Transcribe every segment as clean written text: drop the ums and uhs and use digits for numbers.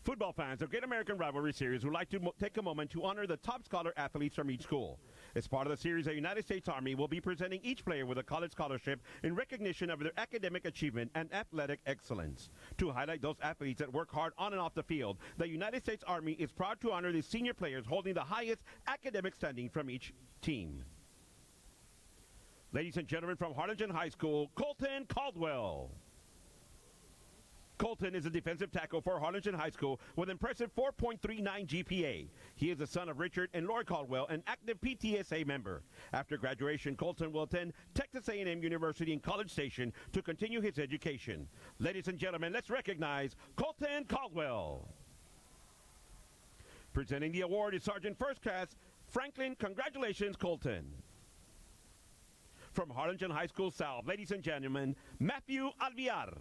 Football fans of Great American Rivalry Series would like to take a moment to honor the top scholar athletes from each school. As part of the series, the United States Army will be presenting each player with a college scholarship in recognition of their academic achievement and athletic excellence. To highlight those athletes that work hard on and off the field, the United States Army is proud to honor the senior players holding the highest academic standing from each team. Ladies and gentlemen, from Harlingen High School, Colton Caldwell. Colton is a defensive tackle for Harlingen High School with an impressive 4.39 GPA. He is the son of Richard and Lori Caldwell, an active PTSA member. After graduation, Colton will attend Texas A&M University in College Station to continue his education. Ladies and gentlemen, let's recognize Colton Caldwell. Presenting the award is Sergeant First Class Franklin. Congratulations, Colton. From Harlingen High School South, ladies and gentlemen, Matthew Alviar.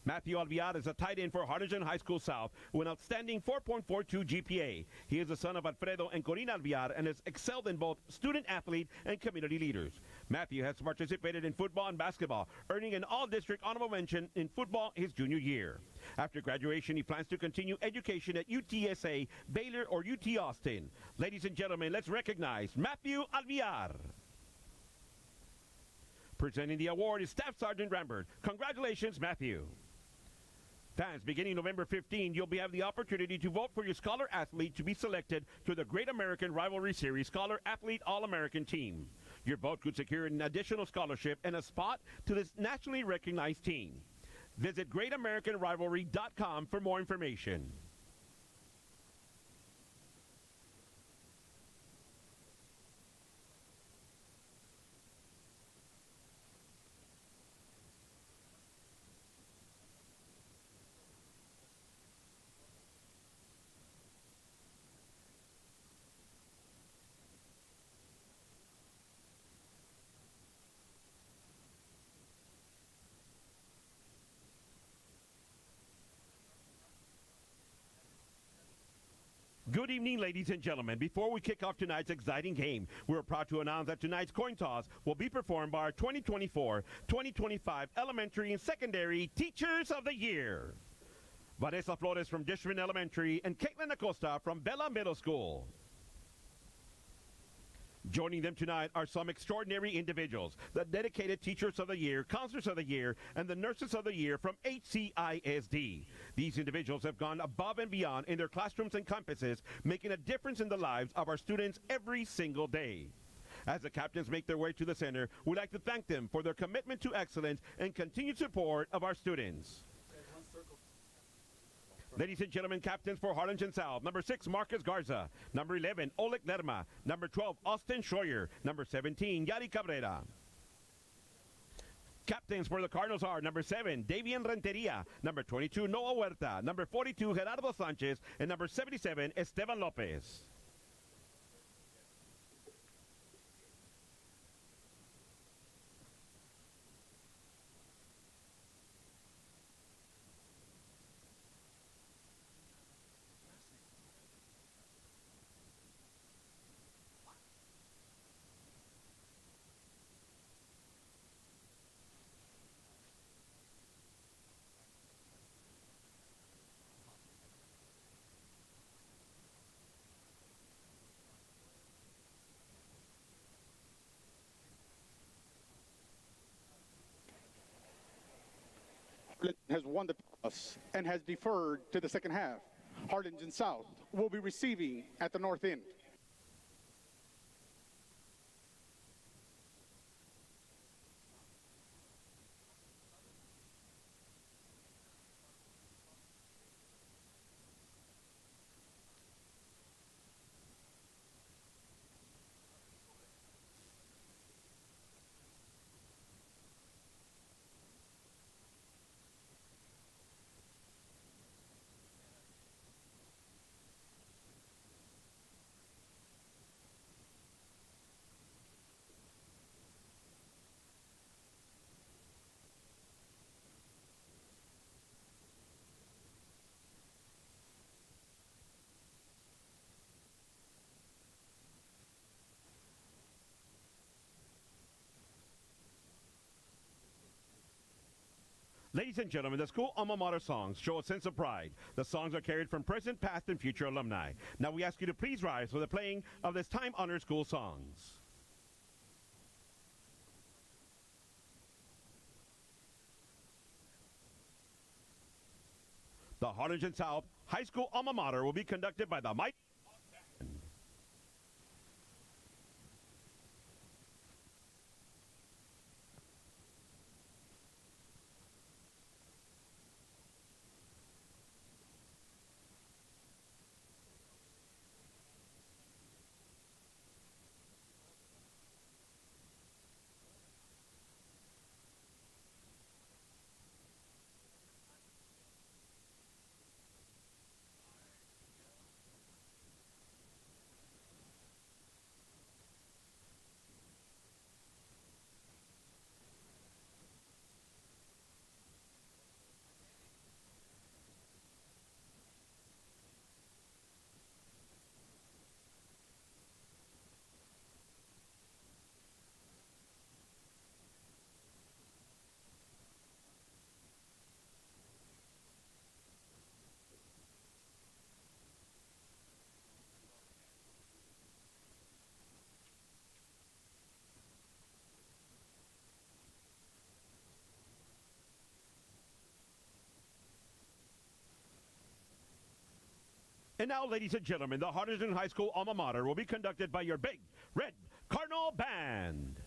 Matthew Alviar is a tight end for Harlingen High School South with an outstanding 4.42 GPA. He is the son of Alfredo and Corina Alviar and has excelled in both student athlete and community leaders. Matthew has participated in football and basketball, earning an all-district honorable mention in football his junior year. After graduation, he plans to continue education at UTSA, Baylor, or UT Austin. Ladies and gentlemen, let's recognize Matthew Alviar. Presenting the award is Staff Sergeant Rambert. Congratulations, Matthew. Fans, beginning November 15, you'll have the opportunity to vote for your Scholar Athlete to be selected to the Great American Rivalry Series Scholar Athlete All-American team. Your vote could secure an additional scholarship and a spot to this nationally recognized team. Visit GreatAmericanRivalry.com for more information. Good evening, ladies and gentlemen. Before we kick off tonight's exciting game, we're proud to announce that tonight's coin toss will be performed by our 2024-2025 Elementary and Secondary Teachers of the Year. Vanessa Flores from Dishman Elementary and Caitlin Acosta from Bella Middle School. Joining them tonight are some extraordinary individuals, the dedicated Teachers of the Year, Counselors of the Year, and the Nurses of the Year from HCISD. These individuals have gone above and beyond in their classrooms and campuses, making a difference in the lives of our students every single day. As the captains make their way to the center, we'd like to thank them for their commitment to excellence and continued support of our students. Ladies and gentlemen, captains for Harlingen South, number 6, Marcus Garza. Number 11, Oleg Lerma. Number 12, Austin Schroyer. Number 17, Yari Cabrera. Captains for the Cardinals are number 7, Davian Renteria. Number 22, Noah Huerta. Number 42, Gerardo Sanchez. And number 77, Esteban Lopez. Has won the toss and has deferred to the second half. Harlingen South will be receiving at the north end. Ladies and gentlemen, the school alma mater songs show a sense of pride. The songs are carried from present, past, and future alumni. Now we ask you to please rise for the playing of this time-honored school songs. The Harlingen South High School alma mater will be conducted by the Mighty. And now, ladies and gentlemen, the Harlingen High School alma mater will be conducted by your big red Cardinal Band.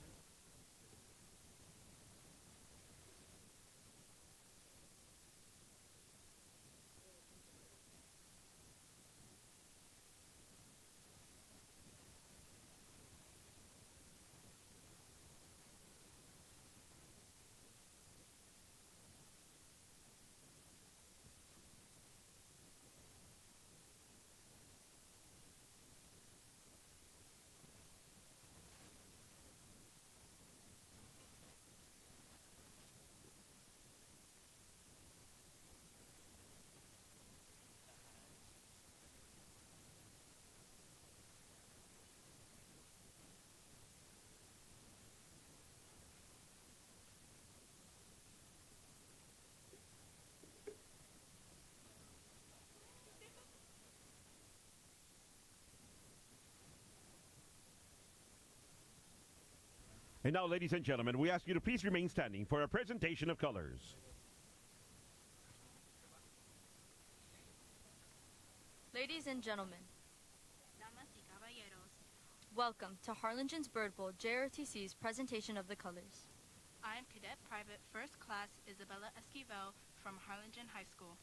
And now, ladies and gentlemen, we ask you to please remain standing for a presentation of colors. Ladies and gentlemen, welcome to Harlingen's Bird Bowl JROTC's presentation of the colors. I am Cadet Private First Class Isabella Esquivel from Harlingen High School.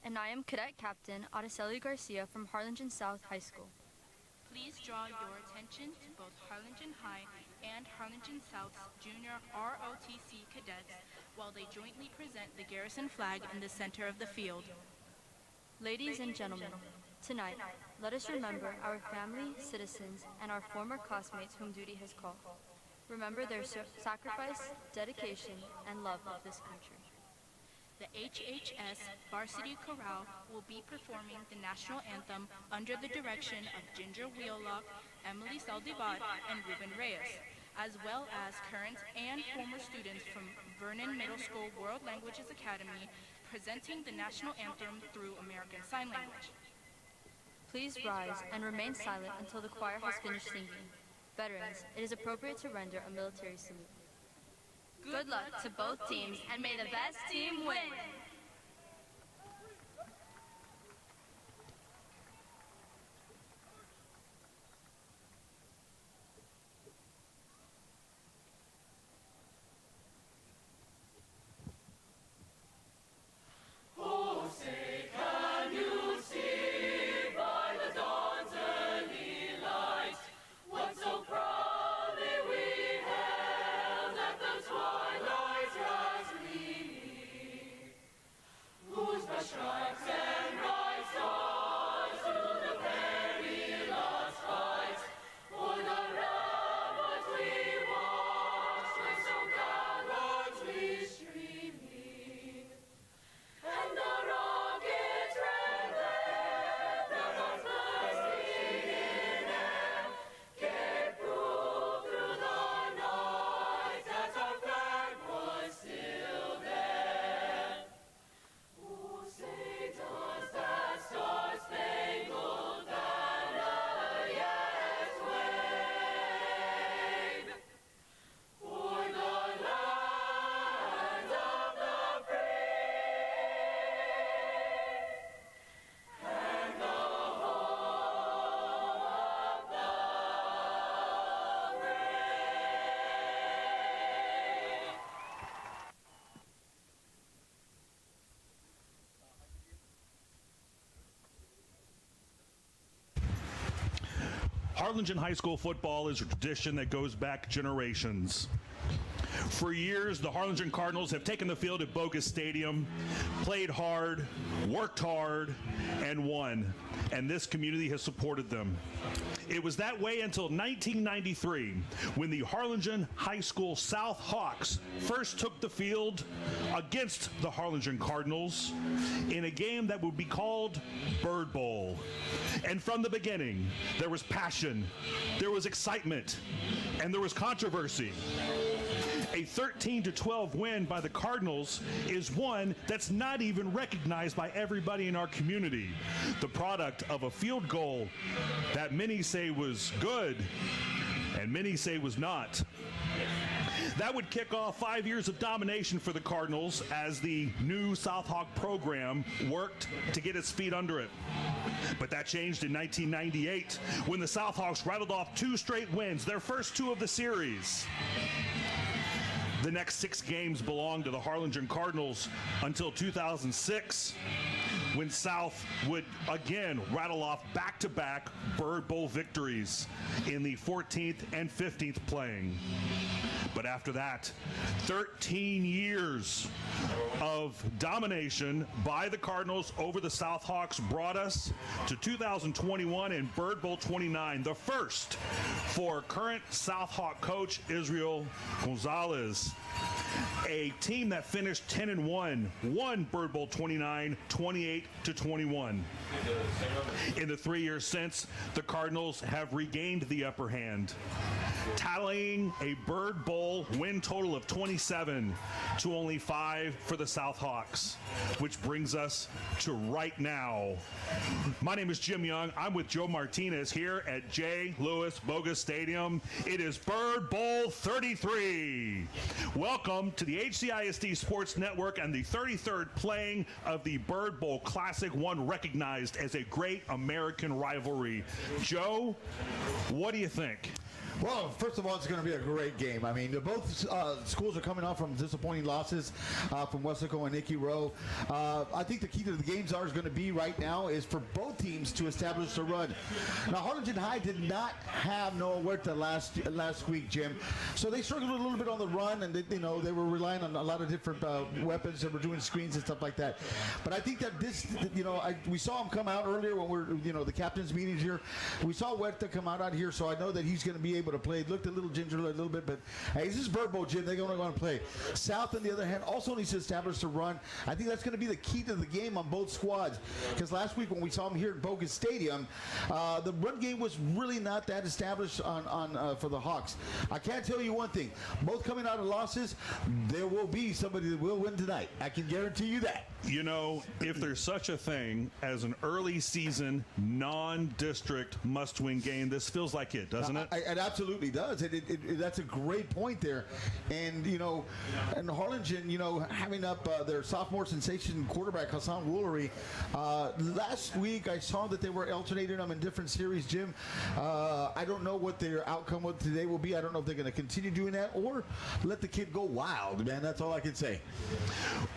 And I am Cadet Captain Araceli Garcia from Harlingen South High School. Please draw your attention to both Harlingen High and Harlingen South's junior ROTC cadets while they jointly present the garrison flag in the center of the field. Ladies and gentlemen, tonight, let us remember our family, citizens, and our former classmates whom duty has called. Remember their sacrifice, dedication, and love of this country. The HHS Varsity Chorale will be performing the national anthem under the direction of Ginger Wheelock, Emily Saldivar, and Ruben Reyes, as well as current and former students from Vernon Middle School World Languages Academy presenting the national anthem through American Sign Language. Please rise and remain silent until the choir has finished singing. Veterans, it is appropriate to render a military salute. Good luck to both teams, and may the best team win! Harlingen High School football is a tradition that goes back generations. For years, the Harlingen Cardinals have taken the field at Bogus Stadium, played hard, worked hard, and won. And this community has supported them. It was that way until 1993, when the Harlingen High School South Hawks first took the field against the Harlingen Cardinals in a game that would be called Bird Bowl. And from the beginning, there was passion, there was excitement, and there was controversy. A 13-12 win by the Cardinals is one that's not even recognized by everybody in our community. The product of a field goal that many say was good and many say was not. That would kick off 5 years of domination for the Cardinals as the new South Hawk program worked to get its feet under it. But that changed in 1998 when the South Hawks rattled off 2 straight wins, their first 2 of the series. The next 6 games belonged to the Harlingen Cardinals until 2006, when South would again rattle off back-to-back Bird Bowl victories in the 14th and 15th playing. But after that, 13 years of domination by the Cardinals over the South Hawks brought us to 2021 and Bird Bowl 29, the first for current South Hawk coach Israel Gonzalez. A team that finished 10-1, won Bird Bowl 29, 28-21. In the 3 years since, the Cardinals have regained the upper hand, tallying a Bird Bowl win total of 27 to only 5 for the South Hawks, which brings us to right now. My name is Jim Young. I'm with Joe Martinez here at J. Lewis Bogus Stadium. It is Bird Bowl 33. Welcome to the HCISD Sports Network and the 33rd playing of the Bird Bowl Classic, one recognized as a great American rivalry. Joe, what do you think? Well, first of all, it's going to be a great game. I mean, both schools are coming off from disappointing losses from Wesco and Nicky Rowe. I think the key to the games is going to be right now is for both teams to establish a run. Now, Harlingen High did not have Noah Huerta last week, Jim, so they struggled a little bit on the run, and they were relying on a lot of different weapons that were doing screens and stuff like that. But I think that we saw him come out earlier when we're the captain's meetings here. We saw Huerta come out here, so I know that he's going to be able to play. It looked a little ginger a little bit, but hey, this is Bird Bowl, Jim. They're going to want to play. South, on the other hand, also needs to establish a run. I think that's going to be the key to the game on both squads, because last week when we saw them here at Bogus Stadium, the run game was really not that established for the Hawks. I can't tell you one thing. Both coming out of losses, there will be somebody that will win tonight. I can guarantee you that. You know, if there's such a thing as an early season non-district must-win game, this feels like it, doesn't it? It absolutely does. That's a great point there. And, and Harlingen, having up their sophomore sensation quarterback, Hassan Woolery, last week I saw that they were alternating them in different series, Jim. I don't know what their outcome today will be. I don't know if they're going to continue doing that or let the kid go wild, man. That's all I can say.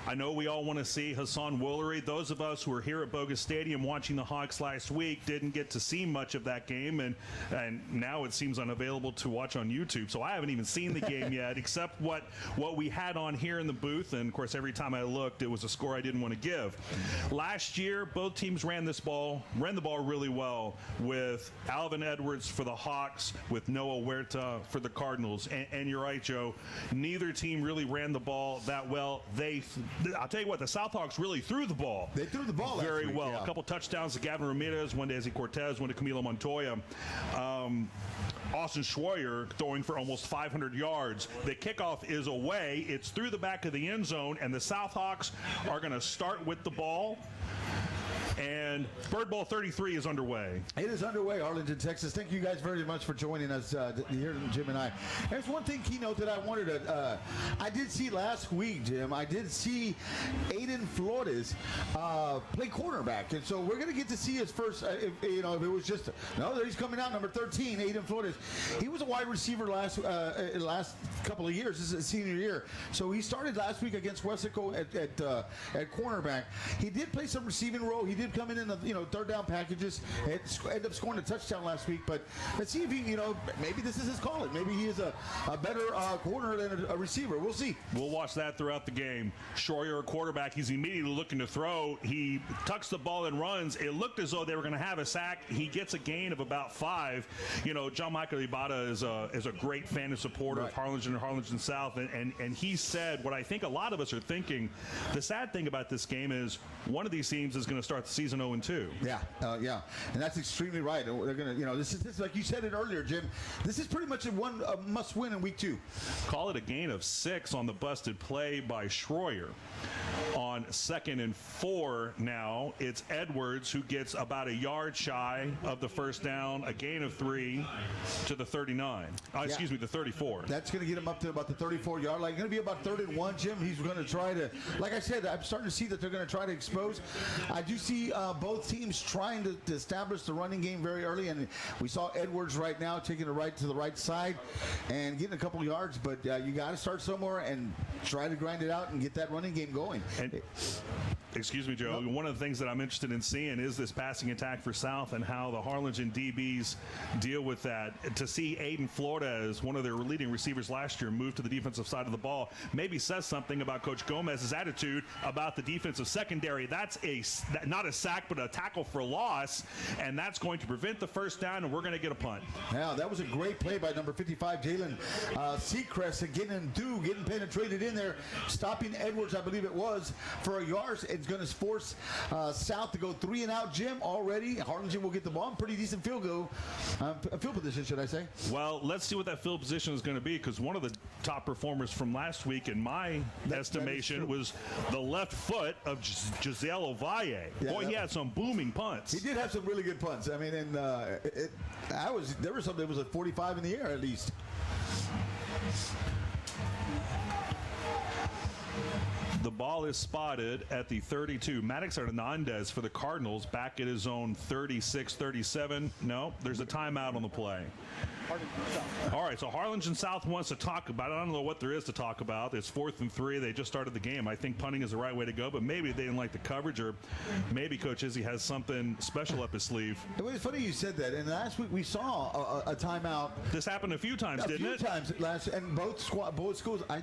I know we all want to see Hassan Woolery. Those of us who were here at Bogus Stadium watching the Hawks last week didn't get to see much of that game, and now it seems unavailable to watch on YouTube. So I haven't even seen the game yet, except what we had on here in the booth. And of course, every time I looked, it was a score I didn't want to give. Last year, both teams ran the ball really well, with Alvin Edwards for the Hawks, with Noah Huerta for the Cardinals. And you're right, Joe. Neither team really ran the ball that well. I'll tell you what, the South Hawks really threw the ball. They threw the ball very last week, well. yeah. A couple touchdowns to Gavin Ramirez, one to Ezzy Cortez, one to Camilo Montoya. Austin Schroyer throwing for almost 500 yards. The kickoff is away. It's through the back of the end zone, and the South Hawks are going to start with the ball. And Bird Bowl 33 is underway. It is underway, Arlington, Texas. Thank you guys very much for joining us here, Jim and I. There's one thing, keynote, that I wanted to. I did see last week, Jim. I did see Aiden Flores play cornerback, and so we're going to get to see his first. If it was just there he's coming out, number 13, Aiden Flores. He was a wide receiver last couple of years. This is his senior year, so he started last week against Wesco at cornerback. He did play some receiving role. He did him coming in the third down packages. Ended up scoring a touchdown last week, but let's see if he maybe this is his calling. Maybe he is a better corner than a receiver. We'll see. We'll watch that throughout the game. Schroyer, quarterback, he's immediately looking to throw. He tucks the ball and runs. It looked as though they were going to have a sack. He gets a gain of about 5. John Michael Ibata is a great fan and supporter of Harlingen and Harlingen South, and he said what I think a lot of us are thinking. The sad thing about this game is one of these teams is going to start the season 0-2. Yeah, and that's extremely right. They're going to, this is like you said it earlier, Jim. This is pretty much a must-win in week 2. Call it a gain of 6 on the busted play by Schroyer. On 2nd and 4 now, it's Edwards who gets about a yard shy of the first down, a gain of 3 to the 39. Excuse me, the 34. That's going to get him up to about the 34-yard line. Going to be about 3rd and 1, Jim. He's going to try to, like I said, I'm starting to see that they're going to try to expose. I do see both teams trying to establish the running game very early, and we saw Edwards right now taking the right side and getting a couple yards, but you got to start somewhere and try to grind it out and get that running game going. And, excuse me, Joe. One of the things that I'm interested in seeing is this passing attack for South and how the Harlingen DBs deal with that. To see Aiden Flores, one of their leading receivers last year, move to the defensive side of the ball, maybe says something about Coach Gomez's attitude about the defensive secondary. That's not a sack, but a tackle for loss, and that's going to prevent the first down, and we're going to get a punt. Now, that was a great play by number 55, Jalen Seacrest, getting penetrated in there, stopping Edwards, I believe it was, for a yard. It's going to force South to go 3 and out, Jim, already. Harlingen will get the ball in pretty decent field position, should I say. Well, let's see what that field position is going to be, because one of the top performers from last week, in my estimation, was the left foot of Giselle Ovalle. Yeah, Boy, he had some booming punts. He did have some really good punts. I mean, and there was something that was a 45 in the air at least. The ball is spotted at the 32. Maddox Hernandez for the Cardinals back at his own 36-37. No, there's a timeout on the play. All right, so Harlingen South wants to talk about it. I don't know what there is to talk about. It's 4th and 3. They just started the game. I think punting is the right way to go, but maybe they didn't like the coverage, or maybe Coach Izzy has something special up his sleeve. It was funny you said that. And last week we saw a timeout. This happened a few times, didn't it? A few times last, and both schools. I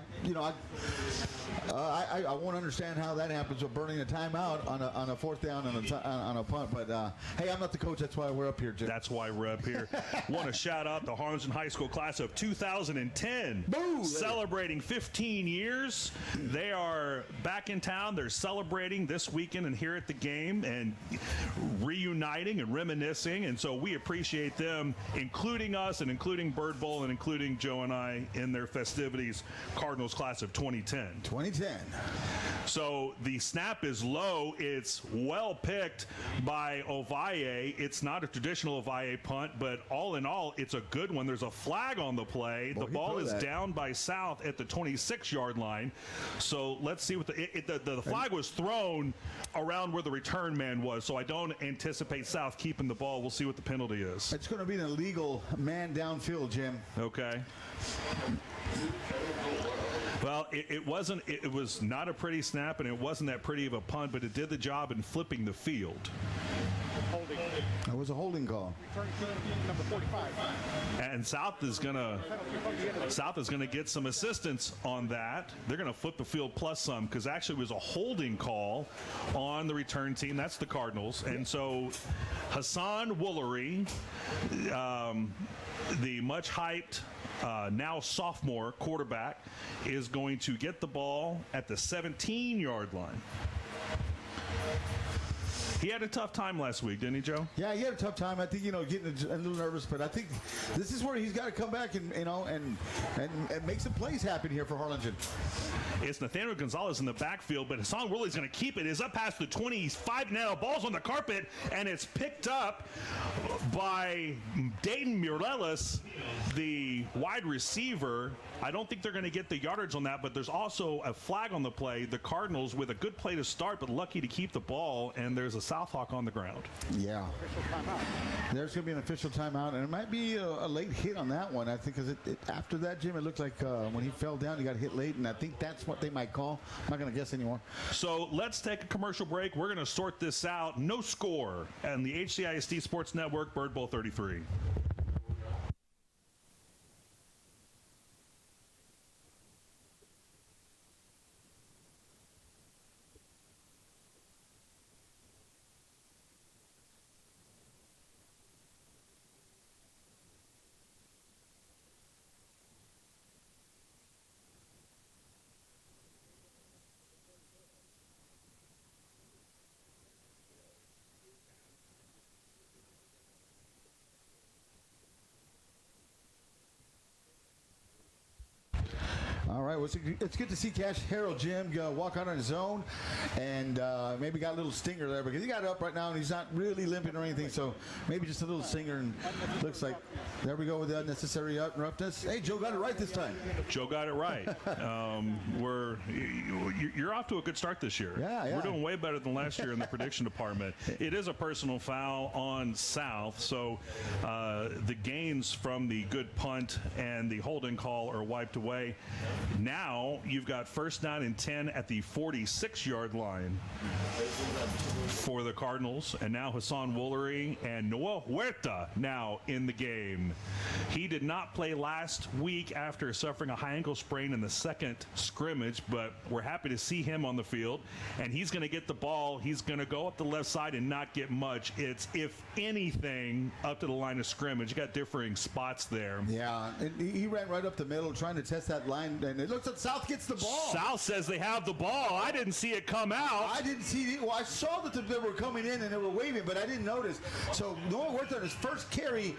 won't understand how that happens with burning a timeout on a 4th down on a punt. But hey, I'm not the coach. That's why we're up here, Jim. That's why we're up here. Want to shout out the Harlingen High School class of 2010. Boo! Celebrating 15 years. They are back in town. They're celebrating this weekend and here at the game and reuniting and reminiscing. And so we appreciate them, including us and including Bird Bowl and including Joe and I in their festivities. Cardinals class of 2010. 2010. So the snap is low. It's well picked by Ovalle. It's not a traditional Ovalle punt, but all in all, it's a good one. There's a flag on the play. The ball is down by South at the 26-yard line. So let's see what the flag was thrown around where the return man was. So I don't anticipate South keeping the ball. We'll see what the penalty is. It's going to be an illegal man downfield, Jim. Okay. Well, it was not a pretty snap, and it wasn't that pretty of a punt, but it did the job in flipping the field. Holding. That was a holding call. Return team number 45. And South is gonna get some assistance on that. They're gonna flip the field plus some, because actually it was a holding call on the return team. That's the Cardinals. And so Hassan Woolery, the much hyped now sophomore quarterback, is going to get the ball at the 17-yard line. He had a tough time last week, didn't he, Joe? Yeah, he had a tough time. I think, getting a little nervous, but I think this is where he's got to come back and make some plays happen here for Harlingen. It's Nathaniel Gonzalez in the backfield, but Hassan Worley's going to keep it. It's up past the 25 now. Ball's on the carpet, and it's picked up by Dayton Mireles, the wide receiver. I don't think they're going to get the yardage on that, but there's also a flag on the play. The Cardinals with a good play to start, but lucky to keep the ball, and there's a Southhawk on the ground. Yeah. There's going to be an official timeout, and it might be a late hit on that one, I think, because after that, Jim, it looked like when he fell down, he got hit late, and I think that's what they might call. I'm not going to guess anymore. So let's take a commercial break. We're going to sort this out. No score. And the HCISD Sports Network, Bird Bowl 33. All right, well, it's good to see Cash Harold, Jim, walk out on his own, and maybe got a little stinger there because he got up right now and he's not really limping or anything, so maybe just a little stinger, and looks like there we go with the unnecessary roughness. Hey, Joe got it right this time. Joe got it right. You're off to a good start this year. Yeah. We're doing way better than last year in the prediction department. It is a personal foul on South, so the gains from the good punt and the holding call are wiped away. Now you've got 1st down and 10 at the 46-yard line for the Cardinals, and now Hassan Woolery and Noah Huerta now in the game. He did not play last week after suffering a high ankle sprain in the second scrimmage, but we're happy to see him on the field, and he's going to get the ball. He's going to go up the left side and not get much. It's, if anything, up to the line of scrimmage. You got differing spots there. Yeah, and he ran right up the middle trying to test that line, and it looks like South gets the ball. South says they have the ball. I didn't see it come out. I didn't see it. Well, I saw that they were coming in and they were waving, but I didn't notice. So Noah Huerta on his first carry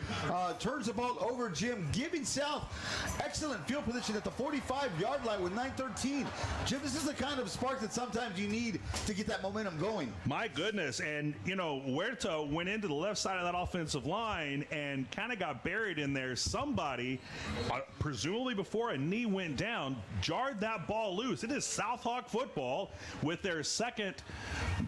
turns the ball over Jim, giving South excellent field position at the 45-yard line with 9:13. Jim, this is the kind of spark that sometimes you need to get that momentum going. My goodness. And, you know, Huerta went into the left side of that offensive line and kind of got buried in there. Somebody, presumably before a knee went down, jarred that ball loose. It is Southhawk football with their second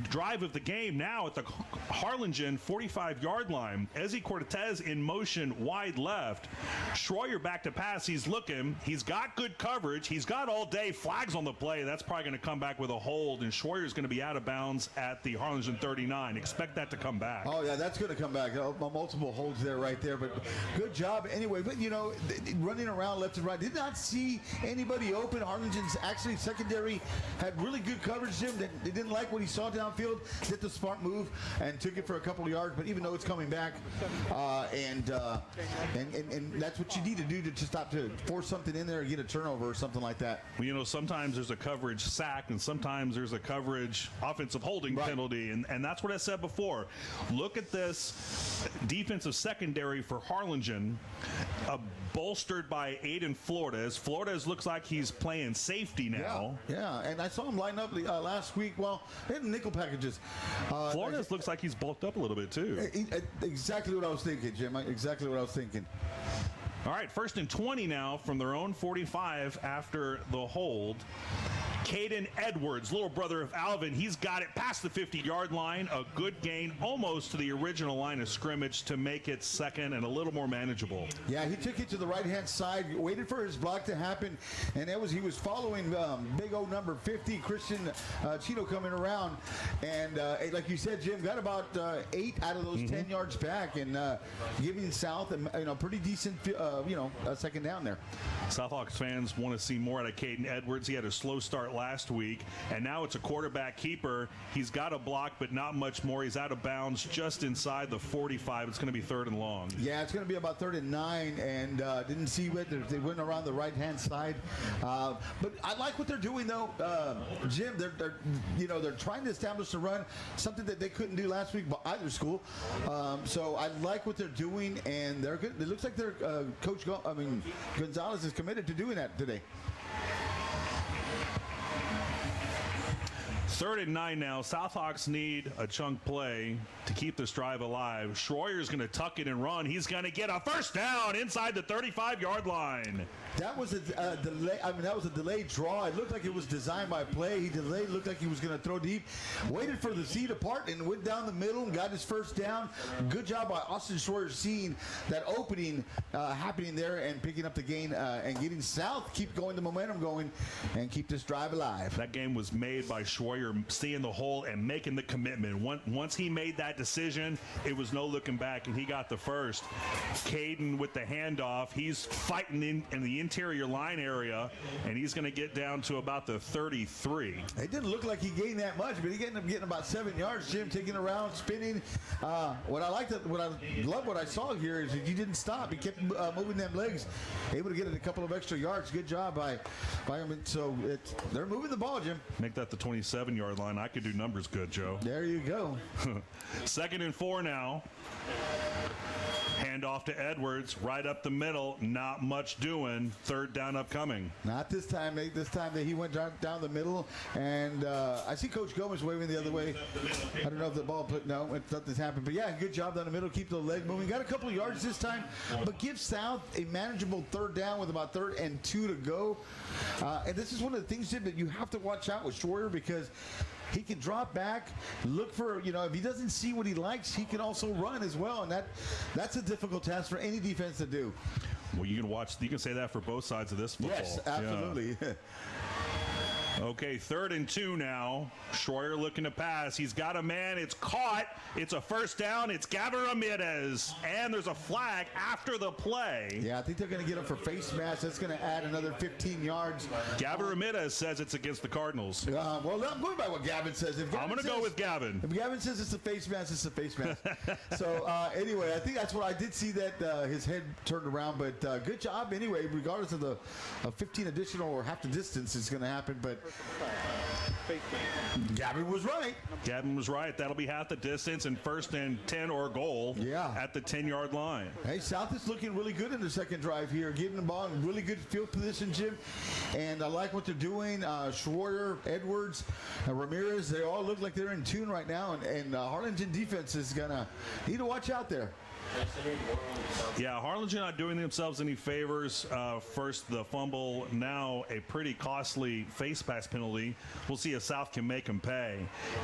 drive of the game now at the Harlingen 45-yard line. Ezzy Cortez in motion wide left. Schroyer back to pass. He's looking. He's got good coverage. He's got all day. Flags on the play. That's probably going to come back with a hold, and Schroyer's going to be out of bounds at the Harlingen 39. Expect that to come back. Oh, yeah, that's going to come back. Multiple holds there right there, but good job anyway. But, you know, running around left and right. Did not see anybody open. Harlingen's actually secondary had really good coverage, Jim. They didn't like what he saw downfield. Did the smart move and took it for a couple of yards, but even though it's coming back, and that's what you need to do to stop, to force something in there and get a turnover or something like that. Well, you know, sometimes there's a coverage sack and sometimes there's a coverage offensive holding penalty, and that's what I said before. Look at this defensive secondary for Harlingen, bolstered by Aiden Flores. Flores looks like he's playing safety now. Yeah, and I saw him line up last week. Well, in nickel packages. Flores looks like he's bulked up a little bit too. Exactly what I was thinking, Jim. Exactly what I was thinking. All right, 1st and 20 now from their own 45 after the hold. Caden Edwards, little brother of Alvin, he's got it past the 50-yard line. A good gain almost to the original line of scrimmage to make it second and a little more manageable. Yeah, he took it to the right-hand side, waited for his block to happen, and he was following big old number 50, Christian Cheeto, coming around. And like you said, Jim, got about 8 out of those 10 yards back, and giving South a pretty decent a second down there. Southhawks fans want to see more out of Caden Edwards. He had a slow start last week, and now it's a quarterback keeper. He's got a block, but not much more. He's out of bounds just inside the 45. It's going to be 3rd and long. Yeah, it's going to be about 3rd and 9, and didn't see it. They went around the right-hand side. But I like what they're doing, though, Jim. They're trying to establish the run, something that they couldn't do last week by either school. So I like what they're doing, and they're good. It looks like their coach, Gonzalez, is committed to doing that today. 3rd and 9 now. Southhawks need a chunk play to keep this drive alive. Schroyer's going to tuck it and run. He's going to get a first down inside the 35-yard line. That was a delay. I mean, that was a delayed draw. It looked like it was designed by play. He delayed, looked like he was going to throw deep. Waited for the seat apart and went down the middle and got his first down. Good job by Austin Schroyer seeing that opening happening there and picking up the gain and getting South, keep going the momentum going, and keep this drive alive. That game was made by Schroyer seeing the hole and making the commitment. Once he made that decision, it was no looking back, and he got the first. Caden with the handoff. He's fighting in the interior line area, and he's going to get down to about the 33. It didn't look like he gained that much, but he ended up getting about 7 yards. Jim taking around, spinning. What I love what I saw here is that he didn't stop. He kept moving them legs, able to get it a couple of extra yards. Good job by him. So they're moving the ball, Jim. Make that the 27-yard line. I could do numbers good, Joe. There you go. 2nd and 4 now. Hand off to Edwards, right up the middle. Not much doing. 3rd down upcoming. Not this time. This time that he went down the middle, and I see Coach Gomez waving the other way. I don't know if the ball nothing's happened, but yeah, good job down the middle. Keep the leg moving. Got a couple of yards this time, but give South a manageable 3rd down with about 3rd and 2 to go. And this is one of the things, Jim, that you have to watch out with Schroyer, because he can drop back, look for, if he doesn't see what he likes, he can also run as well, and that's a difficult task for any defense to do. Well, you can say that for both sides of this football. Yes, absolutely. Yeah. Okay, 3rd and 2 now. Schroyer looking to pass. He's got a man. It's caught. It's a first down. It's Gavin Ramirez. And there's a flag after the play. Yeah, I think they're going to get him for face mask. That's going to add another 15 yards. Gavin Ramirez says it's against the Cardinals. Well, I'm going by what Gavin says. I'm going to go with Gavin. If Gavin says it's a face mask, it's a face mask. So, anyway, I think that's what I did see, that his head turned around. But good job anyway, regardless of the 15 additional or half the distance is going to happen. But Gavin was right. Gavin was right. That'll be half the distance, and 1st and 10 or goal at the 10-yard line. Hey, South is looking really good in the second drive here, getting the ball in really good field position, Jim. And I like what they're doing. Schroyer, Edwards, Ramirez, they all look like they're in tune right now. And Harlingen defense is going to need to watch out there. Yeah, Harlingen not doing themselves any favors. First, the fumble. Now, a pretty costly face pass penalty. We'll see if South can make them pay.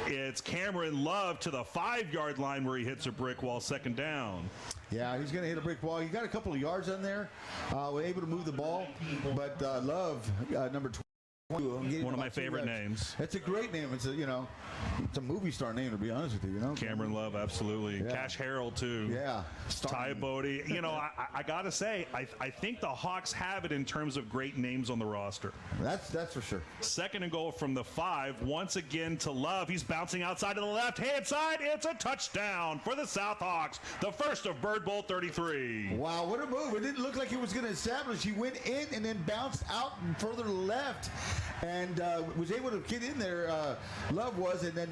It's Cameron Love to the 5-yard line where he hits a brick wall, 2nd down. Yeah, he's going to hit a brick wall. He got a couple of yards on there. We're able to move the ball. But Love, number 20. One of my favorite names. It's a great name. It's a movie star name, to be honest with you. Cameron Love, absolutely. Yeah. Cash Harrell too. Yeah. Ty Bodie. I gotta say, I think the Hawks have it in terms of great names on the roster. That's for sure. 2nd and goal from the 5. Once again to Love. He's bouncing outside to the left-hand side. It's a touchdown for the Southhawks. The first of Bird Bowl 33. Wow, what a move. It didn't look like he was going to establish. He went in and then bounced out and further left. And was able to get in there, Love was, and then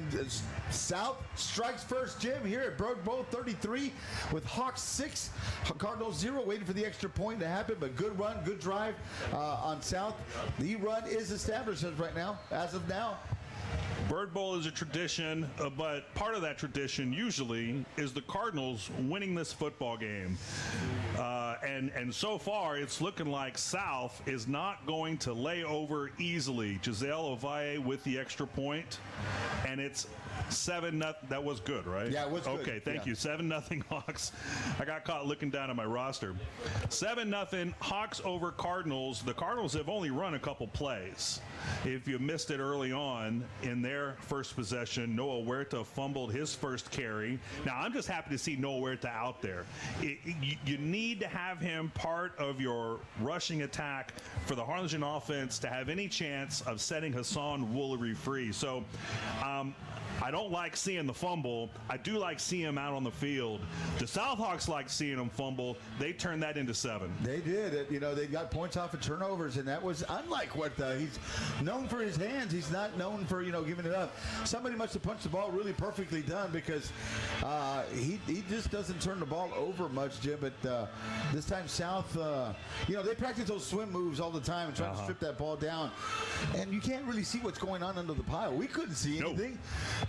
South strikes first, Jim, here at Bird Bowl 33 with Hawks 6, Cardinals 0, waiting for the extra point to happen, but good run, good drive on South. The run is established as of now. Bird Bowl is a tradition, but part of that tradition usually is the Cardinals winning this football game. And so far, it's looking like South is not going to lay over easily. Giselle Ovalle with the extra point, and it's 7-0. That was good, right? Yeah, it was good. Okay, thank you. 7-0 Hawks. I got caught looking down at my roster. 7-0 Hawks over Cardinals. The Cardinals have only run a couple plays. If you missed it early on in their first possession, Noah Huerta fumbled his first carry. Now, I'm just happy to see Noah Huerta out there. You need to have him part of your rushing attack for the Harlingen offense to have any chance of setting Hassan Woolery free. So I don't like seeing the fumble. I do like seeing him out on the field. The Southhawks like seeing him fumble. They turned that into 7. They did. They got points off of turnovers, and that was unlike what he's known for his hands. He's not known for, giving it up. Somebody must have punched the ball really perfectly done because he just doesn't turn the ball over much, Jim. But this time South, they practice those swim moves all the time and trying to strip that ball down. And you can't really see what's going on under the pile. We couldn't see anything.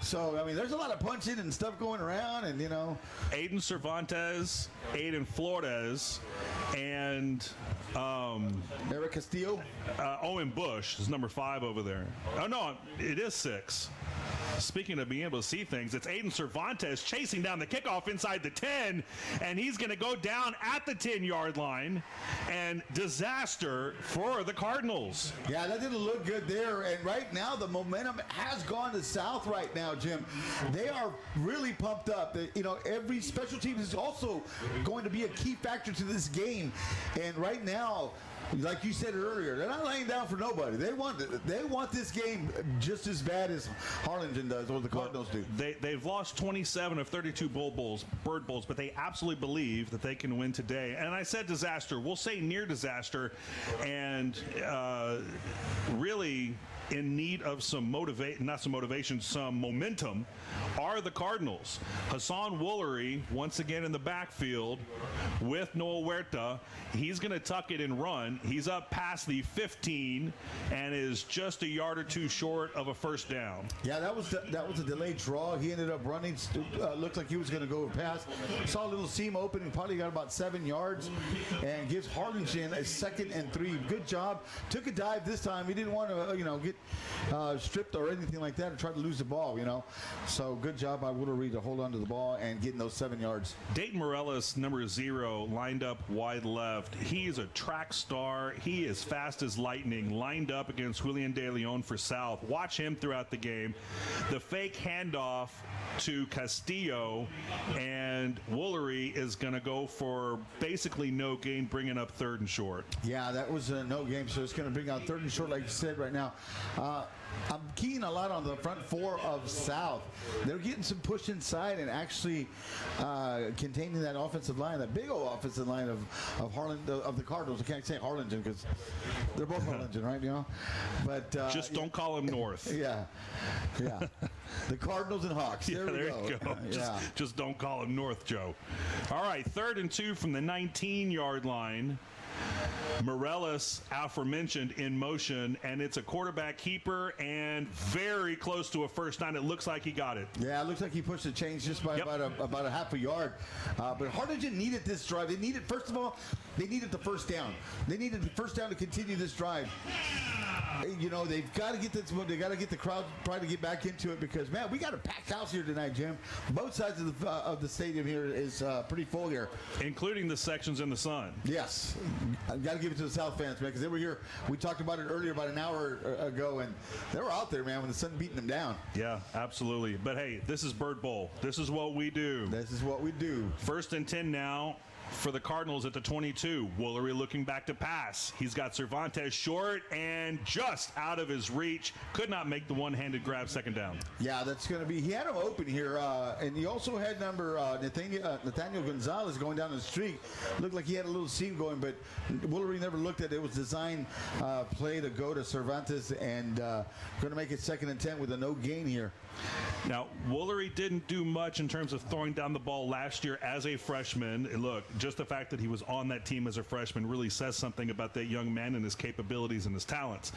So, there's a lot of punching and stuff going around, and, Aiden Cervantes, Aiden Flores, and Eric Castillo. Owen Bush is number 5 over there. Oh, no, it is 6. Speaking of being able to see things, it's Aiden Cervantes chasing down the kickoff inside the 10, and he's going to go down at the 10-yard line, and disaster for the Cardinals. Yeah, that didn't look good there, and right now the momentum has gone to South right now, Jim. They are really pumped up. Every special team is also going to be a key factor to this game, and right now, like you said earlier, they're not laying down for nobody. They want this game just as bad as Harlingen does, or the Cardinals do. They've lost 27 of 32 Bird Bowls, but they absolutely believe that they can win today. And I said disaster. We'll say near disaster, and really in need of some some momentum are the Cardinals. Hassan Woolery, once again in the backfield with Noah Huerta. He's going to tuck it and run. He's up past the 15 and is just a yard or two short of a first down. Yeah, that was a delayed draw. He ended up running. Looked like he was going to go pass. Saw a little seam open and probably got about 7 yards, and gives Harlingen a 2nd and 3. Good job. Took a dive this time. He didn't want to get stripped or anything like that, or try to lose the ball. So good job by Woolery to hold on to the ball and getting those 7 yards. Dayton Morales, number 0, lined up wide left. He's a track star. He is fast as lightning, lined up against Julian De Leon for South. Watch him throughout the game. The fake handoff to Castillo, and Woolery is going to go for basically no gain, bringing up 3rd and short. Yeah, that was a no game, so it's going to bring out 3rd and short, like you said right now. I'm keying a lot on the front 4 of South. They're getting some push inside and actually containing that offensive line, that big old offensive line of the Cardinals. I can't say Harlingen because they're both Harlingen, right? But just don't call them North. Yeah. The Cardinals and Hawks. There you go. Just don't call them North, Joe. All right, 3rd and 2 from the 19-yard line. Morales, aforementioned, in motion, and it's a quarterback keeper and very close to a first down. It looks like he got it. Yeah, it looks like he pushed the chains just by about a half a yard. But Harlingen needed this drive. They needed, first of all, they needed the first down. They needed the first down to continue this drive. They've got to get this. They got to get the crowd probably to get back into it because, man, we got a packed house here tonight, Jim. Both sides of the stadium here is pretty full here, including the sections in the sun. Yes, I've got to give it to the South fans, man, because they were here. We talked about it earlier, about an hour ago, and they were out there, man, when the sun beating them down. Yeah, absolutely. But hey, this is Bird Bowl. This is what we do. 1st and 10 now for the Cardinals at the 22. Woolery looking back to pass. He's got Cervantes short and just out of his reach. Could not make the one-handed grab, 2nd down. Yeah, that's going to be. He had him open here, and he also had number Nathaniel Gonzalez going down the street. Looked like he had a little seam going, but Woolery never looked at it. It was designed play to go to Cervantes, and going to make it 2nd and 10 with a no gain here. Now, Woolery didn't do much in terms of throwing down the ball last year as a freshman. And look, just the fact that he was on that team as a freshman really says something about that young man and his capabilities and his talents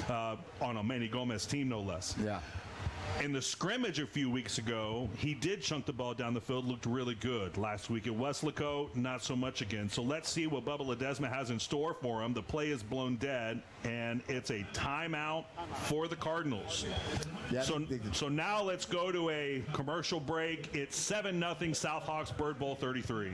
on a Manny Gomez team, no less. Yeah. In the scrimmage a few weeks ago, he did chunk the ball down the field, looked really good. Last week at Weslaco, not so much again. So let's see what Bubba Ledesma has in store for him. The play is blown dead, and it's a timeout for the Cardinals. Yeah, so now let's go to a commercial break. It's 7-0 Southhawks, Bird Bowl 33.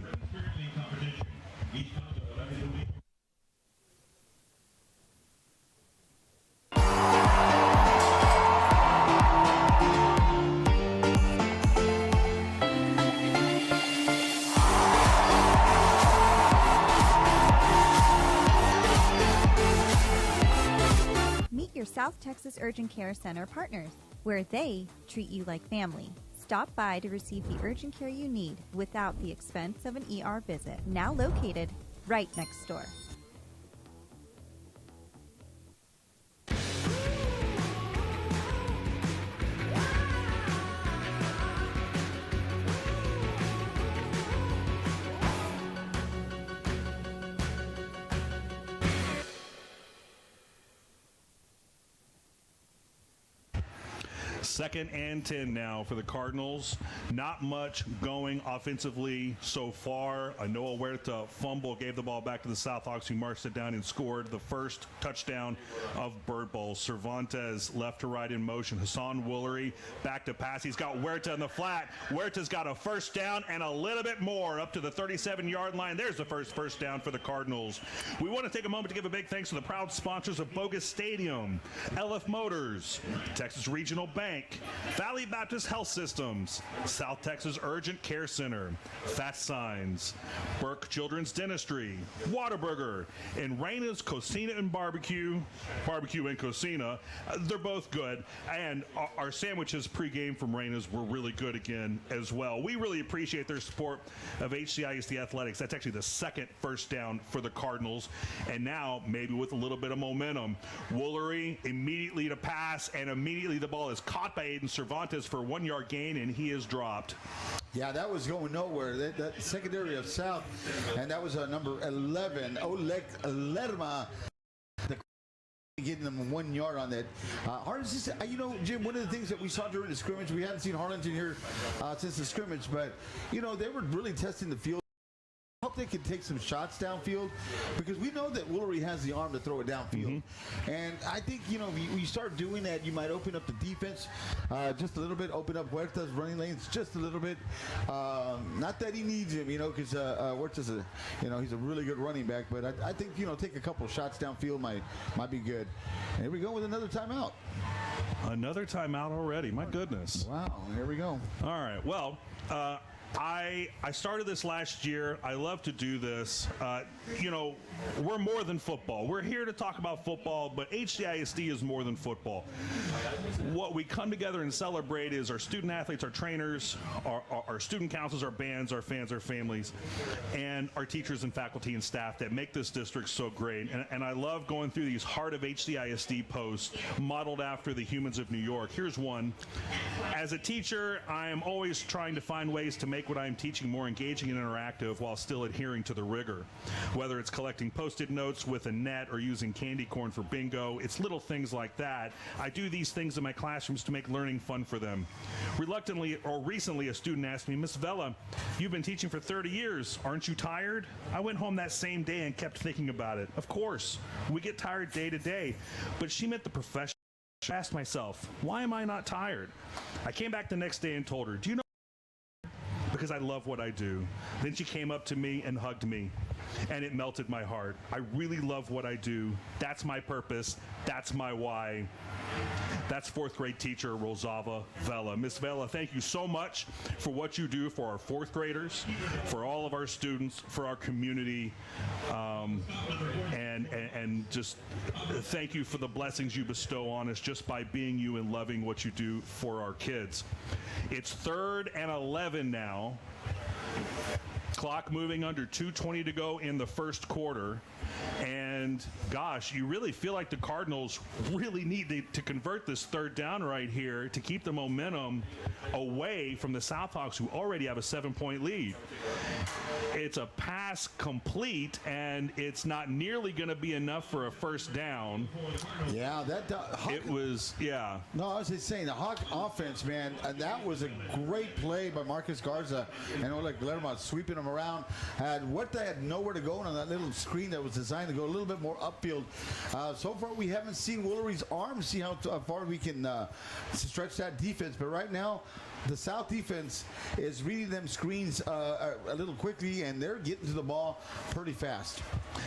South Texas Urgent Care Center partners. where they treat you like family. Stop by to receive the urgent care you need without the expense of an ER visit. Now located right next door. Second and 10 now for the Cardinals. Not much going offensively so far. A Noah Huerta fumble gave the ball back to the Southhawks, who marched it down and scored the first touchdown of Bird Bowl. Cervantes left to right in motion. Hassan Woolery back to pass. He's got Huerta in the flat. Huerta's got a first down and a little bit more up to the 37-yard line. There's the first down for the Cardinals. We want to take a moment to give a big thanks to the proud sponsors of Bogus Stadium, LF Motors, Texas Regional Bank, Valley Baptist Health Systems, South Texas Urgent Care Center, Fast Signs, Burke Children's Dentistry, Whataburger, and Raina's Cocina and Barbecue and Cocina. They're both good, and our sandwiches pregame from Raina's were really good again as well. We really appreciate their support of HCISD Athletics. That's actually the second first down for the Cardinals, and now maybe with a little bit of momentum. Woolery immediately to pass, and immediately the ball is caught by Aiden Cervantes for a 1-yard gain, and he is dropped. Yeah, that was going nowhere. That secondary of South, and that was number 11, Oleg Lerma, getting them 1 yard on that. Jim, one of the things that we saw during the scrimmage, we hadn't seen Harlingen here since the scrimmage, but, they were really testing the field. I hope they can take some shots downfield, because we know that Woolery has the arm to throw it downfield. And I think, if you start doing that, you might open up the defense just a little bit, open up Huerta's running lanes just a little bit. Not that he needs him, because Huerta's he's a really good running back, but I think, take a couple shots downfield might be good. And here we go with another timeout. Another timeout already. My goodness. Wow. Here we go. All right. Well, I started this last year. I love to do this. We're more than football. We're here to talk about football, but HCISD is more than football. What we come together and celebrate is our student athletes, our trainers, our student councils, our bands, our fans, our families, and our teachers and faculty and staff that make this district so great. And I love going through these Heart of HCISD posts modeled after the Humans of New York. Here's one. As a teacher, I am always trying to find ways to make what I'm teaching more engaging and interactive while still adhering to the rigor. Whether it's collecting Post-it notes with a net or using candy corn for bingo, it's little things like that. I do these things in my classrooms to make learning fun for them. Recently, a student asked me, "Miss Vela, you've been teaching for 30 years. Aren't you tired?" I went home that same day and kept thinking about it. Of course, we get tired day to day, but she meant the profession. I asked myself, why am I not tired? I came back the next day and told her, "Do you know?" Because I love what I do. Then she came up to me and hugged me, and it melted my heart. I really love what I do. That's my purpose. That's my why. That's fourth grade teacher Rosava Vela. Miss Vela, thank you so much for what you do for our fourth graders, for all of our students, for our community, and just thank you for the blessings you bestow on us just by being you and loving what you do for our kids. It's 3rd and 11 now. Clock moving under 2:20 to go in the first quarter. And gosh, you really feel like the Cardinals really need to convert this third down right here to keep the momentum away from the Southhawks, who already have a 7-point lead. It's a pass complete, and it's not nearly going to be enough for a first down. Yeah, it was, yeah. No, I was just saying, the Hawk offense, man, that was a great play by Marcus Garza and Oleg Lerma sweeping them around. Huerta had nowhere to go on that little screen that was designed to go a little bit more upfield. So far, we haven't seen Woolery's arm, see how far we can stretch that defense. But right now, the South defense is reading them screens a little quickly, and they're getting to the ball pretty fast.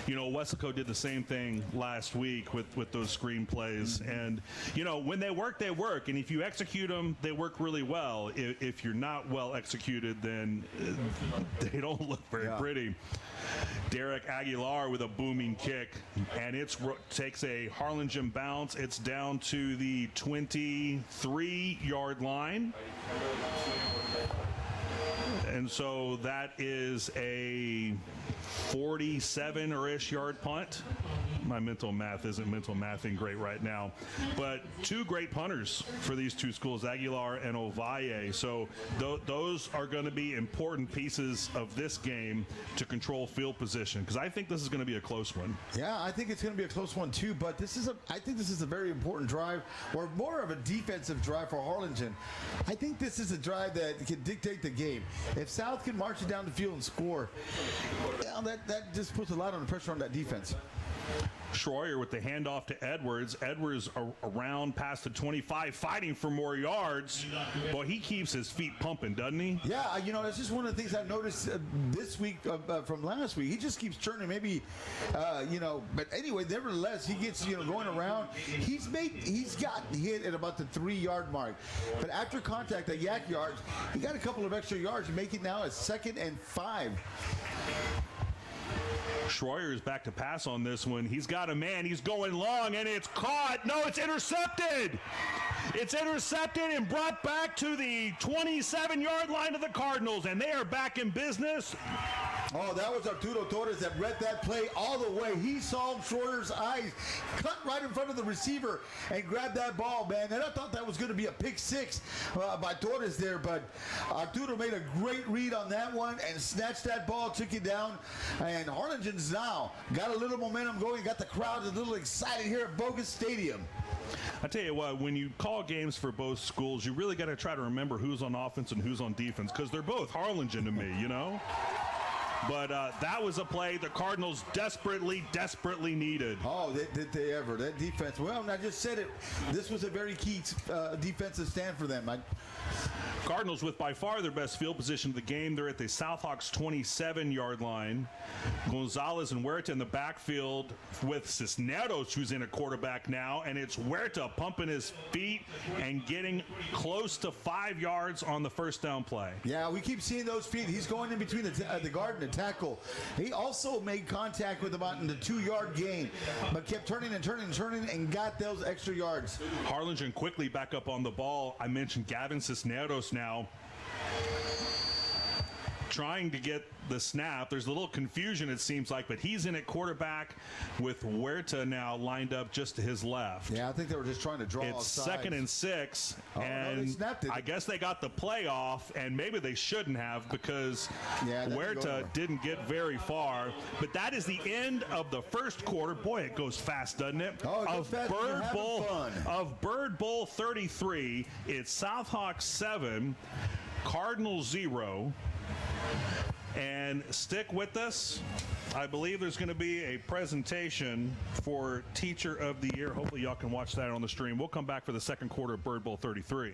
You know, Wesco did the same thing last week with those screen plays. And, you know, when they work, they work. And if you execute them, they work really well. If you're not well executed, then they don't look very pretty. Derek Aguilar with a booming kick, and it takes a Harlingen bounce. It's down to the 23-yard line. And so that is a 47-ish yard punt. My mental math isn't mental mathing great right now. But two great punters for these two schools, Aguilar and Ovalle. So those are going to be important pieces of this game to control field position, because I think this is going to be a close one. Yeah, I think it's going to be a close one too, but I think this is a very important drive, or more of a defensive drive for Harlingen. I think this is a drive that can dictate the game. If South can march it down the field and score, that just puts a lot of pressure on that defense. Schroyer with the handoff to Edwards. Edwards around past the 25, fighting for more yards. Boy, he keeps his feet pumping, doesn't he? Yeah, you know, that's just one of the things I've noticed this week from last week. He just keeps churning, maybe, but anyway, nevertheless, he gets, going around. He's got hit at about the 3-yard mark. But after contact at yak yards, he got a couple of extra yards. You make it now a 2nd and 5. Schroyer is back to pass on this one. He's got a man. He's going long, and it's caught. No, it's intercepted. It's intercepted and brought back to the 27-yard line of the Cardinals, and they are back in business. Oh, that was Arturo Torres that read that play all the way. He saw Schroyer's eyes cut right in front of the receiver and grabbed that ball, man. And I thought that was going to be a pick 6 by Torres there, but Arturo made a great read on that one and snatched that ball, took it down. And Harlingen's now got a little momentum going, got the crowd a little excited here at Bogus Stadium. I tell you what, when you call games for both schools, you really got to try to remember who's on offense and who's on defense, because they're both Harlingen to me, But that was a play the Cardinals desperately needed. Oh, did they ever? That defense. Well, I just said it. This was a very key defensive stand for them. Cardinals with by far their best field position of the game. They're at the Southhawks 27-yard line. Gonzalez and Huerta in the backfield with Cisneros, who's in a quarterback now, and it's Huerta pumping his feet and getting close to 5 yards on the first down play. Yeah, we keep seeing those feet. He's going in between the guard and the tackle. He also made contact with about in the 2-yard gain, but kept turning and got those extra yards. Harlingen quickly back up on the ball. I mentioned Gavin Cisneros now trying to get the snap. There's a little confusion, it seems like, but he's in at quarterback with Huerta now lined up just to his left. Yeah, I think they were just trying to draw It's offsides. 2nd and 6, and they snapped it. I guess they got the play off, and maybe they shouldn't have, because Huerta didn't get very far. But that is the end of the first quarter. Boy, it goes fast, doesn't it? Oh, it goes fast. Of Bird Bowl 33, it's Southhawks 7, Cardinals 0. And stick with us. I believe there's going to be a presentation for Teacher of the Year. Hopefully y'all can watch that on the stream. We'll come back for the second quarter of Bird Bowl 33.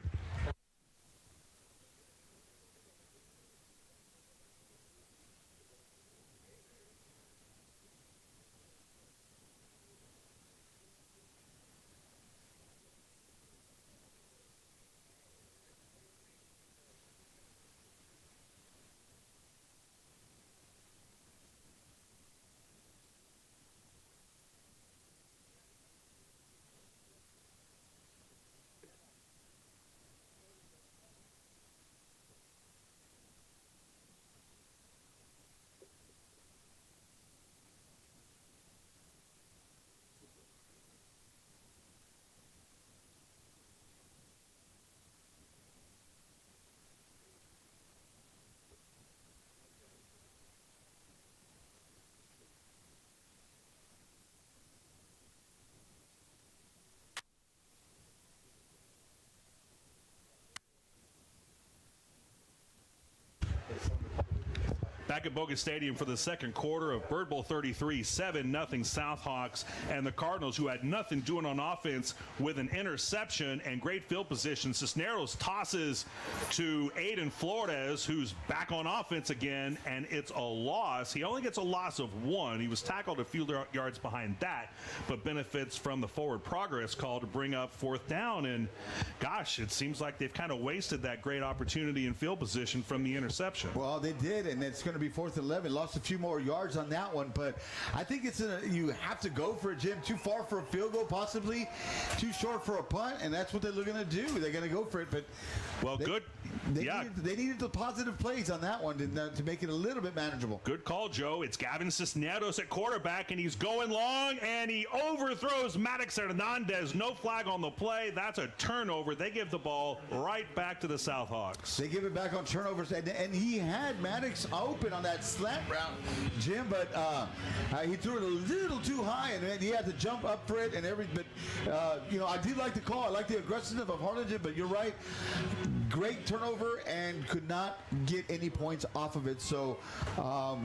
Back at Bogus Stadium for the second quarter of Bird Bowl 33, 7-0 Southhawks, and the Cardinals, who had nothing doing on offense with an interception and great field position. Cisneros tosses to Aiden Flores, who's back on offense again, and it's a loss. He only gets a loss of 1. He was tackled a few yards behind that, but benefits from the forward progress call to bring up 4th down. And gosh, it seems like they've kind of wasted that great opportunity in field position from the interception. Well, they did, and it's going to be 4th and 11. Lost a few more yards on that one, but I think you have to go for it, Jim. Too far for a field goal, possibly. Too short for a punt, and that's what they're going to do. They're going to go for it, but they needed the positive plays on that one to make it a little bit manageable. Good call, Joe. It's Gavin Cisneros at quarterback, and he's going long, and he overthrows Maddox Hernandez. No flag on the play. That's a turnover. They give the ball right back to the Southhawks. They give it back on turnovers, and he had Maddox open on that slant route, Jim, but he threw it a little too high, and he had to jump up for it and everything. But, I did like the call. I like the aggressiveness of Harlingen, but you're right. Great turnover and could not get any points off of it. So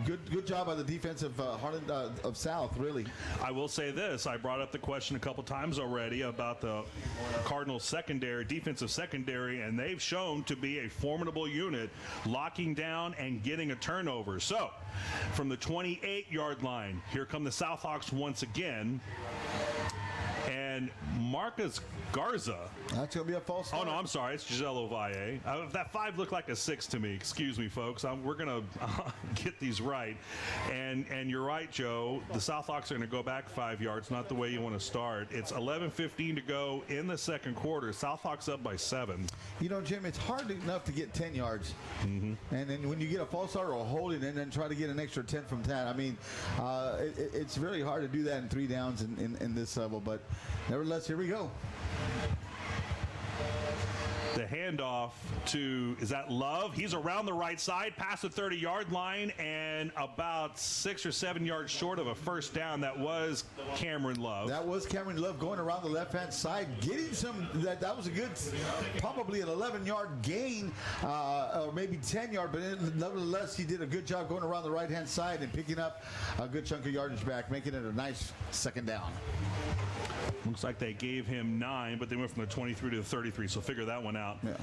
good job by the defense of South, really. I will say this. I brought up the question a couple times already about the Cardinals defensive secondary, and they've shown to be a formidable unit, locking down and getting a turnover. So from the 28-yard line, here come the Southhawks once again. And Marcus Garza. That's going to be a false start. Oh, no, I'm sorry. It's Giselle Ovalle. That 5 looked like a 6 to me. Excuse me, folks. We're going to get these right. And you're right, Joe. The Southhawks are going to go back 5 yards, not the way you want to start. It's 11:15 to go in the second quarter. Southhawks up by 7. Jim, it's hard enough to get 10 yards. Mm-hmm. And then when you get a false start or a holding and then try to get an extra 10 from that, I mean, it's very hard to do that in 3 downs in this level. But nevertheless, here we go. The handoff to, is that Love? He's around the right side, past the 30-yard line, and about 6 or 7 yards short of a first down. That was Cameron Love. That was Cameron Love going around the left-hand side, getting some, that was a good, probably an 11-yard gain, or maybe 10-yard, but nevertheless, he did a good job going around the right-hand side and picking up a good chunk of yardage back, making it a nice second down. Looks like they gave him 9, but they went from the 23 to the 33, so figure that one out. Yeah.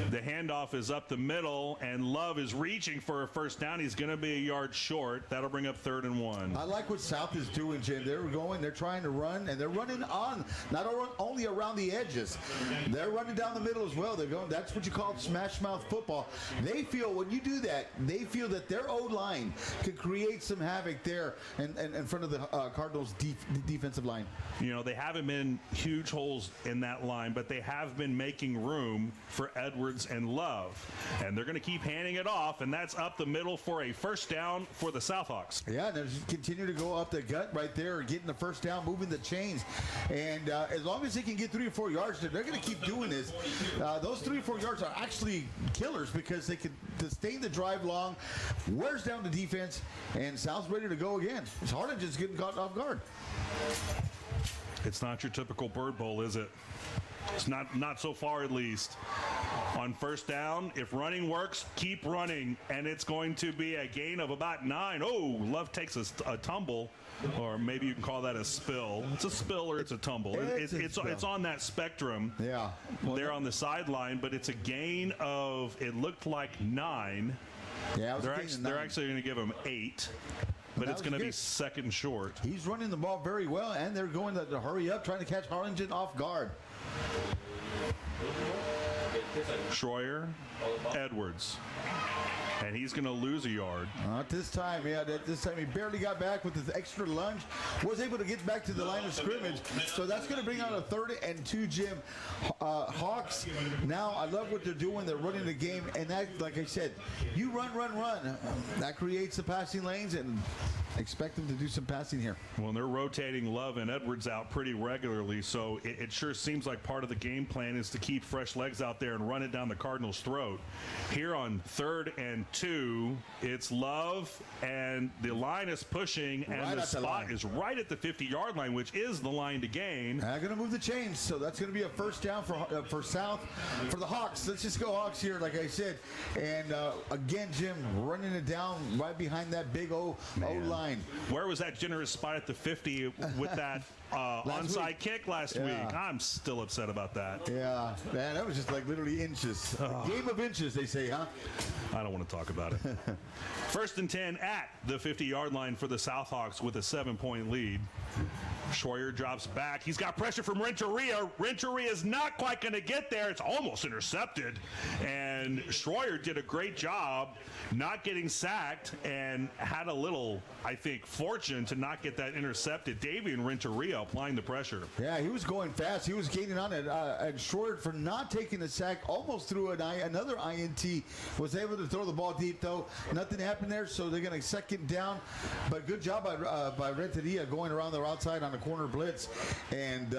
The handoff is up the middle, and Love is reaching for a first down. He's going to be a yard short. That'll bring up 3rd and 1. I like what South is doing, Jim. They're trying to run, and they're running on, not only around the edges. They're running down the middle as well. They're going. That's what you call smash mouth football. They feel, when you do that, they feel that their O-line can create some havoc there in front of the Cardinals' defensive line. They haven't been huge holes in that line, but they have been making room for Edwards and Love. And they're going to keep handing it off, and that's up the middle for a first down for the Southhawks. Yeah, they're just continue to go up the gut right there, getting the first down, moving the chains. And as long as they can get 3 or 4 yards, they're going to keep doing this. Those 3 or 4 yards are actually killers because they can sustain the drive long, wears down the defense, and South's ready to go again. It's hard to just get caught off guard. It's not your typical Bird Bowl, is it? It's not so far, at least. On first down, if running works, keep running, and it's going to be a gain of about 9. Oh, Love takes a tumble, or maybe you can call that a spill. It's a spill or it's a tumble. It's on that spectrum. Yeah. They're on the sideline, but it's a gain of, it looked like 9. Yeah, they're actually going to give him 8. But it's going to be second and short. He's running the ball very well, and they're going to hurry up, trying to catch Harlingen off guard. Schroyer, Edwards. And he's going to lose a yard. Not this time. Yeah, this time he barely got back with his extra lunge. Was able to get back to the line of scrimmage. So that's going to bring out a 3rd and 2, Jim. Hawks, now I love what they're doing. They're running the game. And that, like I said, you run. That creates the passing lanes. And expect them to do some passing here. Well, they're rotating Love and Edwards out pretty regularly, so it sure seems like part of the game plan is to keep fresh legs out there and run it down the Cardinals' throat. Here on 3rd and 2, it's Love, and the line is pushing, and Right the at the spot line. is right at the 50-yard line, which is the line to gain. Going to move the chains, so that's going to be a first down for South, for the Hawks. Let's just go Hawks here, like I said. And again, Jim, running it down right behind that big O-line. Where was that generous spot at the 50 with that onside kick last week? I'm still upset about that. Yeah, man, that was just like literally inches. Game of inches, they say, huh? I don't want to talk about it. 1st and 10 at the 50-yard line for the Southhawks with a 7-point lead. Schroyer drops back. He's got pressure from Renteria. Renteria is not quite going to get there. It's almost intercepted. And Schroyer did a great job not getting sacked and had a little, I think, fortune to not get that intercepted. Davian Renteria applying the pressure. Yeah, he was going fast. He was gaining on it. And Schroyer, for not taking the sack, almost threw another INT. Was able to throw the ball deep, though. Nothing happened there, so they're going to second down. But good job by Renteria going around the outside on the corner blitz and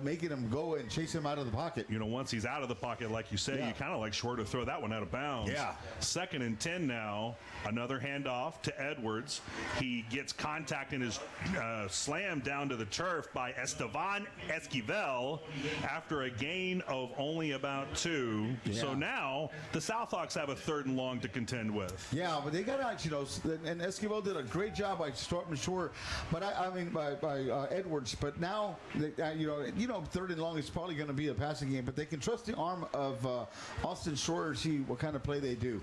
making him go and chase him out of the pocket. You know, once he's out of the pocket, like you say, you kind of like Schroyer to throw that one out of bounds. Yeah. 2nd and 10 now. Another handoff to Edwards. He gets contact and is slammed down to the turf by Estevan Esquivel after a gain of only about 2. Yeah. So now the Southhawks have a 3rd and long to contend with. Yeah, but they got out, you know, and Esquivel did a great job by starting short, but I mean by Edwards. But now, you know, 3rd and long is probably going to be a passing game, but they can trust the arm of Austin Schroyer, see what kind of play they do.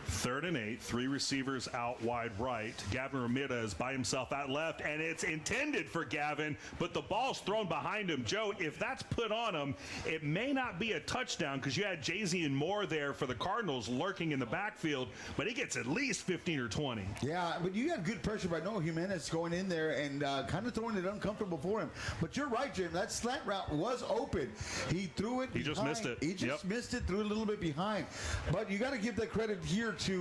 3rd and 8, 3 receivers out wide right. Gavin Ramirez by himself out left, and it's intended for Gavin, but the ball's thrown behind him. Joe, if that's put on him, it may not be a touchdown because you had Jay-Z Moore there for the Cardinals lurking in the backfield, but he gets at least 15 or 20. Yeah, but you had good pressure by Noah Jimenez going in there and kind of throwing it uncomfortable for him. But you're right, Jim. That slant route was open. He threw it behind. He just missed it. He just missed it, threw it a little bit behind. But you got to give that credit here to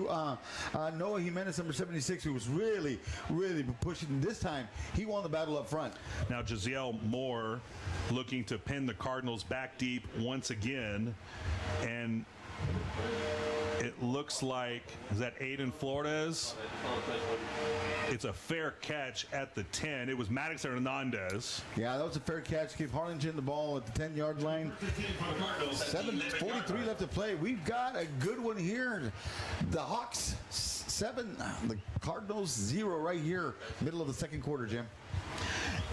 Noah Jimenez, number 76, who was really, really pushing. This time, he won the battle up front. Now, Giselle Moore looking to pin the Cardinals back deep once again. And it looks like, is that Aiden Flores? It's a fair catch at the 10. It was Maddox Hernandez. Yeah, that was a fair catch. Give Harlingen the ball at the 10-yard line. 7:43 left to play. We've got a good one here. The Hawks 7, the Cardinals 0 right here, middle of the second quarter, Jim.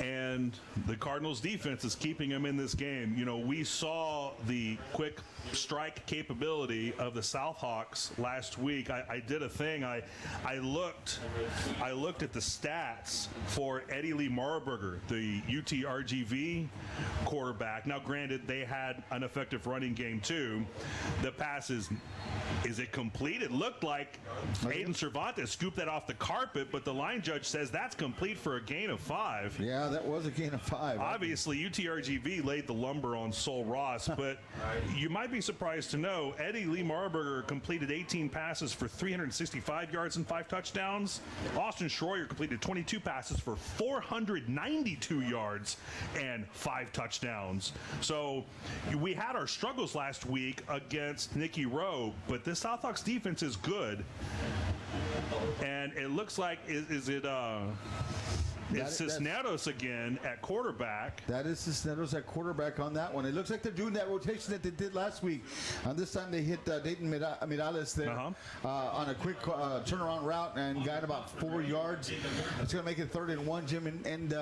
And the Cardinals defense is keeping them in this game. You know, we saw the quick strike capability of the Southhawks last week. I did a thing. I looked at the stats for Eddie Lee Marburger, the UTRGV quarterback. Now, granted, they had an effective running game too. The pass is it complete? It looked like Aiden Cervantes scooped that off the carpet, but the line judge says that's complete for a gain of 5. Yeah, that was a gain of 5. Obviously, UTRGV laid the lumber on Sol Ross, but you might be surprised to know Eddie Lee Marburger completed 18 passes for 365 yards and 5 touchdowns. Austin Schroyer completed 22 passes for 492 yards and 5 touchdowns. So we had our struggles last week against Nicky Rowe, but this Southhawks defense is good. And it looks like, it's Cisneros again at quarterback. That is Cisneros at quarterback on that one. It looks like they're doing that rotation that they did last week. This time they hit Dayton Mirales there on a quick turnaround route and got about 4 yards. It's going to make it 3rd and 1, Jim. And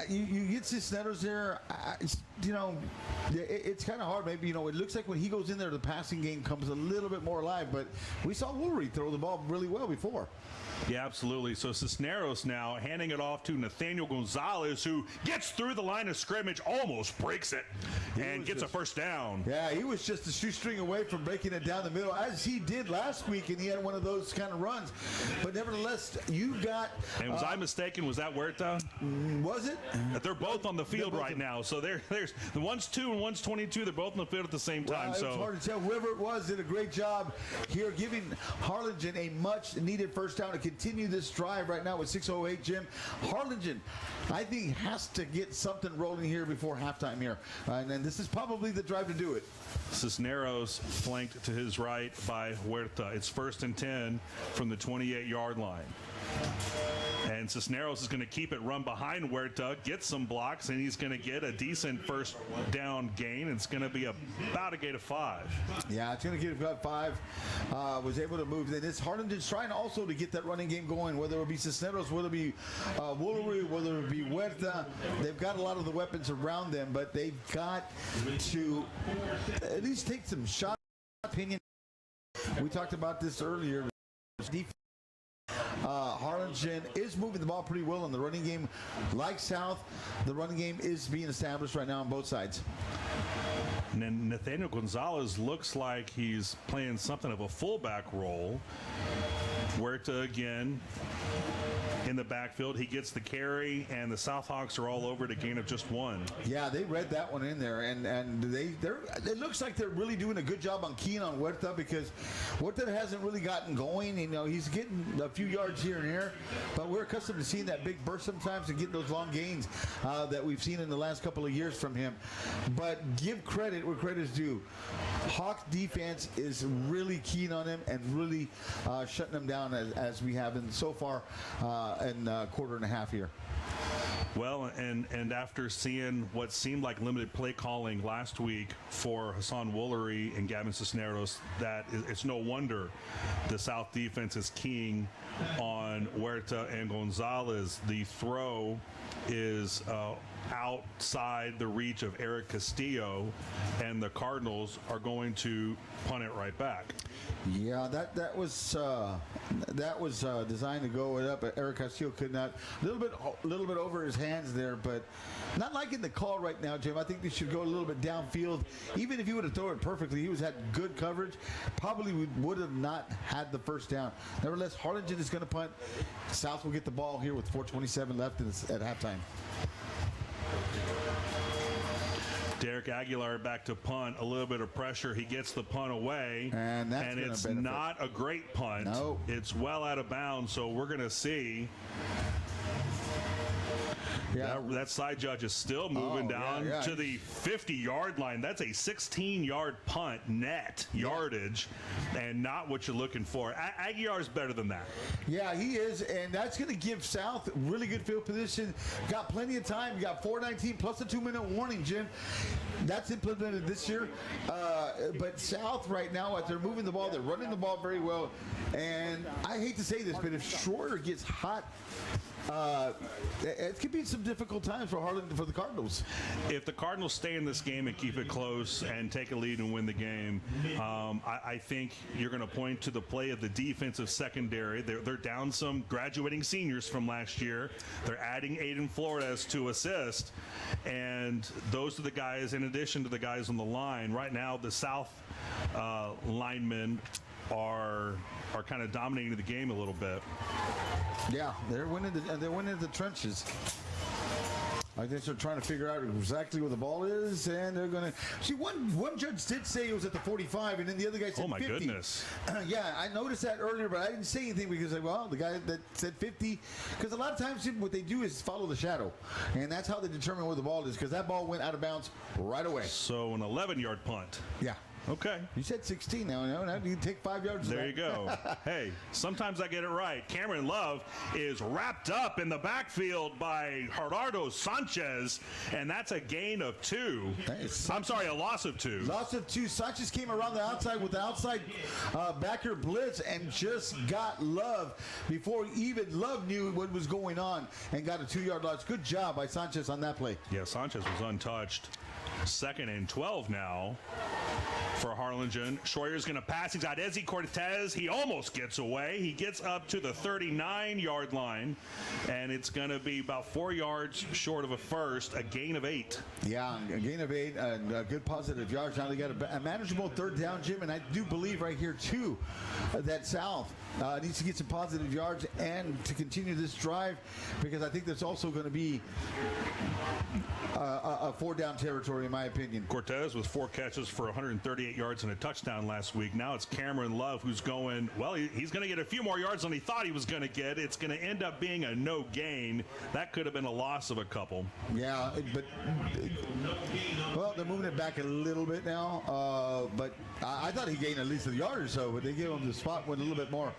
you get Cisneros there. It's kind of hard. Maybe, it looks like when he goes in there, the passing game comes a little bit more alive. But we saw Woolry throw the ball really well before. Yeah, absolutely. So Cisneros now handing handing it off to Nathaniel Gonzalez, who gets through the line of scrimmage, almost breaks it, and gets a first down. Yeah, he was just a shoestring away from breaking it down the middle, as he did last week, and he had one of those kind of runs. But nevertheless, you got... And was I mistaken? Was that Huerta? Was it? They're both on the field right now. So there's the one's 2 and one's 22. They're both on the field at the same time. It's hard to tell. Whoever it was did a great job here, giving Harlingen a much-needed first down to continue this drive right now with 6:08, Jim. Harlingen, I think, has to get something rolling here before halftime here. And then this is probably the drive to do it. Cisneros flanked to his right by Huerta. It's 1st and 10 from the 28-yard line. And Cisneros is going to keep it run behind Huerta, get some blocks, and he's going to get a decent first down gain. It's going to be about a gain of 5. Yeah, it's going to get about 5. Was able to move. Then it's Harlingen's trying also to get that running game going, whether it be Cisneros, whether it be Woolery, whether it be Huerta. They've got a lot of the weapons around them, but they've got to at least take some shots. Opinion. We talked about this earlier. Harlingen is moving the ball pretty well in the running game. Like South, the running game is being established right now on both sides. And then Nathaniel Gonzalez looks like he's playing something of a fullback role. Huerta again in the backfield. He gets the carry, and the Southhawks are all over to gain of just 1. Yeah, they read that one in there, and it looks like they're really doing a good job on keying on Huerta, because Huerta hasn't really gotten going. You know, he's getting a few yards here and there, but we're accustomed to seeing that big burst sometimes and getting those long gains that we've seen in the last couple of years from him. But give credit where credit is due. Hawks defense is really keen on him and really shutting him down as we have in so far in quarter and a half here. Well, and after seeing what seemed like limited play calling last week for Hassan Woolery and Gavin Cisneros, it's no wonder the South defense is keying on Huerta and Gonzalez. The throw is outside the reach of Eric Castillo, and the Cardinals are going to punt it right back. Yeah, that was designed to go up. Eric Castillo could not. A little bit over his hands there, but not liking the call right now, Jim. I think they should go a little bit downfield. Even if he would have thrown it perfectly, he had good coverage. Probably would have not had the first down. Nevertheless, Harlingen is going to punt. South will get the ball here with 4:27 left at halftime. Derek Aguilar back to punt. A little bit of pressure. He gets the punt away. And it's not a great punt. No. It's well out of bounds, so we're going to see. Yeah. That side judge is still moving down to the 50-yard line. That's a 16-yard punt net yardage, and not what you're looking for. Aguilar's better than that. Yeah, he is, and that's going to give South really good field position. Got plenty of time. You got 4:19 plus a 2-minute warning, Jim. That's implemented this year. But South right now, as they're moving the ball, they're running the ball very well. And I hate to say this, but if Schroeder gets hot, it could be some difficult times for the Cardinals. If the Cardinals stay in this game and keep it close and take a lead and win the game, I think you're going to point to the play of the defensive secondary. They're down some graduating seniors from last year. They're adding Aiden Flores to assist, and those are the guys in addition to the guys on the line. Right now, the South linemen are kind of dominating the game a little bit. Yeah, they're winning the trenches. I guess they're trying to figure out exactly where the ball is, and they're going to see. One judge did say it was at the 45, and then the other guy said 50. Oh my goodness! Yeah, I noticed that earlier, but I didn't say anything because, the guy that said 50, because a lot of times what they do is follow the shadow, and that's how they determine where the ball is. Because that ball went out of bounds right away. So an 11-yard punt. Yeah. Okay. You said 16 now. Now you can take 5 yards. There you go. Hey, sometimes I get it right. Cameron Love is wrapped up in the backfield by Gerardo Sanchez, and that's a gain of 2. I'm sorry, a loss of 2. Loss of 2. Sanchez came around the outside with the outside backer blitz and just got Love before even Love knew what was going on and got a 2-yard loss. Good job by Sanchez on that play. Yeah, Sanchez was untouched. 2nd and 12 now for Harlingen. Schroyer's going to pass. He's got Ezzy Cortez. He almost gets away. He gets up to the 39-yard line, and it's going to be about 4 yards short of a first, a gain of 8. Yeah, a gain of 8, a good positive yards. Now they got a manageable third down, Jim, and I do believe right here, too, that South needs to get some positive yards and to continue this drive, because I think there's also going to be a 4-down territory, in my opinion. Cortez with 4 catches for 138 yards and a touchdown last week. Now it's Cameron Love who's going, well, he's going to get a few more yards than he thought he was going to get. It's going to end up being a no gain. That could have been a loss of a couple. Yeah, but, well, they're moving it back a little bit now, but I thought he gained at least a yard or so, but they gave him the spot with a little bit more.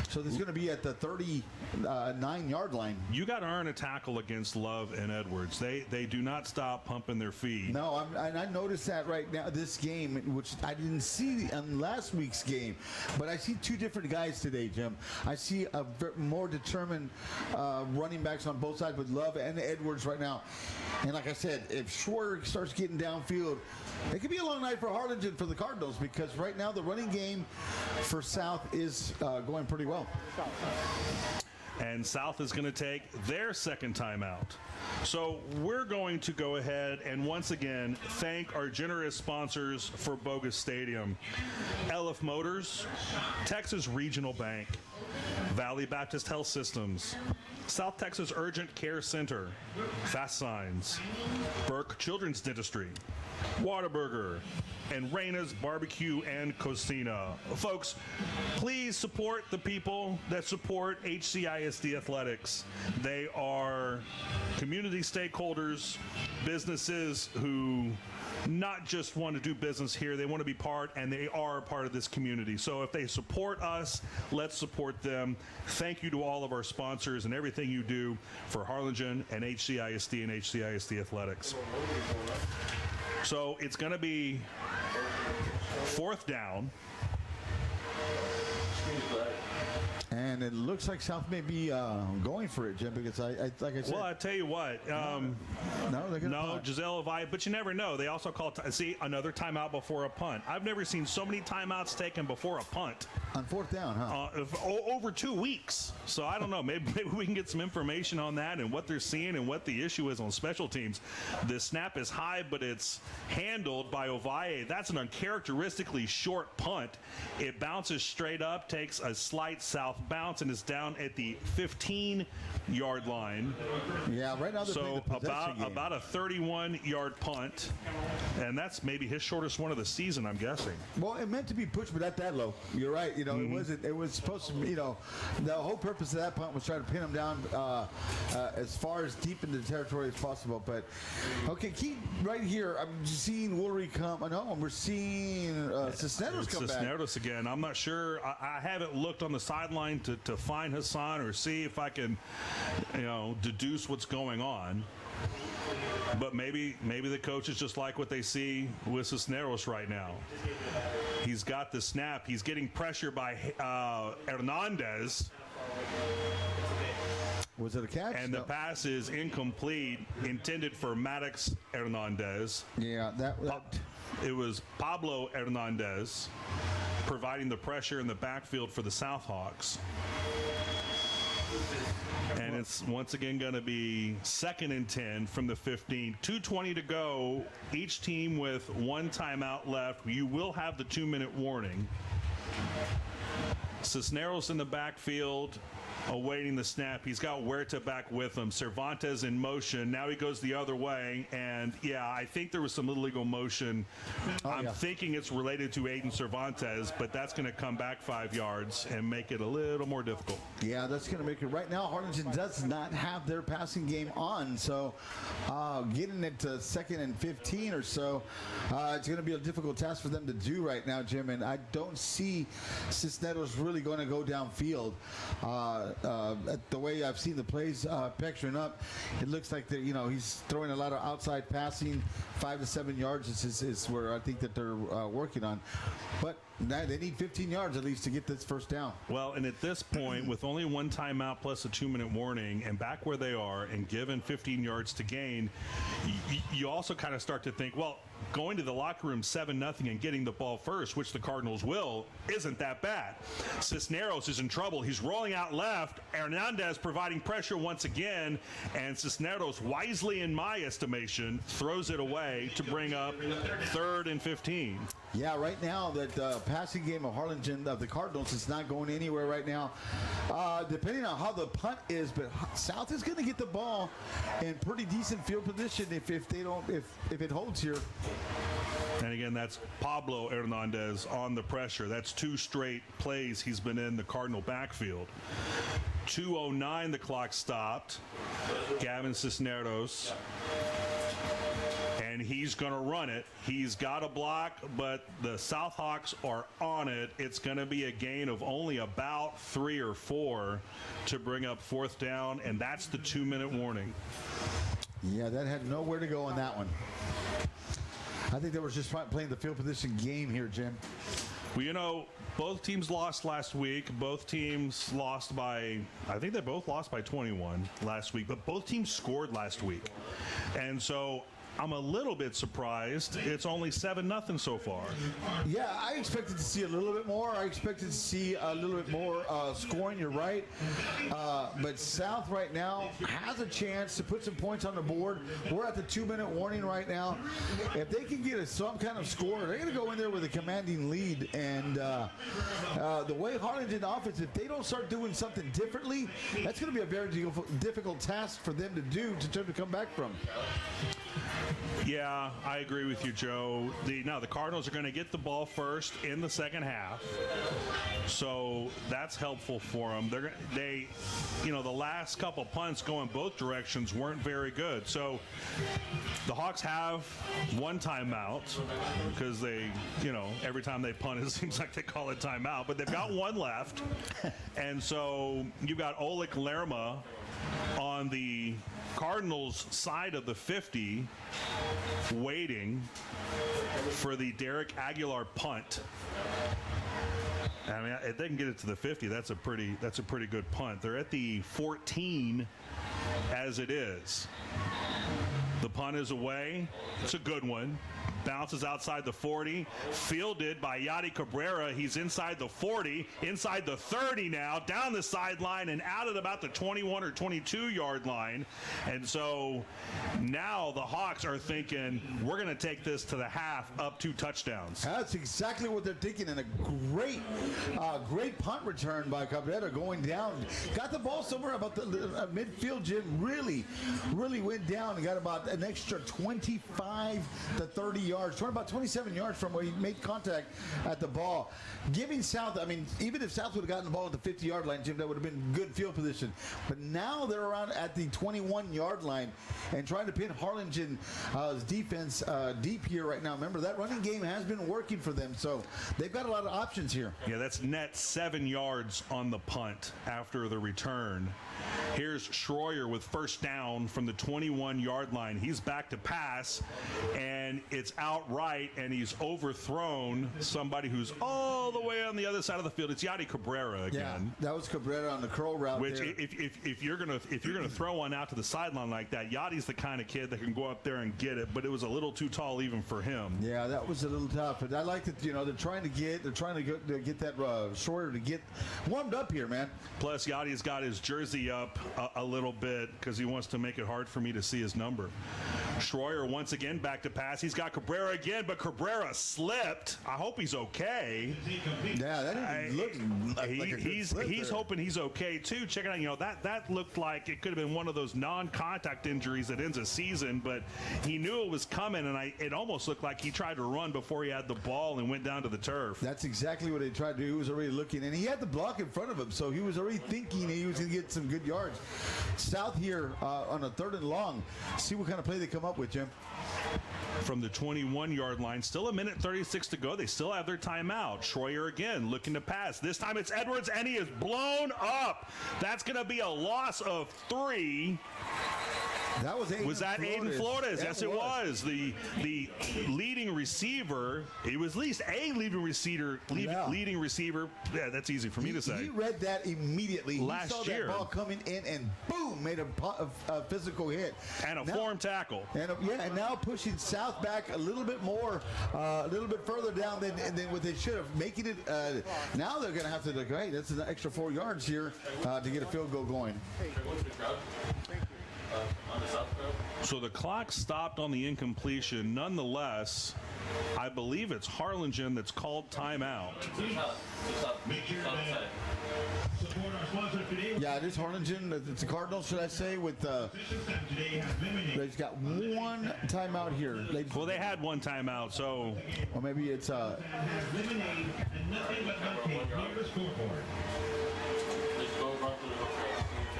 So this is going to be at the 39-yard line. You got to earn a tackle against Love and Edwards. They do not stop pumping their feet. No, I noticed that right now, this game, which I didn't see in last week's game, but I see 2 different guys today, Jim. I see a more determined running backs on both sides with Love and Edwards right now. And like I said, if Schroyer starts getting downfield, it could be a long night for Harlingen for the Cardinals, because right now the running game for South is going pretty well. And South is going to take their second timeout. So we're going to go ahead and once again thank our generous sponsors for Bogus Stadium. LF Motors, Texas Regional Bank, Valley Baptist Health Systems, South Texas Urgent Care Center, Fast Signs, Burke Children's Dentistry, Whataburger, and Reina's Barbecue and Cocina. Folks, please support the people that support HCISD Athletics. They are community stakeholders, businesses who not just want to do business here, they want to be part, and they are a part of this community. So if they support us, let's support them. Thank you to all of our sponsors and everything you do for Harlingen and HCISD and HCISD Athletics. So it's going to be 4th down. And it looks like South may be going for it, Jim, because I like I said. Well, I tell you what. No, Giselle Avai, but you never know. They also call another timeout before a punt. I've never seen so many timeouts taken before a punt. On 4th down, huh? Over 2 weeks. So I don't know. Maybe we can get some information on that and what they're seeing and what the issue is on special teams. The snap is high, but it's handled by Ovalle. That's an uncharacteristically short punt. It bounces straight up, takes a slight south bounce, and is down at the 15-yard line. Yeah, right now they're playing the possession game. About a 31-yard punt, and that's maybe his shortest one of the season, I'm guessing. Well, it meant to be pushed, but not that low. You're right. You know, it wasn't. It was supposed to. You know, the whole purpose of that punt was trying to pin him down as far as deep into the territory as possible. But okay, keep right here. I'm seeing Woolery come. No, we're seeing Cisneros come back. Cisneros again. I'm not sure. I haven't looked on the sideline to find Hassan or see if I can, deduce what's going on. But maybe the coaches just like what they see with Cisneros right now. He's got the snap. He's getting pressure by Hernandez. Was it a catch? And the pass is incomplete, intended for Maddox Hernandez. Yeah, it was Pablo Hernandez providing the pressure in the backfield for the Southhawks. And it's once again going to be 2nd and 10 from the 15. 2:20 to go. Each team with 1 timeout left. You will have the 2-minute warning. Cisneros in the backfield, awaiting the snap. He's got Huerta back with him. Cervantes in motion. Now he goes the other way. And, yeah, I think there was some illegal motion. I'm thinking it's related to Aiden Cervantes, but that's going to come back 5 yards and make it a little more difficult. Yeah, that's going to make it. Right now, Harlingen does not have their passing game on. So getting it to 2nd and 15 or so, it's going to be a difficult task for them to do right now, Jim. And I don't see Cisneros really going to go downfield. The way I've seen the plays picturing up, it looks like he's throwing a lot of outside passing. 5 to 7 yards is where I think that they're working on. But They need 15 yards at least to get this first down. Well, and at this point, with only one timeout plus a 2-minute warning, and back where they are, and given 15 yards to gain, you also kind of start to think, well, going to the locker room 7-0 and getting the ball first, which the Cardinals will, isn't that bad. Cisneros is in trouble. He's rolling out left. Hernandez providing pressure once again, and Cisneros, wisely in my estimation, throws it away to bring up 3rd and 15. Yeah, right now that passing game of Harlingen of the Cardinals is not going anywhere right now. Depending on how the punt is, but South is going to get the ball in pretty decent field position if it holds here. And again, that's Pablo Hernandez on the pressure. That's 2 straight plays he's been in the Cardinal backfield. 2:09 the clock stopped. Gavin Cisneros. And he's going to run it. He's got a block, but the Southhawks are on it. It's going to be a gain of only about 3 or 4 to bring up 4th down, and that's the 2-minute warning. Yeah, that had nowhere to go on that one. I think they were just playing the field position game here, Jim. Well, you know, both teams lost last week. Both teams lost by, I think they both lost by 21 last week, but both teams scored last week. And so I'm a little bit surprised it's only 7-0 so far. Yeah, I expected to see a little bit more. I expected to see a little bit more scoring. You're right. But South right now has a chance to put some points on the board. We're at the 2-minute warning right now. If they can get some kind of score, they're going to go in there with a commanding lead. And the way Harlingen offense, if they don't start doing something differently, that's going to be a very difficult task for them to do to come back from. Yeah, I agree with you, Joe. The Cardinals are going to get the ball first in the second half, so that's helpful for them. The last couple punts going both directions weren't very good. So the Hawks have one timeout because every time they punt, it seems like they call it timeout, but they've got one left, and so you've got Oleg Lerma on the Cardinals side of the 50 waiting for the Derek Aguilar punt. I mean, if they can get it to the 50, that's a pretty good punt. They're at the 14 as it is. The punt is away. It's a good one. Bounces outside the 40, fielded by Yadi Cabrera. He's inside the 40, inside the 30 now, down the sideline and out at about the 21 or 22 yard line. And so now the Hawks are thinking, we're going to take this to the half, up 2 touchdowns. That's exactly what they're thinking, and a great punt return by Cabrera going down. Got the ball somewhere about the midfield, Jim. Really went down and got about an extra 25 to 30 yards, about 27 yards from where he made contact at the ball. Giving South, I mean, even if South would have gotten the ball at the 50-yard line, Jim, that would have been good field position. But now they're around at the 21-yard line and trying to pin Harlingen's defense deep here right now. Remember, that running game has been working for them, so they've got a lot of options here. Yeah, that's net 7 yards on the punt after the return. Here's Schroyer with first down from the 21-yard line. He's back to pass, and it's outright, and he's overthrown somebody who's all the way on the other side of the field. It's Yadi Cabrera again. Yeah, that was Cabrera on the curl route. Which, there. if you're gonna throw one out to the sideline like that, Yadi's the kind of kid that can go up there and get it. But it was a little too tall even for him. Yeah, that was a little tough. But I like that. They're trying to get that Schroyer to get warmed up here, man. Plus, Yadi's got his jersey up a little bit because he wants to make it hard for me to see his number. Schroyer once again back to pass. He's got Cabrera again, but Cabrera slipped. I hope he's okay. Yeah, that didn't look like a good slip he's there. Hoping he's okay too. Check it out. That looked like it could have been one of those non-contact injuries that ends a season, but he knew it was coming, and it almost looked like he tried to run before he had the ball and went down to the turf. That's exactly what he tried to do. He was already looking, and he had the block in front of him, so he was already thinking he was going to get some good yards. South here on a 3rd and long. See what kind of play they come up with, Jim. From the 21-yard line, still 1:36 to go. They still have their timeout. Schroyer again looking to pass. This time it's Edwards, and he is blown up. That's going to be a loss of 3. That was Aiden. Was that Aiden Flores? Yes, it was. The leading receiver. It was at least a leading receiver. Leading receiver. Yeah, that's easy for me to say. He read that immediately. Last he saw year. that ball coming in and boom, made a physical hit. And a form tackle. And and now pushing South back a little bit more, a little bit further down than what they should have. Making it, now they're going to have to, hey, that's an extra 4 yards here to get a field goal going. So the clock stopped on the incompletion. Nonetheless, I believe it's Harlingen that's called timeout. Yeah, it is Harlingen. It's the Cardinals, should I say, with they've got one timeout here. Well, they had one timeout, so... Or maybe it's...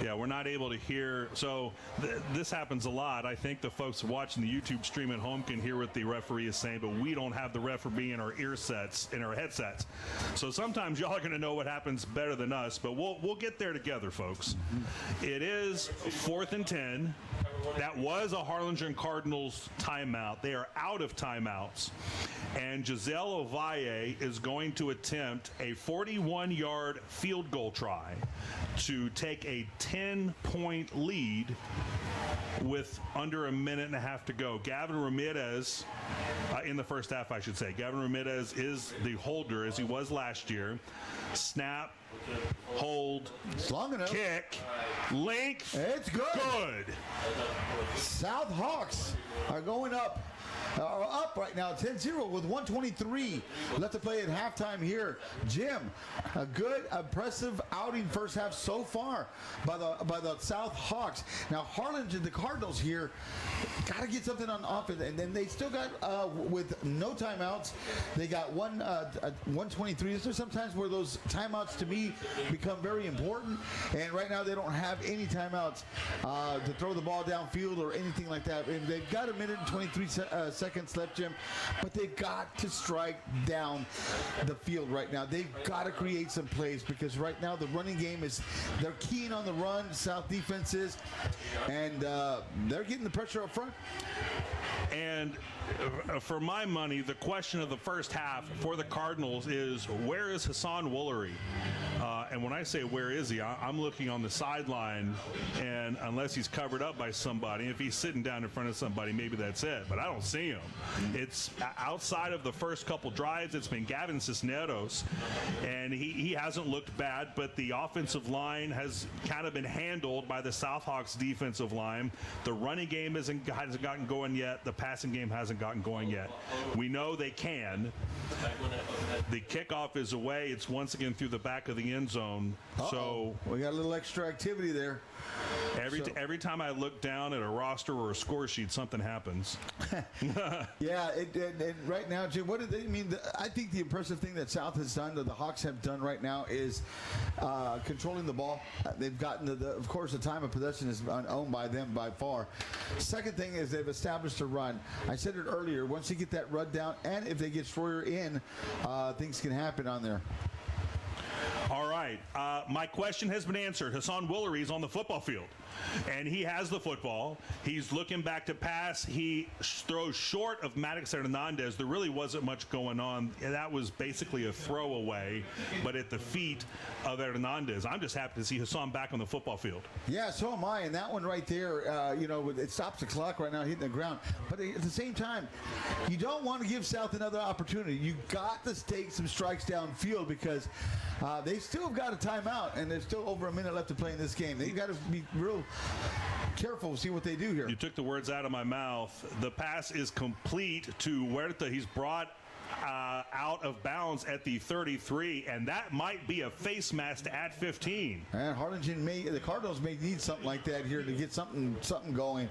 Yeah, we're not able to hear. So this happens a lot. I think the folks watching the YouTube stream at home can hear what the referee is saying, but we don't have the referee in our in our headsets. So sometimes y'all are going to know what happens better than us, but we'll get there together, folks. It is 4th and 10. That was a Harlingen Cardinals timeout. They are out of timeouts. And Giselle Ovalle is going to attempt a 41-yard field goal try to take a 10-point lead with under a minute and a half to go. Gavin Ramirez, in the first half, I should say. Gavin Ramirez is the holder, as he was last year. Snap, hold, it's long enough. Kick, length. It's good. Good. South Hawks are going up. Are up right now, 10-0 with 1:23 left to play at halftime here. Jim, a good, impressive outing first half so far by the South Hawks. Now Harlingen, the Cardinals here, got to get something on offense, and then they still got with no timeouts. They got 1:23. There's sometimes where those timeouts to me become very important, and right now they don't have any timeouts to throw the ball downfield or anything like that. And they've got a minute and 23 seconds left, Jim, but they've got to strike down the field right now. They've got to create some plays because right now the running game is, they're keen on the run, South defense is, and they're getting the pressure up front. And for my money, the question of the first half for the Cardinals is, where is Hassan Woolery? And when I say where is he, I'm looking on the sideline, and unless he's covered up by somebody, if he's sitting down in front of somebody, maybe that's it. But I don't see him. It's outside of the first couple drives, it's been Gavin Cisneros, and he hasn't looked bad, but the offensive line has kind of been handled by the South Hawks defensive line. The running game hasn't gotten going yet. The passing game hasn't gotten going yet. We know they can. The kickoff is away. It's once again through the back of the end zone. So we got a little extra activity there. Every time I look down at a roster or a score sheet, something happens. Yeah, and right now, Jim, what do they mean? I think the impressive thing that South has done, that the Hawks have done right now, is controlling the ball. They've gotten of course, the time of possession is owned by them by far. Second thing is they've established a run. I said it earlier. Once you get that run down, and if they get Stroyer in, things can happen on there. All right. My question has been answered. Hassan Woolery is on the football field, and he has the football. He's looking back to pass. He throws short of Maddox Hernandez. There really wasn't much going on. That was basically a throwaway, but at the feet of Hernandez. I'm just happy to see Hassan back on the football field. Yeah, so am I. And that one right there, it stops the clock right now hitting the ground. But at the same time, you don't want to give South another opportunity. You got to take some strikes downfield because they still have got a timeout, and there's still over a minute left to play in this game. They've got to be real careful, see what they do here. You took the words out of my mouth. The pass is complete to Huerta. He's brought out of bounds at the 33, and that might be a face mask at 15. And Harlingen the Cardinals may need something like that here to get something going.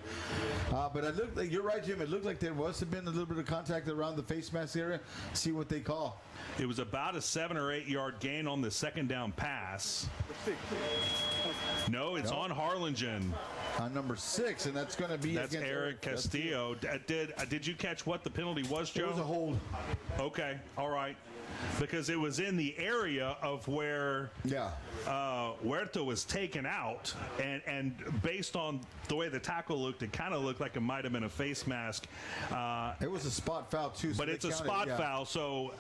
But it looked like, you're right, Jim. It looked like there must have been a little bit of contact around the face mask area. See what they call. It was about a 7 or 8 yard gain on the second down pass. No, it's on Harlingen. on number 6, and that's going to be That's against Eric Castillo. Did you catch what the penalty was, Joe? It was a hold. Okay, all right. Because it was in the area of where Huerta was taken out, and based on the way the tackle looked, it kind of looked like it might have been a face mask. It was a spot foul, too. So but it's a spot foul, so,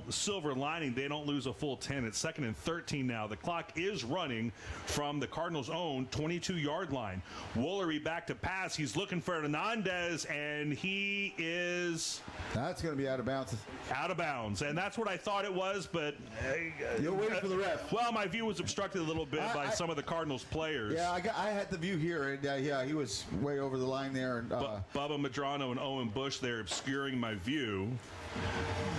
silver lining, they don't lose a full 10. It's 2nd and 13 now. The clock is running from the Cardinals' own 22-yard line. Woolery back to pass. He's looking for Hernandez, and he is... That's going to be out of bounds. Out of bounds, and that's what I thought it was, but... You're waiting for the ref. Well, my view was obstructed a little bit by some of the Cardinals players. Yeah, I had the view here, and he was way over the line there. And, Bubba Medrano and Owen Bush there obscuring my view.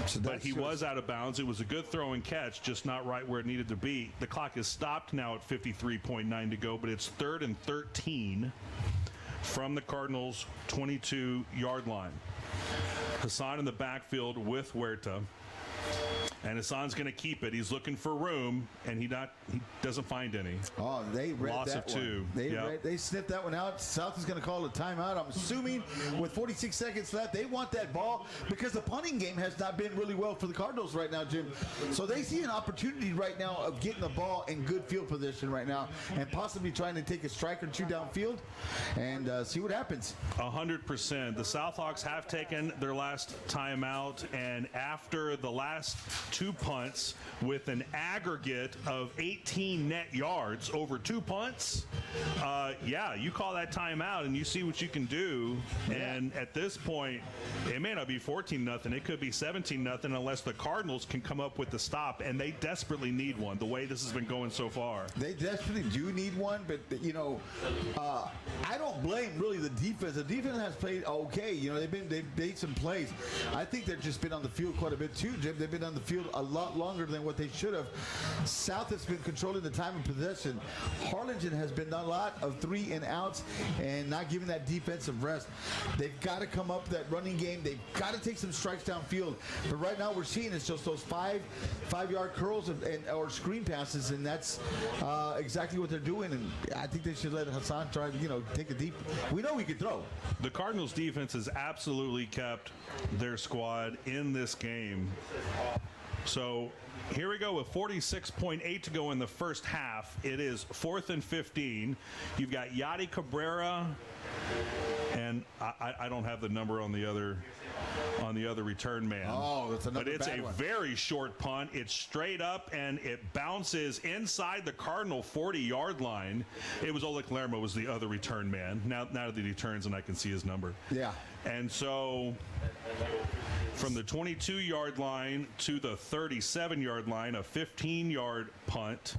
So but he was out of bounds. It was a good throw and catch, just not right where it needed to be. The clock is stopped now at 53.9 to go, but it's 3rd and 13 from the Cardinals' 22-yard line. Hassan in the backfield with Huerta. And Hassan's going to keep it. He's looking for room, and he doesn't find any. Oh, they read Loss that of two. One. They sniffed that one out. South is going to call a timeout. I'm assuming with 46 seconds left, they want that ball because the punting game has not been really well for the Cardinals right now, Jim. So they see an opportunity right now of getting the ball in good field position right now and possibly trying to take a strike or two downfield and see what happens. 100%. The Southhawks have taken their last timeout, and after the last 2 punts with an aggregate of 18 net yards over 2 punts, you call that timeout and you see what you can do. And at this point, it may not be 14-0. It could be 17-0 unless the Cardinals can come up with the stop, and they desperately need one the way this has been going so far. They desperately do need one, but, I don't blame really the defense. The defense has played okay. They've made some plays. I think they've just been on the field quite a bit too, Jim. They've been on the field a lot longer than what they should have. South has been controlling the time of possession. Harlingen has been a lot of 3 and outs and not giving that defensive rest. They've got to come up that running game. They've got to take some strikes downfield. But right now we're seeing it's just those five-yard curls or screen passes, and that's exactly what they're doing. And I think they should let Hassan try to take a deep. We know he can throw. The Cardinals defense has absolutely kept their squad in this game. So here we go with 46.8 to go in the first half. It is 4th and 15. You've got Yadi Cabrera, and I don't have the number on the other return man. Oh, that's another But it's bad one. very short punt. It's straight up, and it bounces inside the Cardinal 40-yard line. It was Oleg Lerma was the other return man. Now that he turns, and I can see his number. Yeah. And so from the 22-yard line to the 37-yard line, a 15-yard punt.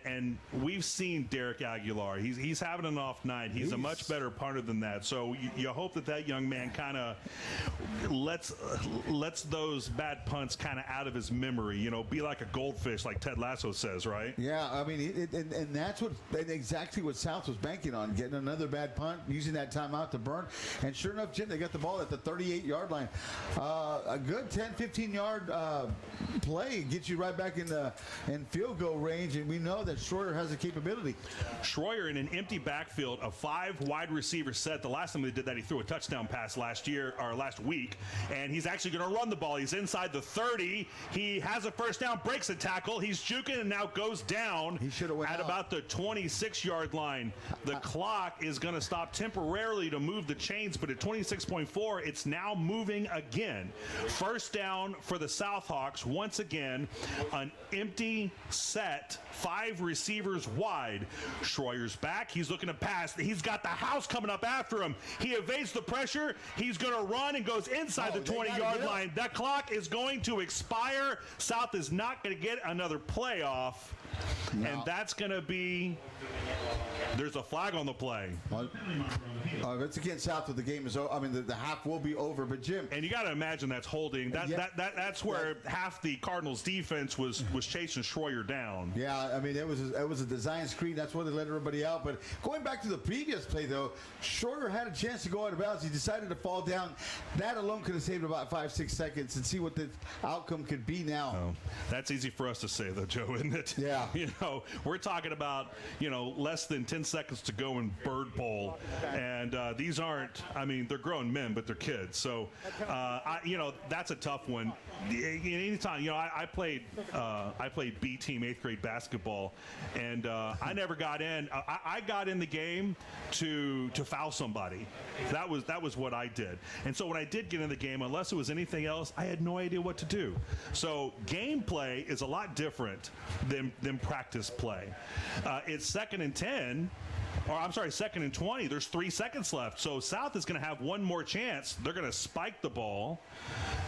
And we've seen Derek Aguilar. He's having an off night. He's a much better punter than that. So you hope that young man kind of lets those bad punts kind of out of his memory. Be like a goldfish, like Ted Lasso says, right? Yeah, I mean, and that's exactly what South was banking on, getting another bad punt, using that timeout to burn. And sure enough, Jim, they got the ball at the 38-yard line. A good 10, 15-yard play gets you right back in field goal range, and we know that Schroyer has the capability. Schroyer in an empty backfield, a 5 wide receiver set. The last time they did that, he threw a touchdown pass last week, and he's actually going to run the ball. He's inside the 30. He has a first down, breaks a tackle. He's juking and now goes down He should have went at out. about the 26-yard line. The clock is going to stop temporarily to move the chains, but at 26.4, it's now moving again. First down for the Southhawks. Once again, an empty set, 5 receivers wide. Schroyer's back. He's looking to pass. He's got the house coming up after him. He evades the pressure. He's going to run and goes inside the 20-yard line. That clock is going to expire. South is not going to get another playoff. No. And that's going to be... There's a flag on the play. It's against South of the game is over. I mean, the half will be over, but Jim. And you got to imagine that's holding. That's where half the Cardinals defense was chasing Schroyer down. Yeah, I mean, it was a design screen. That's why they let everybody out. But going back to the previous play, though, Schroyer had a chance to go out of bounds. He decided to fall down. That alone could have saved about 5-6 seconds and see what the outcome could be now. Oh, that's easy for us to say, though, Joe, isn't it? Yeah. We're talking about, less than 10 10 seconds to go in Bird Bowl. And these aren't, I mean, they're grown men, but they're kids. So, that's a tough one. Anytime, I played B team 8th grade basketball, and I never got in. I got in the game to foul somebody. That was what I did. And so when I did get in the game, unless it was anything else, I had no idea what to do. So gameplay is a lot different than practice play. It's 2nd and 10. Or I'm sorry, 2nd and 20. There's 3 seconds left. So South is going to have one more chance. They're going to spike the ball.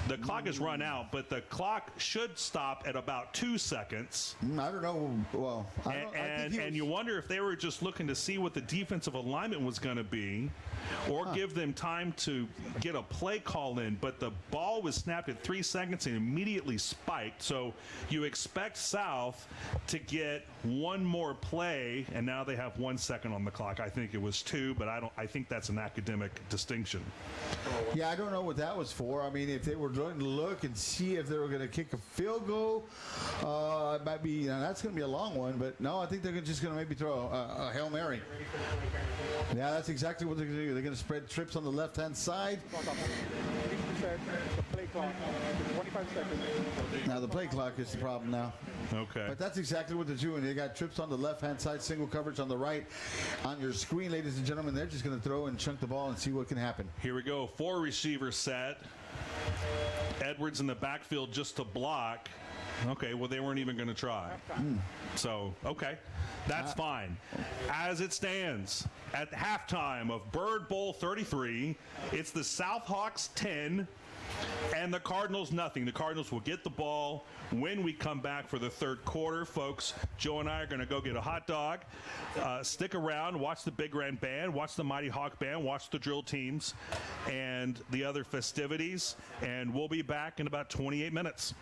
The clock is run out, but the clock should stop at about 2 seconds. I don't know. Well, and you wonder if they were just looking to see what the defensive alignment was going to be, or give them time to get a play call in. But the ball was snapped at 3 seconds and immediately spiked. So you expect South to get one more play, and now they have 1 second on the clock. I think it was 2, but I think that's an academic distinction. Yeah, I don't know what that was for. I mean, if they were going to look and see if they were going to kick a field goal, it might be. That's going to be a long one, but no, I think they're just going to maybe throw a Hail Mary. Yeah, that's exactly what they're going to do. They're going to spread trips on the left-hand side. The play clock, 25 seconds. Now the play clock is the problem now. Okay. But that's exactly what they're doing. They got trips on the left-hand side, single coverage on the right. On your screen, ladies and gentlemen, they're just going to throw and chunk the ball and see what can happen. Here we go. 4 receiver set. Edwards in the backfield just to block. Okay, well, they weren't even going to try. So, okay, that's fine. As it stands, at halftime of Bird Bowl 33, it's the Southhawks 10 and the Cardinals nothing. The Cardinals will get the ball when we come back for the third quarter. Folks, Joe and I are going to go get a hot dog. Stick around, watch the Big Red Band, watch the Mighty Hawk Band, watch the drill teams and the other festivities, and we'll be back in about 28 minutes.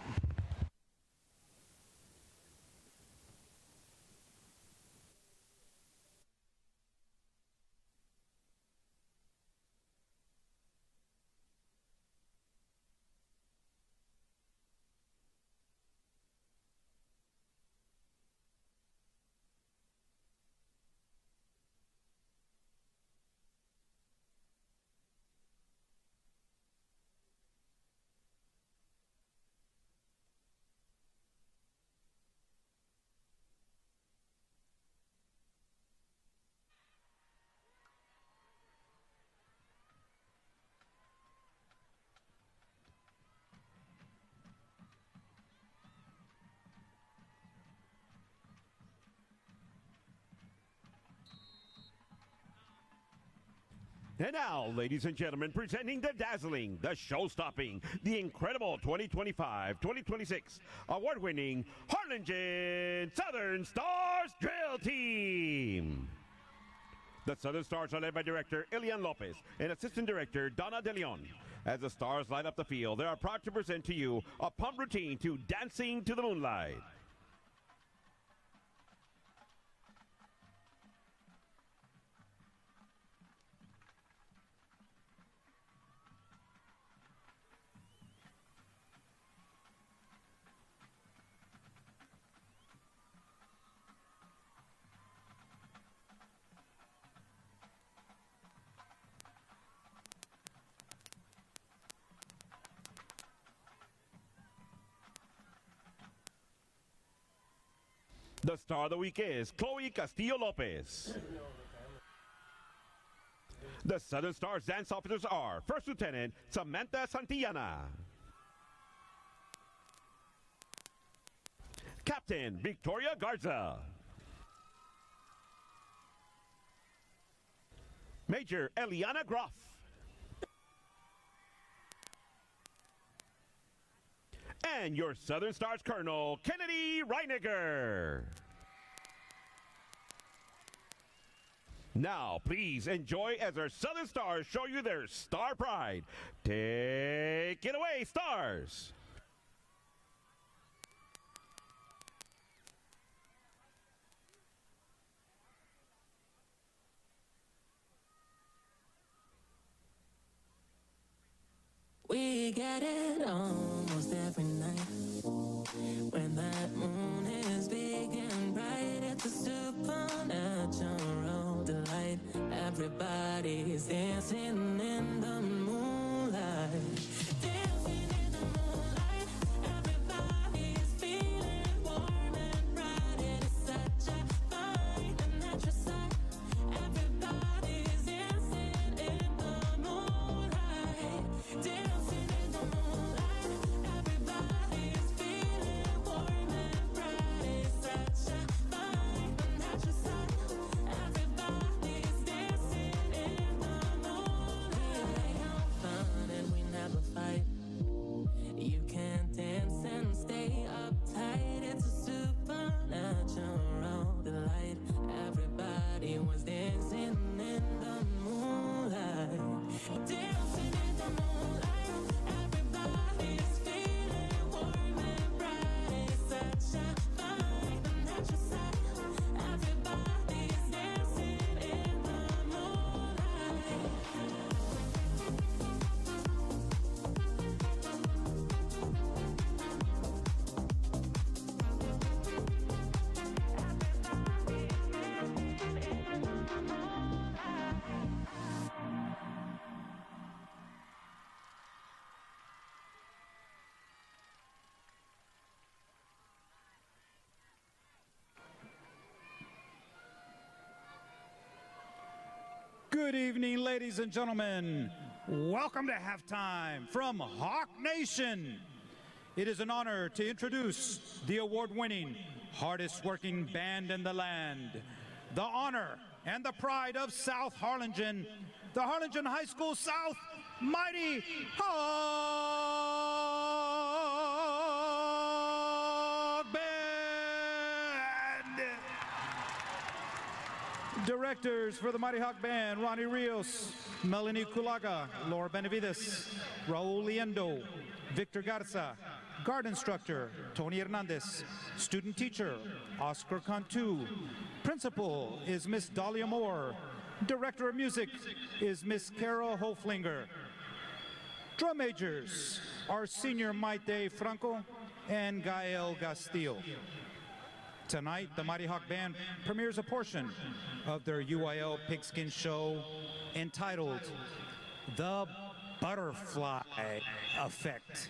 And now, ladies and gentlemen, presenting the dazzling, the show-stopping, the incredible 2025-2026 award-winning Harlingen Southern Stars Drill Team. The Southern Stars are led by Director Elian Lopez and Assistant Director Donna De Leon. As the Stars light up the field, they are proud to present to you a pump routine to Dancing to the Moonlight. The star of the week is Chloe Castillo Lopez. The Southern Stars dance officers are First Lieutenant Samantha Santillana, Captain Victoria Garza, Major Eliana Groff, and your Southern Stars Colonel, Kennedy Reiniger. Now, please enjoy as our Southern Stars show you their star pride. Take it away, Stars. We get it almost every night. When that moon is big and bright, it's a supernatural Everybody's dancing in the moonlight. Dancing in the moonlight. Everybody's feeling warm and bright. It is such a fine and natural sight. Everybody's dancing in the moonlight. Dancing in the moonlight. Everybody's feeling warm and bright. It's such a fine and natural sight. Everybody's dancing in the moonlight. We have fun and we never fight. You can dance and stay uptight. It's a supernatural delight. Everybody was dancing in the moonlight. Dancing in the moonlight. Everybody's feeling warm and bright. It's such a fine and natural sight. Everybody's dancing in the moonlight. Good evening, ladies and gentlemen. Welcome to halftime from Hawk Nation. It is an honor to introduce the award-winning, hardest-working band in the land, the honor and the pride of South Harlingen, the Harlingen High School South Mighty Hog Band. Directors for the Mighty Hawk Band: Ronnie Rios, Melanie Kulaga, Laura Benavides, Raul Liendo, Victor Garza. Guard instructor: Tony Hernandez. Student teacher: Oscar Cantu. Principal is Miss Dahlia Moore. Director of music is Miss Carol Hoflinger. Drum majors are senior Maite Franco and Gael Castillo. Tonight, the Mighty Hawk Band premieres a portion of their UIL Pigskin show entitled The Butterfly Effect.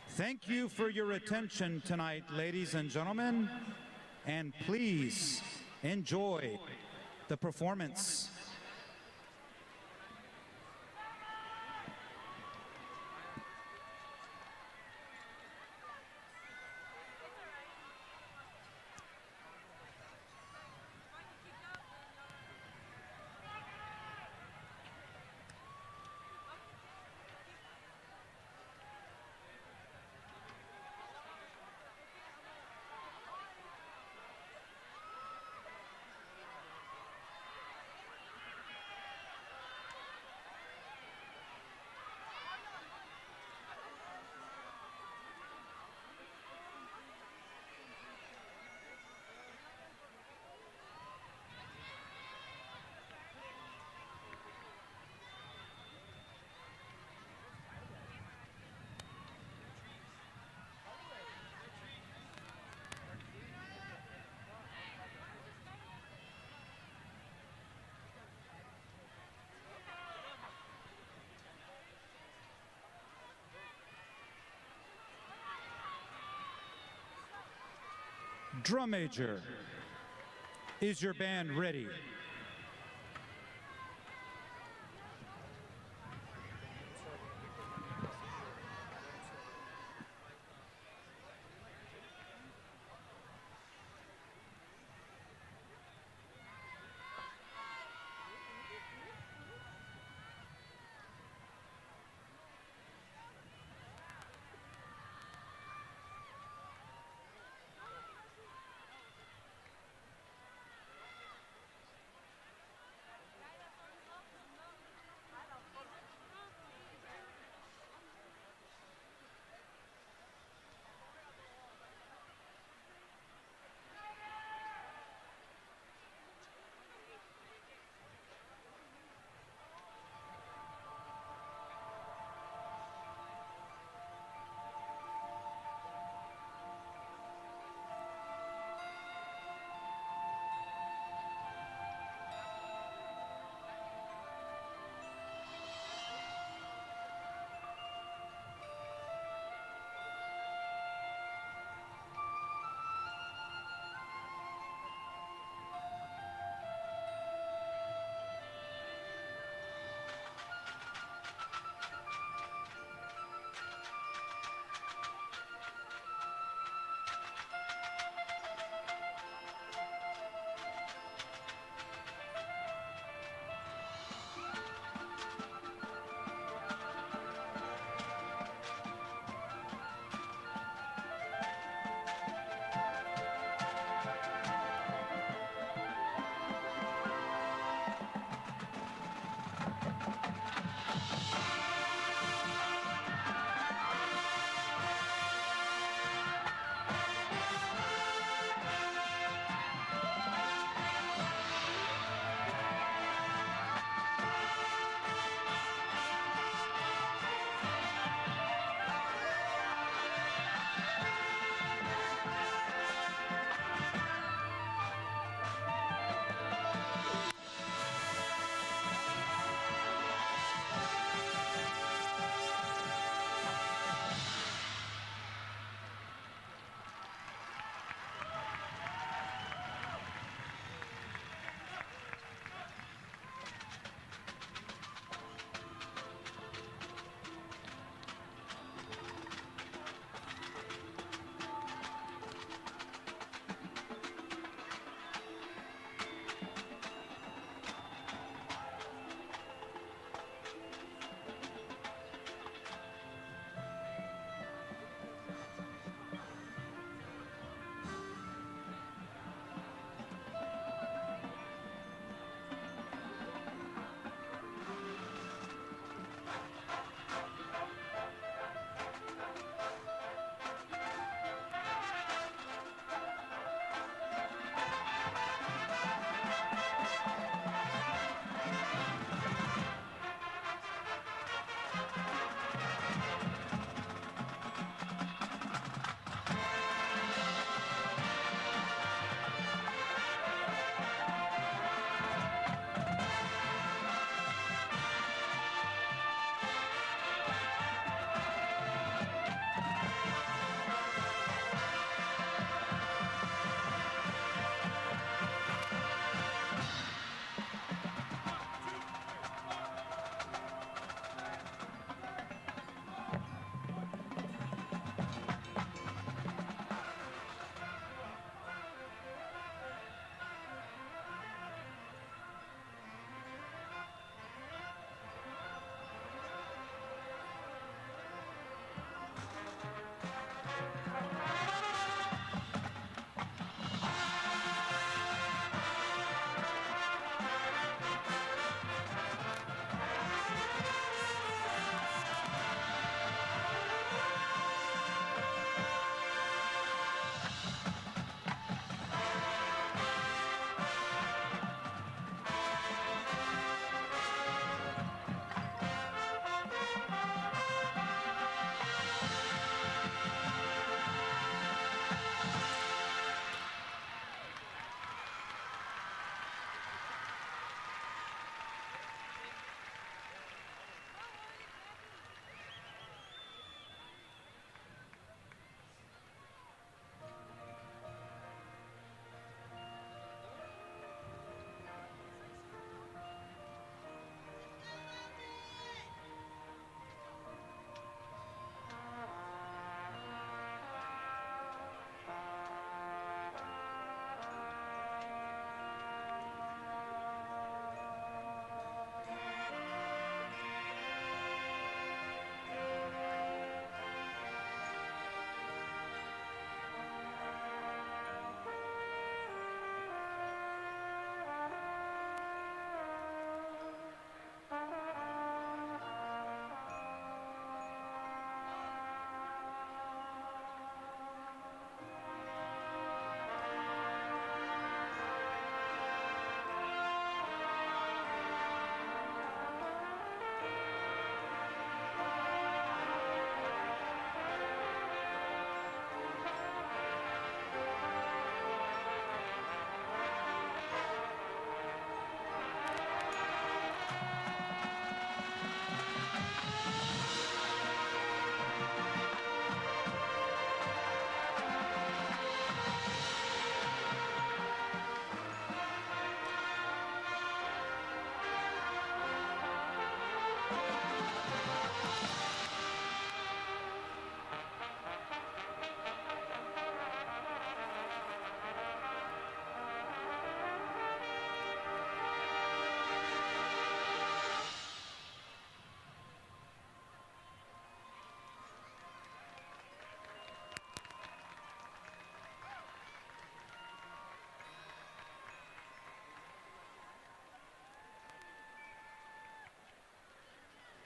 Thank you for your attention tonight, ladies and gentlemen, and please enjoy the performance. Drum major, is your band ready?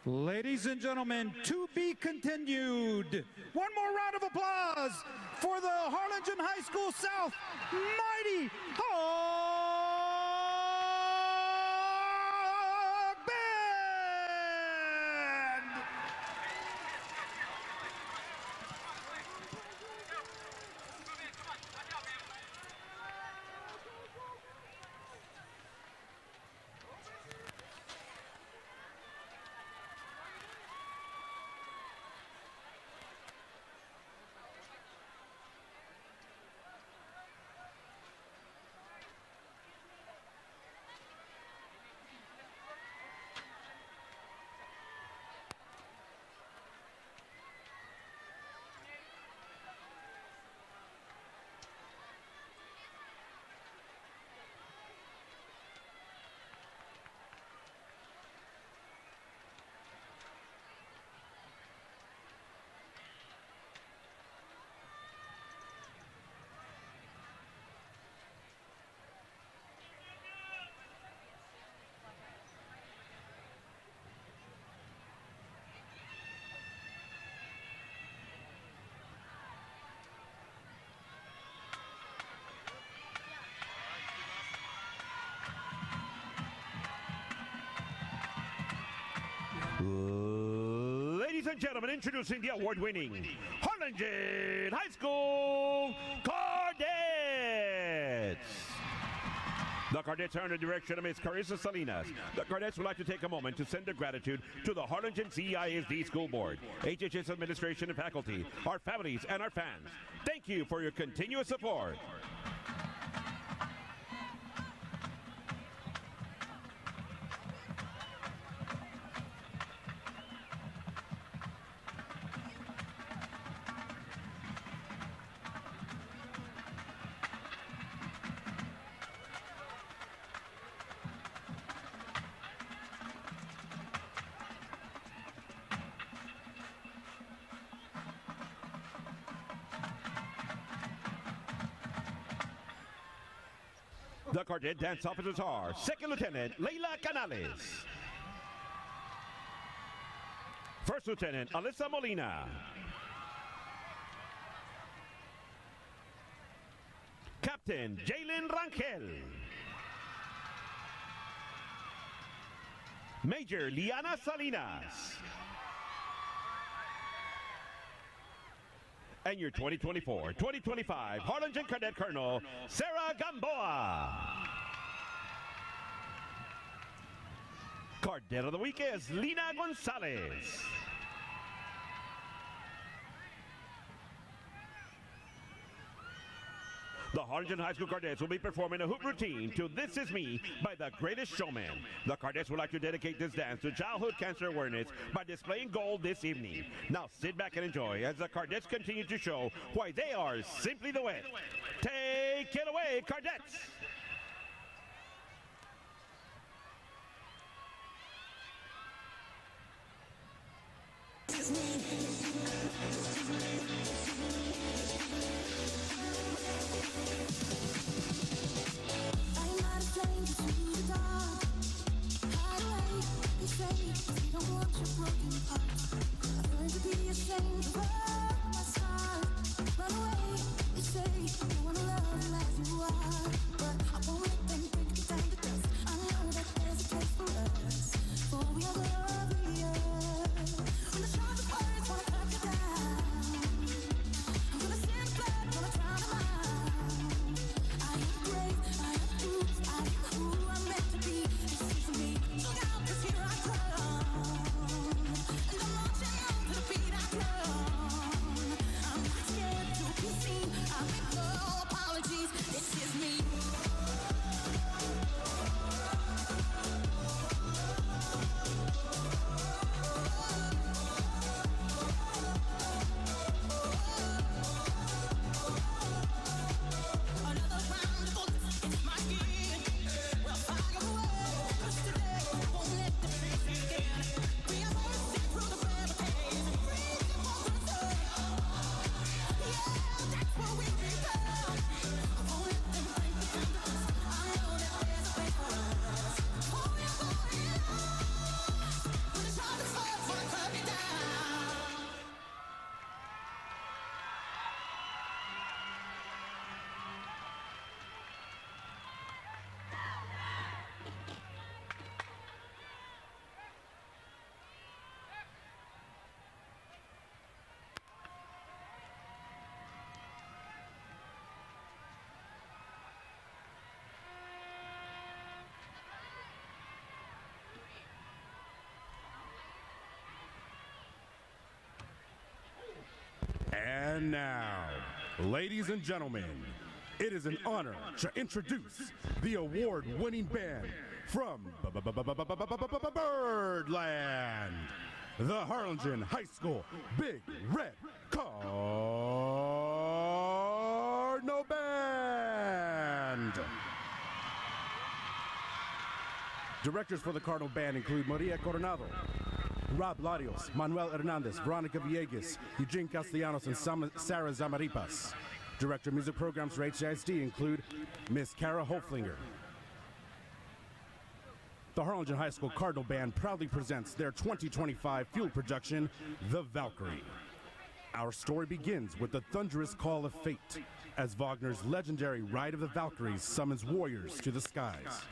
Ladies and gentlemen, to be continued. One more round of applause for the Harlingen High School South Mighty Hog Band! Ladies and gentlemen, introducing the award-winning Harlingen High School Cardettes. The Cardettes are under the direction of Ms. Carissa Salinas. The Cardettes would like to take a moment to send their gratitude to the Harlingen CISD School Board, HHS administration and faculty, our families, and our fans. Thank you for your continuous support. The Cardet dance officers are Second Lieutenant Leila Canales, First Lieutenant Alyssa Molina, Captain Jalen Rangel, Major Liana Salinas, and your 2024-2025 Harlingen Cadet Colonel, Sarah Gamboa. Cadet of the Week is Lina Gonzalez. The Harlingen High School Cardettes will be performing a hoop routine to This Is Me by The Greatest Showman. The Cardettes would like to dedicate this dance to childhood cancer awareness by displaying gold this evening. Now sit back and enjoy as the Cardettes continue to show why they are simply the West. Take it away, Cardettes! And now, ladies and gentlemen, it is an honor to introduce the award-winning band from Birdland, the Harlingen High School Big Red Cardinal Band. Directors for the Cardinal Band include Maria Coronado, Rob Larios, Manuel Hernandez, Veronica Villegas, Eugene Castellanos, and Sarah Zamaripas. Director of Music Programs for HISD include Miss Kara Hoflinger. The Harlingen High School Cardinal Band proudly presents their 2025 field production, The Valkyrie. Our story begins with the thunderous call of fate, as Wagner's legendary Ride of the Valkyries summons warriors to the skies.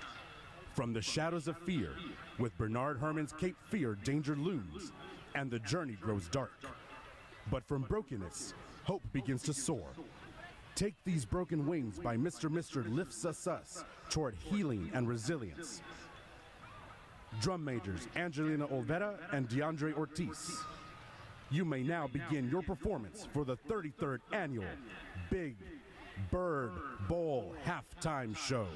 From the shadows of fear, with Bernard Herrmann's Cape Fear, danger looms, and the journey grows dark. But from brokenness, hope begins to soar. Take These Broken Wings by Mr. Mister lifts us toward healing and resilience. Drum majors Angelina Olvera and DeAndre Ortiz. You may now begin your performance for the 33rd annual Big Bird Bowl halftime show.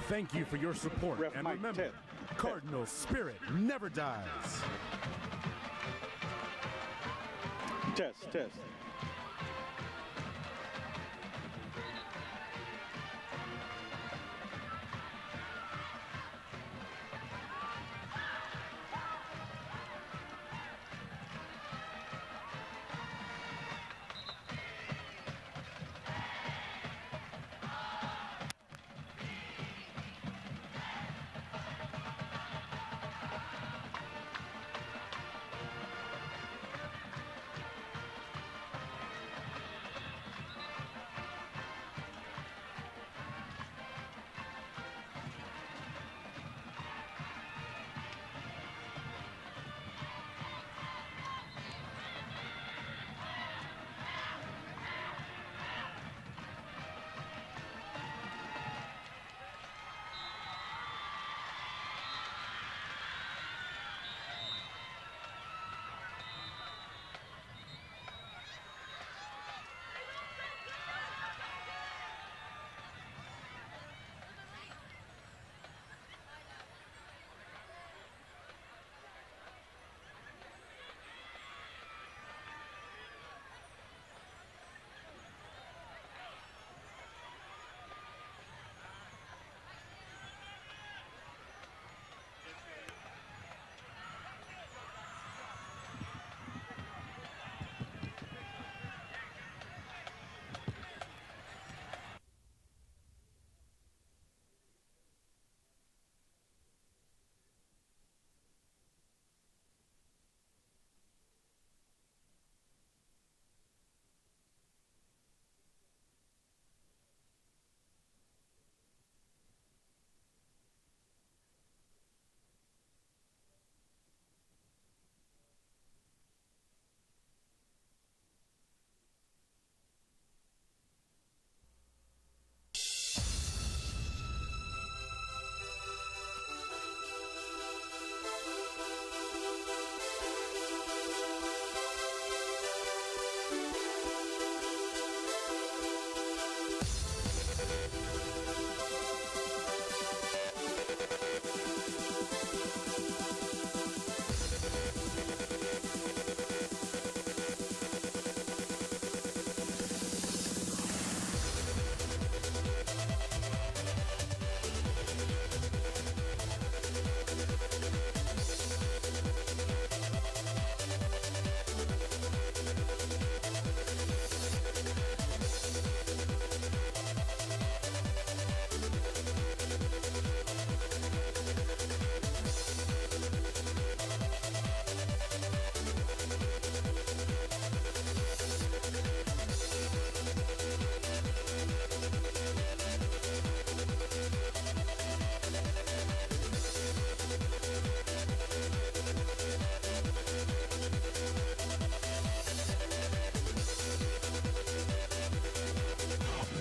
Thank you for your support. Ref And Mike, remember, Ted. Cardinal spirit never dies. Test.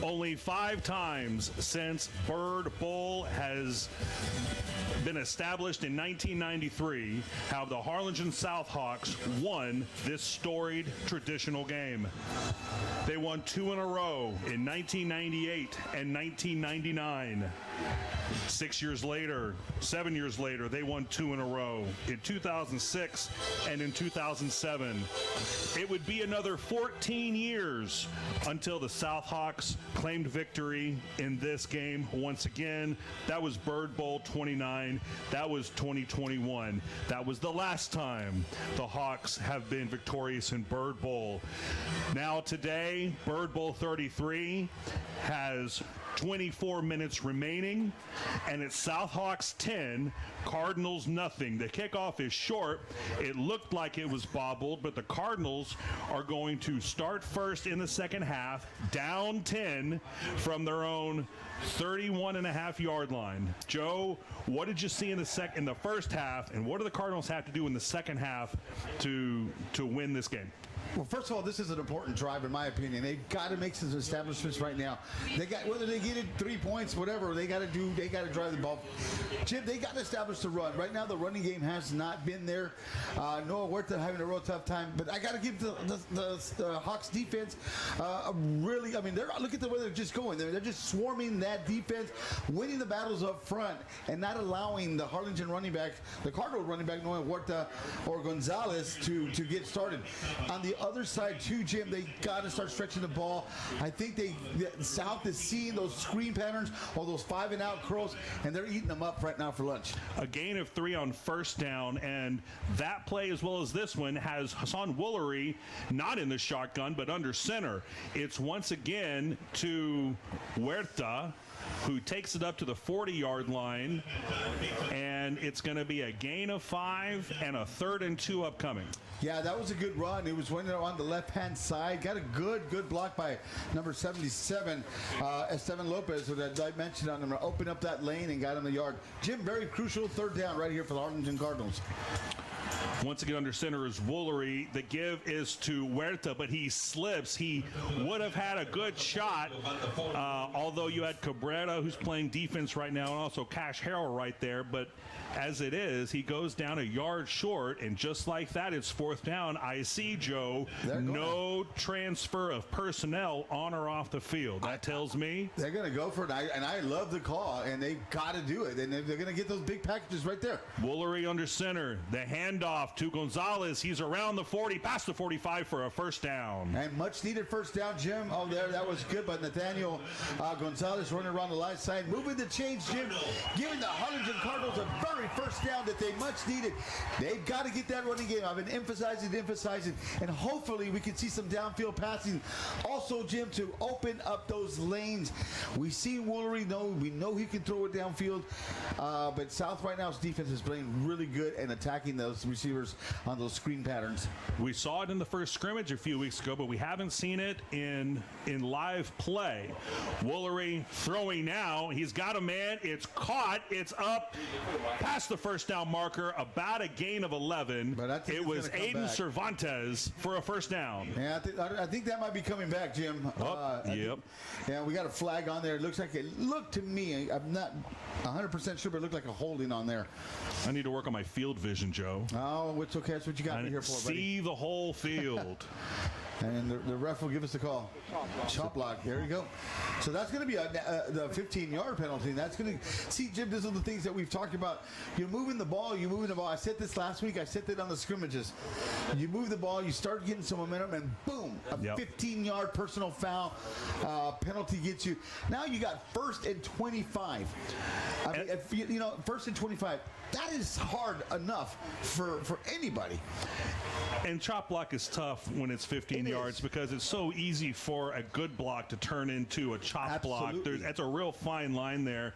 Only 5 times since Bird Bowl has been established in 1993 have the Harlingen Southhawks won this storied traditional game. They won 2 in a row in 1998 and 1999. 7 years later, they won 2 in a row in 2006 and in 2007. It would be another 14 years until the Southhawks claimed victory in this game once again. That was Bird Bowl 29. That was 2021. That was the last time the Hawks have been victorious in Bird Bowl. Now today, Bird Bowl 33 has 24 minutes remaining, and it's Southhawks 10, Cardinals nothing. The kickoff is short. It looked like it was bobbled, but the Cardinals are going to start first in the second half, down 10 from their own 31.5-yard line. Joe, what did you see in the first half, and what do the Cardinals have to do in the second half to win this game? Well, first of all, this is an important drive, in my opinion. They've got to make some establishments right now. They got, whether they get it 3 points, whatever they got to do, they got to drive the ball. Jim, they got to establish the run. Right now, the running game has not been there. Noah Huerta having a real tough time, but I got to give the Hawks defense really. I mean, look at the way they're just going. They're just swarming that defense, winning the battles up front, and not allowing the Harlingen running back, the Cardinal running back, Noah Huerta or Gonzalez, to get started. On the other side too, Jim, they got to start stretching the ball. I think the South is seeing those screen patterns or those 5-and-out curls, and they're eating them up right now for lunch. A gain of 3 on first down, and that play as well as this one has Hassan Woolery not in the shotgun but under center. It's once again to Huerta, who takes it up to the 40-yard line, and it's going to be a gain of 5 and a 3rd and 2 upcoming. Yeah, that was a good run. It was when they're on the left-hand side. Got a good block by number 77, Esteban Lopez, that I mentioned on him. Opened up that lane and got him the yard. Jim, very crucial 3rd down right here for the Harlingen Cardinals. Once again, under center is Woolery. The give is to Huerta, but he slips. He would have had a good shot, although you had Cabrera, who's playing defense right now, and also Cash Harrell right there. But as it is, he goes down a yard short, and just like that, it's 4th down. I see, Joe, no transfer of personnel on or off the field. That tells me they're going to go for it, and I love the call, and they got to do it, and they're going to get those big packages right there. Woolery under center. The handoff to Gonzalez. He's around the 40, past the 45 for a 1st down. And much needed 1st down, Jim. Oh, that was good, but Nathaniel Gonzalez running around the left side, moving the chains, Jim, giving the Harlingen Cardinals a very 1st down that they much needed. They've got to get that running game. I've been emphasizing, and hopefully we can see some downfield passing. Also, Jim, to open up those lanes. We see Woolery, we know he can throw it downfield, but South right now's defense is playing really good and attacking those receivers on those screen patterns. We saw it in the first scrimmage a few weeks ago, but we haven't seen it in live play. Woolery throwing now. He's got a man. It's caught. It's up past the 1st down marker, about a gain of 11. But it was Aiden Cervantes for a 1st down. Yeah, I think that might be coming back, Jim. Yep. Yeah, we got a flag on there. It looked to me, I'm not 100% sure, but it looked like a holding on there. I need to work on my field vision, Joe. Oh, it's okay. That's what you got me here for, buddy. See the whole field. And the ref will give us the call. Chop block. There you go. So that's going to be the 15-yard penalty. And that's going to see, Jim. These are the things that we've talked about. You're moving the ball. I said this last week. I said that on the scrimmages. You move the ball. You start getting some momentum, and boom, a 15-yard personal foul penalty gets you. Now you got 1st and 25. I mean, if 1st and 25. That is hard enough for anybody. And chop block is tough when it's 15 yards because it's so easy for a good block to turn into a chop block. That's a real fine line there.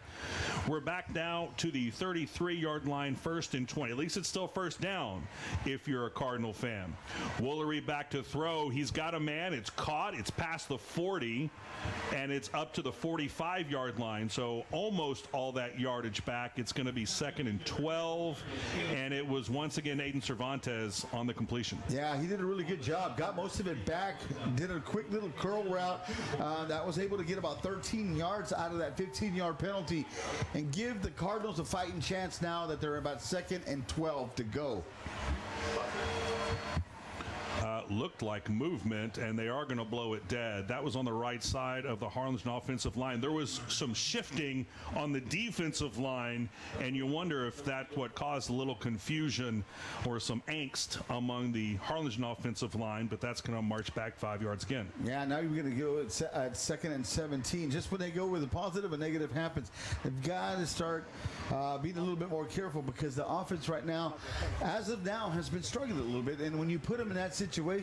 We're back now to the 33-yard line, 1st and 20. At least it's still 1st down if you're a Cardinal fan. Woolery back to throw. He's got a man. It's caught. It's past the 40, and it's up to the 45-yard line. So almost all that yardage back. It's going to be 2nd and 12, and it was once again Aiden Cervantes on the completion. Yeah, he did a really good job. Got most of it back. Did a quick little curl route that was able to get about 13 yards out of that 15-yard penalty and give the Cardinals a fighting chance now that they're about 2nd and 12 to go. Looked like movement, and they are going to blow it dead. That was on the right side of the Harlingen offensive line. There was some shifting on the defensive line, and you wonder if that's what caused a little confusion or some angst among the Harlingen offensive line, but that's going to march back 5 yards again. Yeah, now you're going to go at 2nd and 17. Just when they go where the positive and negative happens, they've got to start being a little bit more careful because the offense right now, as of now, has been struggling a little bit, and when you put them in that situation,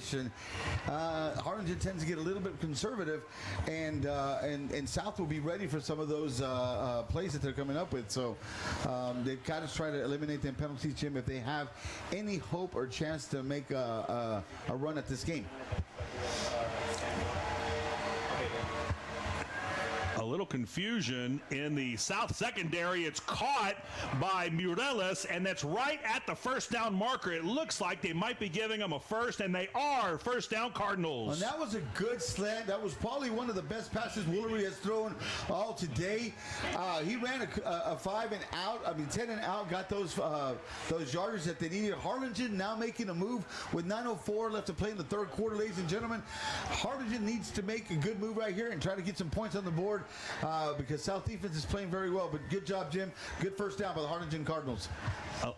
Harlingen tends to get a little bit conservative, and South will be ready for some of those plays that they're coming up with. So they've got to try to eliminate them penalties, Jim, if they have any hope or chance to make a run at this game. A little confusion in the south secondary. It's caught by Mireles, and that's right at the first down marker. It looks like they might be giving them a first, and they are. First down, Cardinals. And that was a good slant. That was probably one of the best passes Woolery has thrown all today. He ran a 5 and out. 10 and out. Got those yardage that they needed. Harlingen now making a move with 9:04 left to play in the third quarter, ladies and gentlemen. Harlingen needs to make a good move right here and try to get some points on the board because South defense is playing very well. But good job, Jim. Good first down by the Harlingen Cardinals.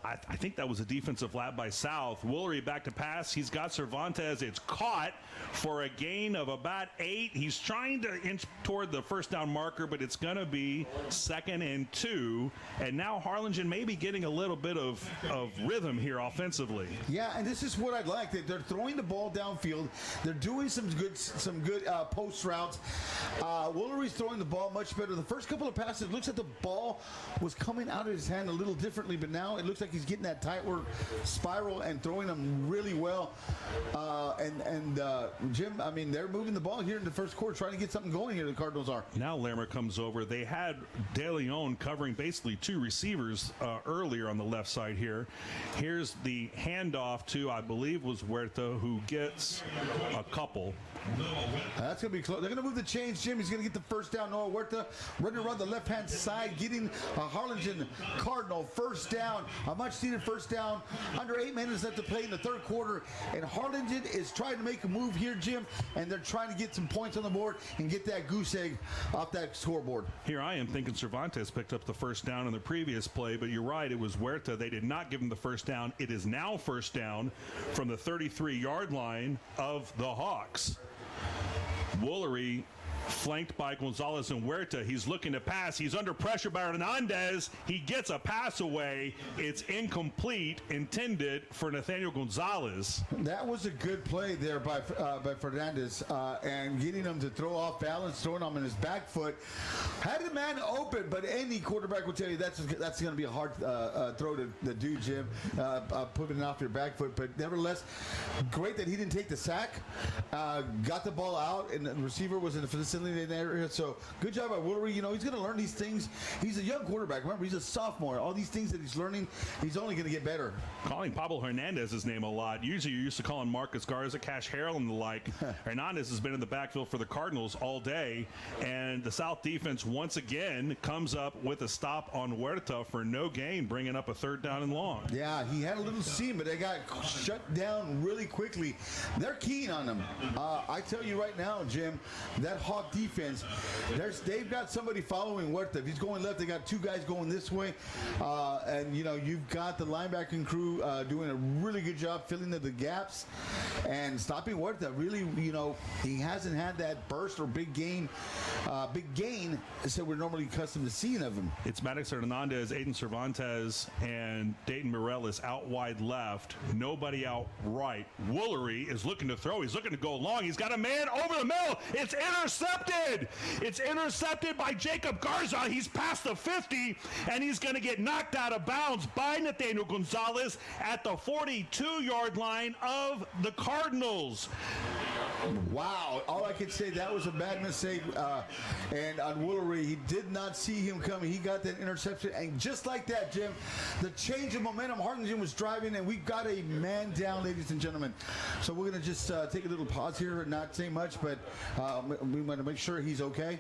I think that was a defensive lab by South. Woolery back to pass. He's got Cervantes. It's caught for a gain of about 8. He's trying to inch toward the first down marker, but it's going to be 2nd and 2. And now Harlingen may be getting a little bit of rhythm here offensively. Yeah, and this is what I'd like. They're throwing the ball downfield. They're doing some good post routes. Woolery's throwing the ball much better. The first couple of passes, it looks like the ball was coming out of his hand a little differently, but now it looks like he's getting that tight work spiral and throwing them really well. Jim, they're moving the ball here in the first quarter, trying to get something going here. The Cardinals are. Now Lammer comes over. They had De Leon covering basically 2 receivers earlier on the left side here. Here's the handoff to, I believe, was Huerta, who gets a couple. That's going to be close. They're going to move the chains, Jim. He's going to get the first down. Noah Huerta running around the left-hand side, getting a Harlingen Cardinal first down. A much-needed first down. Under 8 minutes left to play in the third quarter. And Harlingen is trying to make a move here, Jim, and they're trying to get some points on the board and get that goose egg off that scoreboard. Here I am thinking Cervantes picked up the first down in the previous play, but you're right, it was Huerta. They did not give him the first down. It is now first down from the 33-yard line of the Hawks. Woolery flanked by Gonzalez and Huerta. He's looking to pass. He's under pressure by Hernandez. He gets a pass away. It's incomplete, intended for Nathaniel Gonzalez. That was a good play there by Fernandez and getting him to throw off balance, throwing him in his back foot. Had the man open, but any quarterback will tell you that's going to be a hard throw to do, Jim, putting it off your back foot. But nevertheless, great that he didn't take the sack. Got the ball out, and the receiver was in the facility in that area. So good job by Woolery. He's going to learn these things. He's a young quarterback. Remember, he's a sophomore. All these things that he's learning, he's only going to get better. Calling Pablo Hernandez's name a lot. Usually you're used to calling Marcus Garza, Cash Harrell, and the like. Hernandez has been in the backfield for the Cardinals all day, and the South defense once again comes up with a stop on Huerta for no gain, bringing up a 3rd down and long. Yeah, he had a little seam, but they got shut down really quickly. They're keen on him. I tell you right now, Jim, that Hawk defense, they've got somebody following Huerta. If he's going left, they got 2 guys going this way. And you've got the linebacking crew doing a really good job filling in the gaps and stopping Huerta. Really, he hasn't had that burst or big gain so we're normally accustomed to seeing of him. It's Maddox Hernandez, Aiden Cervantes, and Dayton Mireles out wide left. Nobody out right. Woolery is looking to throw. He's looking to go long. He's got a man over the middle. It's intercepted. It's intercepted by Jacob Garza. He's past the 50, and he's going to get knocked out of bounds by Nathaniel Gonzalez at the 42-yard line of the Cardinals. Wow. All I can say, that was a bad mistake. And on Woolery, he did not see him coming. He got that interception. And just like that, Jim, the change of momentum, Harlingen was driving, and we've got a man down, ladies and gentlemen. So we're going to just take a little pause here and not say much, but we want to make sure he's okay.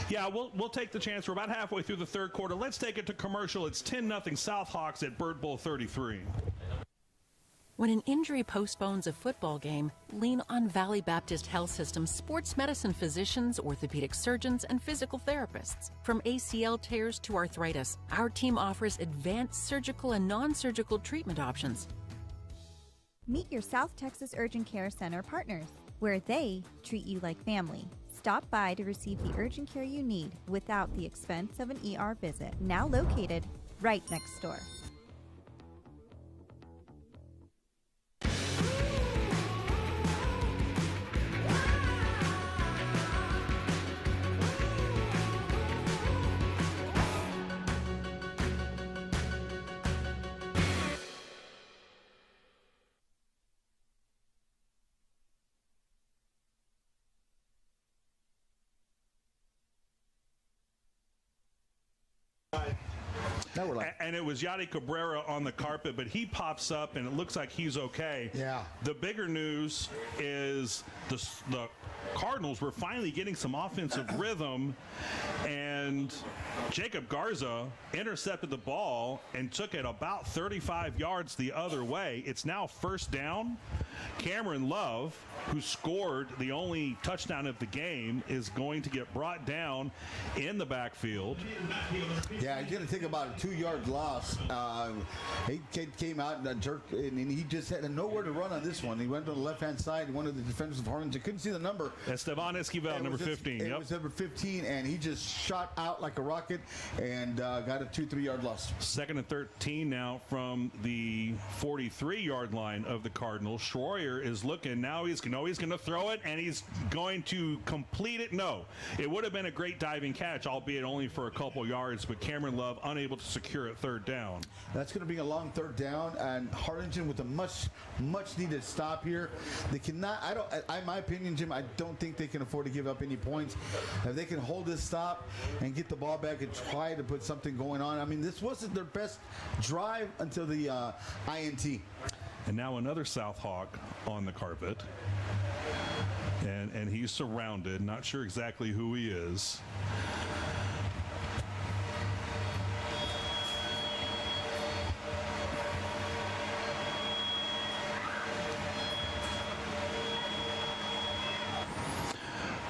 Yeah, we'll take the chance. We're about halfway through the third quarter. Let's take it to commercial. It's 10-0 South Hawks at Bird Bowl 33. When an injury postpones a football game, lean on Valley Baptist Health System's sports medicine physicians, orthopedic surgeons, and physical therapists. From ACL tears to arthritis, our team offers advanced surgical and non-surgical treatment options. Meet your South Texas Urgent Care Center partners, where they treat you like family. Stop by to receive the urgent care you need without the expense of an ER visit. Now located right next door. And it was Yadi Cabrera on the carpet, but he pops up and it looks like he's okay. Yeah. The bigger news is the Cardinals were finally getting some offensive rhythm, and Jacob Garza intercepted the ball and took it about 35 yards the other way. It's now first down. Cameron Love, who scored the only touchdown of the game, is going to get brought down in the backfield. Yeah, he's going to take about a 2-yard loss. He came out and jerked, and he just had nowhere to run on this one. He went to the left-hand side. One of the defenders of Harlingen couldn't see the number. Esteban Esquivel, number 15. It was number 15, and he just shot out like a rocket and got a 2-3-yard loss. 2nd and 13 now from the 43-yard line of the Cardinals. Schroyer is looking. Now he's going to throw it, and he's going to complete it. No. It would have been a great diving catch, albeit only for a couple yards, but Cameron Love unable to secure it 3rd down. That's going to be a long 3rd down, and Harlingen with a much needed stop here. They cannot, in my opinion, Jim, I don't think they can afford to give up any points. If they can hold this stop and get the ball back and try to put something going on. I mean, this wasn't their best drive until the INT. And now another South Hawk on the carpet. And he's surrounded. Not sure exactly who he is.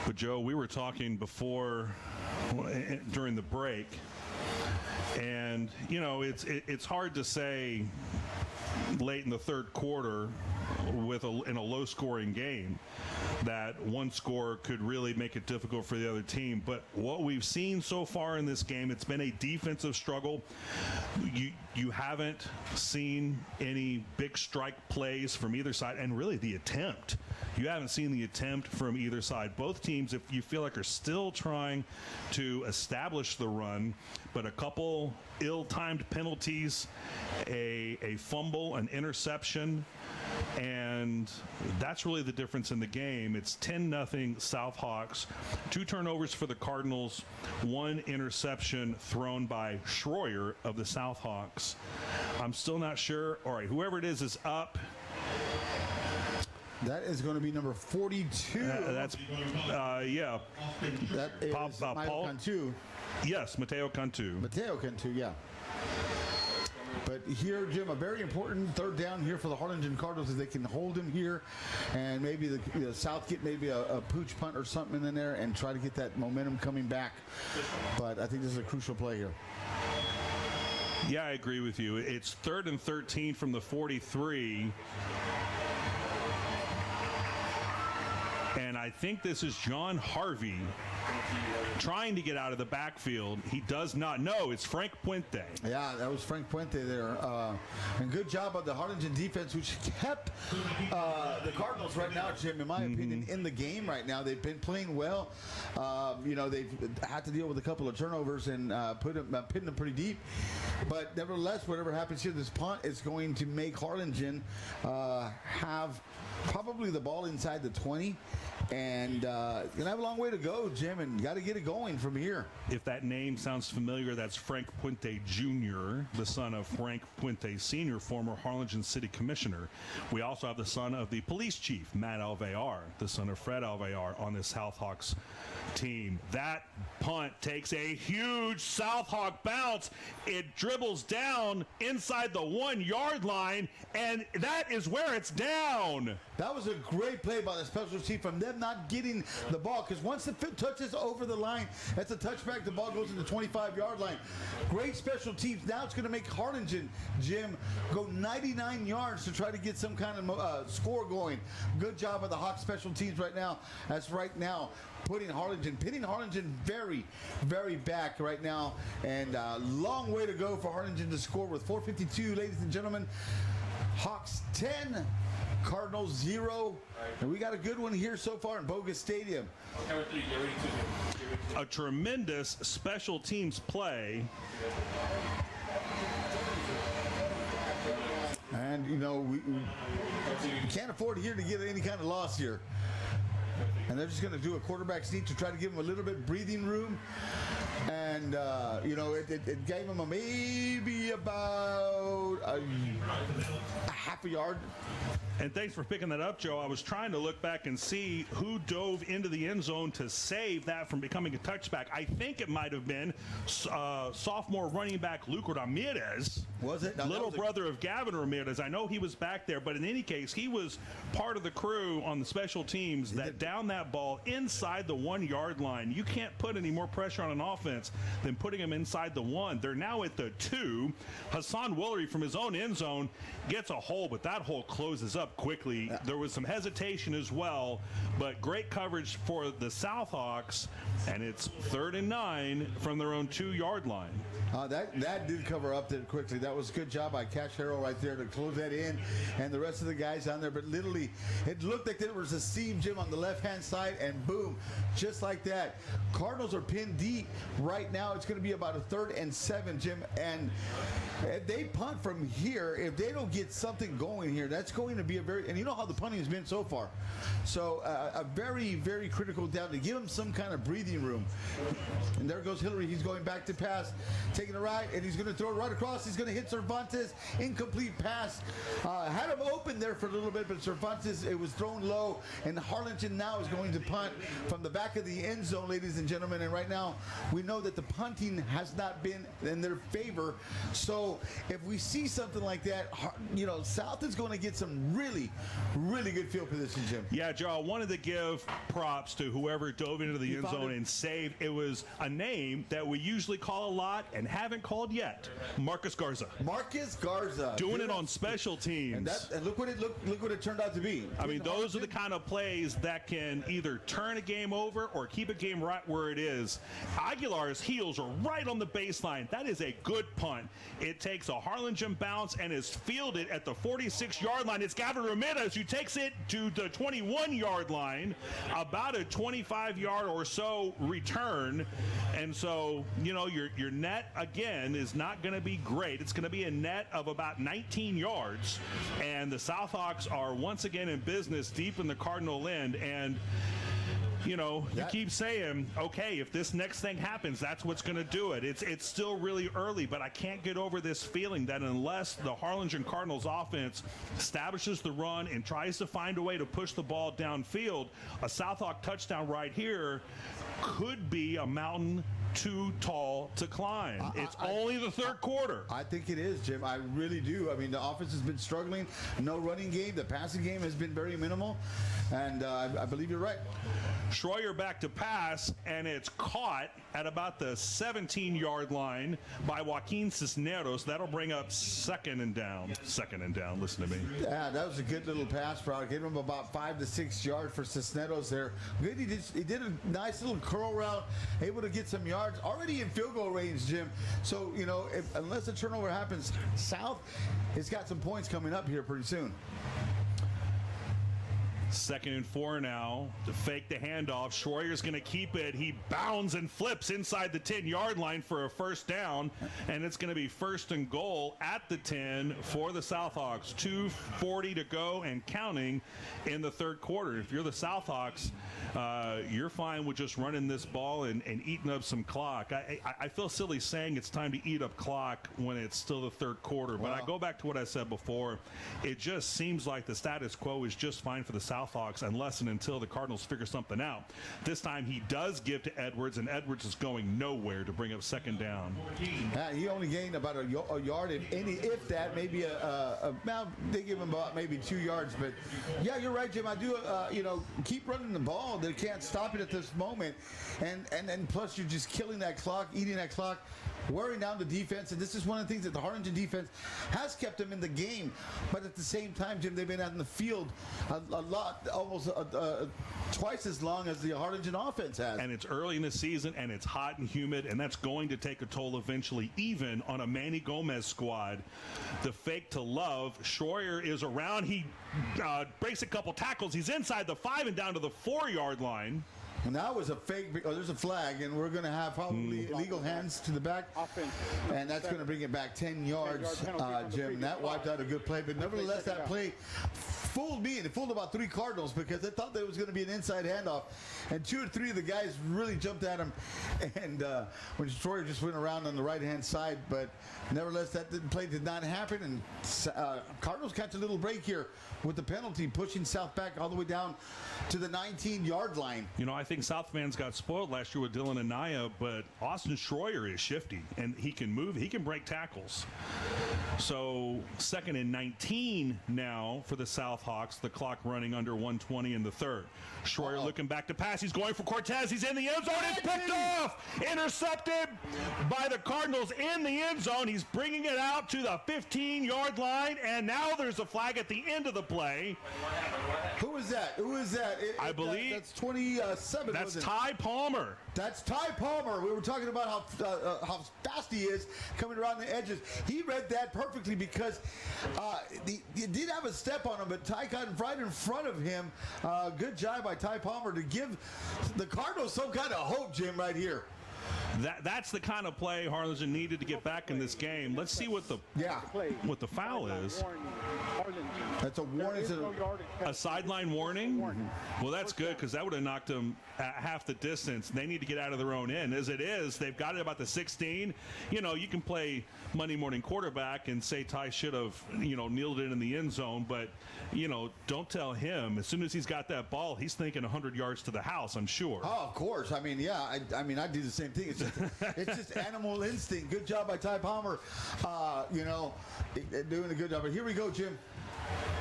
But Joe, we were talking before, during the break, and you know it's hard to say late in the 3rd quarter in a low-scoring game that one score could really make it difficult for the other team. But what we've seen so far in this game, it's been a defensive struggle. You haven't seen any big strike plays from either side, and really the attempt. You haven't seen the attempt from either side. Both teams, if you feel like, are still trying to establish the run, but a couple ill-timed penalties, a fumble, an interception, and that's really the difference in the game. It's 10-0 Southhawks. 2 turnovers for the Cardinals, 1 interception thrown by Schroyer of the Southhawks. I'm still not sure. All right, whoever it is up. That is going to be number 42. Yeah. That is Paul Cantu. Yes, Mateo Cantu. Mateo Cantu, yeah. But here, Jim, a very important 3rd down here for the Harlingen Cardinals, if they can hold him here, and maybe the South get maybe a pooch punt or something in there and try to get that momentum coming back. But I think this is a crucial play here. Yeah, I agree with you. It's 3rd and 13 from the 43. And I think this is John Harvey trying to get out of the backfield. He does not know. It's Frank Puente. Yeah, that was Frank Puente there. And good job of the Harlingen defense, which kept the Cardinals right now, Jim, in my opinion, in the game right now. They've been playing well. They've had to deal with a couple of turnovers and pitting them pretty deep. But nevertheless, whatever happens here, this punt is going to make Harlingen have probably the ball inside the 20. And going to have a long way to go, Jim, and got to get it going from here. If that name sounds familiar, that's Frank Puente Jr., the son of Frank Puente Sr., former Harlingen City Commissioner. We also have the son of the police chief, Matt Alvear, the son of Fred Alvear, on this Southhawks team. That punt takes a huge Southhawk bounce. It dribbles down inside the 1-yard line, and that is where it's down. That was a great play by the special team from them not getting the ball, because once the fit touches over the line, that's a touchback. The ball goes to the 25-yard line. Great special teams. Now it's going to make Harlingen, Jim, go 99 yards to try to get some kind of score going. Good job of the Hawks special teams right now. That's right now pitting Harlingen very, very back right now. And long way to go for Harlingen to score with 4:52, ladies and gentlemen. Hawks 10, Cardinals 0. And we got a good one here so far in Bogus Stadium. A tremendous special teams play. And, you know, we can't afford here to get any kind of loss here. And they're just going to do a quarterback sneak to try to give him a little bit breathing room. And It gave him maybe about a half a yard. And thanks for picking that up, Joe. I was trying to look back and see who dove into the end zone to save that from becoming a touchback. I think it might have been sophomore running back Luke Ramirez. Was it? Little brother of Gavin Ramirez. I know he was back there, but in any case, he was part of the crew on the special teams that downed that ball inside the 1 yard line. You can't put any more pressure on an offense than putting them inside the 1. They're now at the 2. Hassan Willery from his own end zone gets a hole, but that hole closes up quickly. There was some hesitation as well, but great coverage for the Southhawks, and it's 3rd and 9 from their own 2 yard line. That did cover up there quickly. That was a good job by Cash Harrell right there to close that in, and the rest of the guys on there. But literally, it looked like there was a seam, Jim, on the left-hand side, and boom, just like that. Cardinals are pinned deep right now. It's going to be about a 3rd and 7, Jim, and if they punt from here, if they don't get something going here, that's going to be a very, and you know how the punting has been so far. So a very, very critical down to give him some kind of breathing room. And there goes Hillary. He's going back to pass, taking a right, and he's going to throw it right across. He's going to hit Cervantes. Incomplete pass. Had him open there for a little bit, but Cervantes, it was thrown low, and Harlingen now is going to punt from the back of the end zone, ladies and gentlemen. And right now, we know that the punting has not been in their favor. So if we see something like that, South is going to get some really, really good field position, Jim. Yeah, Joe, I wanted to give props to whoever dove into the end zone and saved. It was a name that we usually call a lot and haven't called yet. Marcus Garza. Marcus Garza. Doing it on special teams. And look what it turned out to be. I mean, those are the kind of plays that can either turn a game over or keep a game right where it is. Aguilar's heels are right on the baseline. That is a good punt. It takes a Harlingen bounce and is fielded at the 46-yard line. It's Gavin Ramirez who takes it to the 21-yard line, about a 25-yard or so return. And so, your net, again, is not going to be great. It's going to be a net of about 19 yards. And the Southhawks are once again in business deep in the Cardinal end. And you keep saying, okay, if this next thing happens, that's what's going to do it. It's still really early, but I can't get over this feeling that unless the Harlingen Cardinals offense establishes the run and tries to find a way to push the ball downfield, a Southhawk touchdown right here could be a mountain too tall to climb. It's only the 3rd quarter. I think it is, Jim. I really do. I mean, the offense has been struggling. No running game. The passing game has been very minimal. And I believe you're right. Schroyer back to pass, and it's caught at about the 17-yard line by Joaquin Cisneros. That'll bring up 2nd and down. 2nd and down. Listen to me. Yeah, that was a good little pass route. Gave him about 5 to 6 yards for Cisneros there. Good. He did a nice little curl route, able to get some yards. Already in field goal range, Jim. So, unless a turnover happens, South has got some points coming up here pretty soon. 2nd and 4 now. To fake the handoff. Schroyer's going to keep it. He bounds and flips inside the 10-yard line for a 1st down. And it's going to be 1st and goal at the 10 for the Southhawks. 2:40 to go and counting in the 3rd quarter. If you're the Southhawks, you're fine with just running this ball and eating up some clock. I feel silly saying it's time to eat up clock when it's still the 3rd quarter. But I go back to what I said before. It just seems like the status quo is just fine for the Southhawks unless and until the Cardinals figure something out. This time he does give to Edwards, and Edwards is going nowhere to bring up 2nd down. He only gained about a yard, if that, maybe now they give him about maybe 2 yards. But yeah, you're right, Jim. I do, keep running the ball. They can't stop it at this moment, and plus you're just killing that clock, eating that clock, wearing down the defense. And this is one of the things that the Harlingen defense has kept them in the game. But at the same time, Jim, they've been out in the field a lot, almost twice as long as the Harlingen offense has. And it's early in the season, and it's hot and humid, and that's going to take a toll eventually, even on a Manny Gomez squad. The fake to Love. Schroyer is around. He breaks a couple tackles. He's inside the 5 and down to the 4-yard line. And that was a fake. Oh, there's a flag, and we're going to have probably illegal hands to the back. And that's going to bring it back 10 yards, Jim. That wiped out a good play. But nevertheless, that play fooled me, and it fooled about 3 Cardinals because they thought that it was going to be an inside handoff. And 2 or 3 of the guys really jumped at him. And when Destroyer just went around on the right-hand side. But nevertheless, that play did not happen. And Cardinals catch a little break here with the penalty, pushing South back all the way down to the 19-yard line. You know, I think South fans got spoiled last year with Dylan Anaya, but Austin Schroyer is shifty, and he can move. He can break tackles. So 2nd and 19 now for the South Hawks. The clock running under 1:20 in the third. Schroyer looking back to pass. He's going for Cortez. He's in the end zone. It's picked off. Intercepted by the Cardinals in the end zone. He's bringing it out to the 15-yard line, and now there's a flag at the end of the play. Who is that? Who is that? I believe that's 27. That's Ty Palmer. That's Ty Palmer. We were talking about how fast he is coming around the edges. He read that perfectly because he did have a step on him, but Ty got right in front of him. Good job by Ty Palmer to give the Cardinals some kind of hope, Jim, right here. That's the kind of play Harlingen needed to get back in this game. Let's see what the foul is. That's a warning. A sideline warning? Well, that's good because that would have knocked them at half the distance. They need to get out of their own end. As it is, they've got it about the 16. You know, you can play Monday morning quarterback and say Ty should have, kneeled it in the end zone, but, don't tell him. As soon as he's got that ball, he's thinking 100 yards to the house, I'm sure. Oh, of course. I mean, yeah. I do the same thing. It's just animal instinct. Good job by Ty Palmer, doing a good job. But here we go, Jim.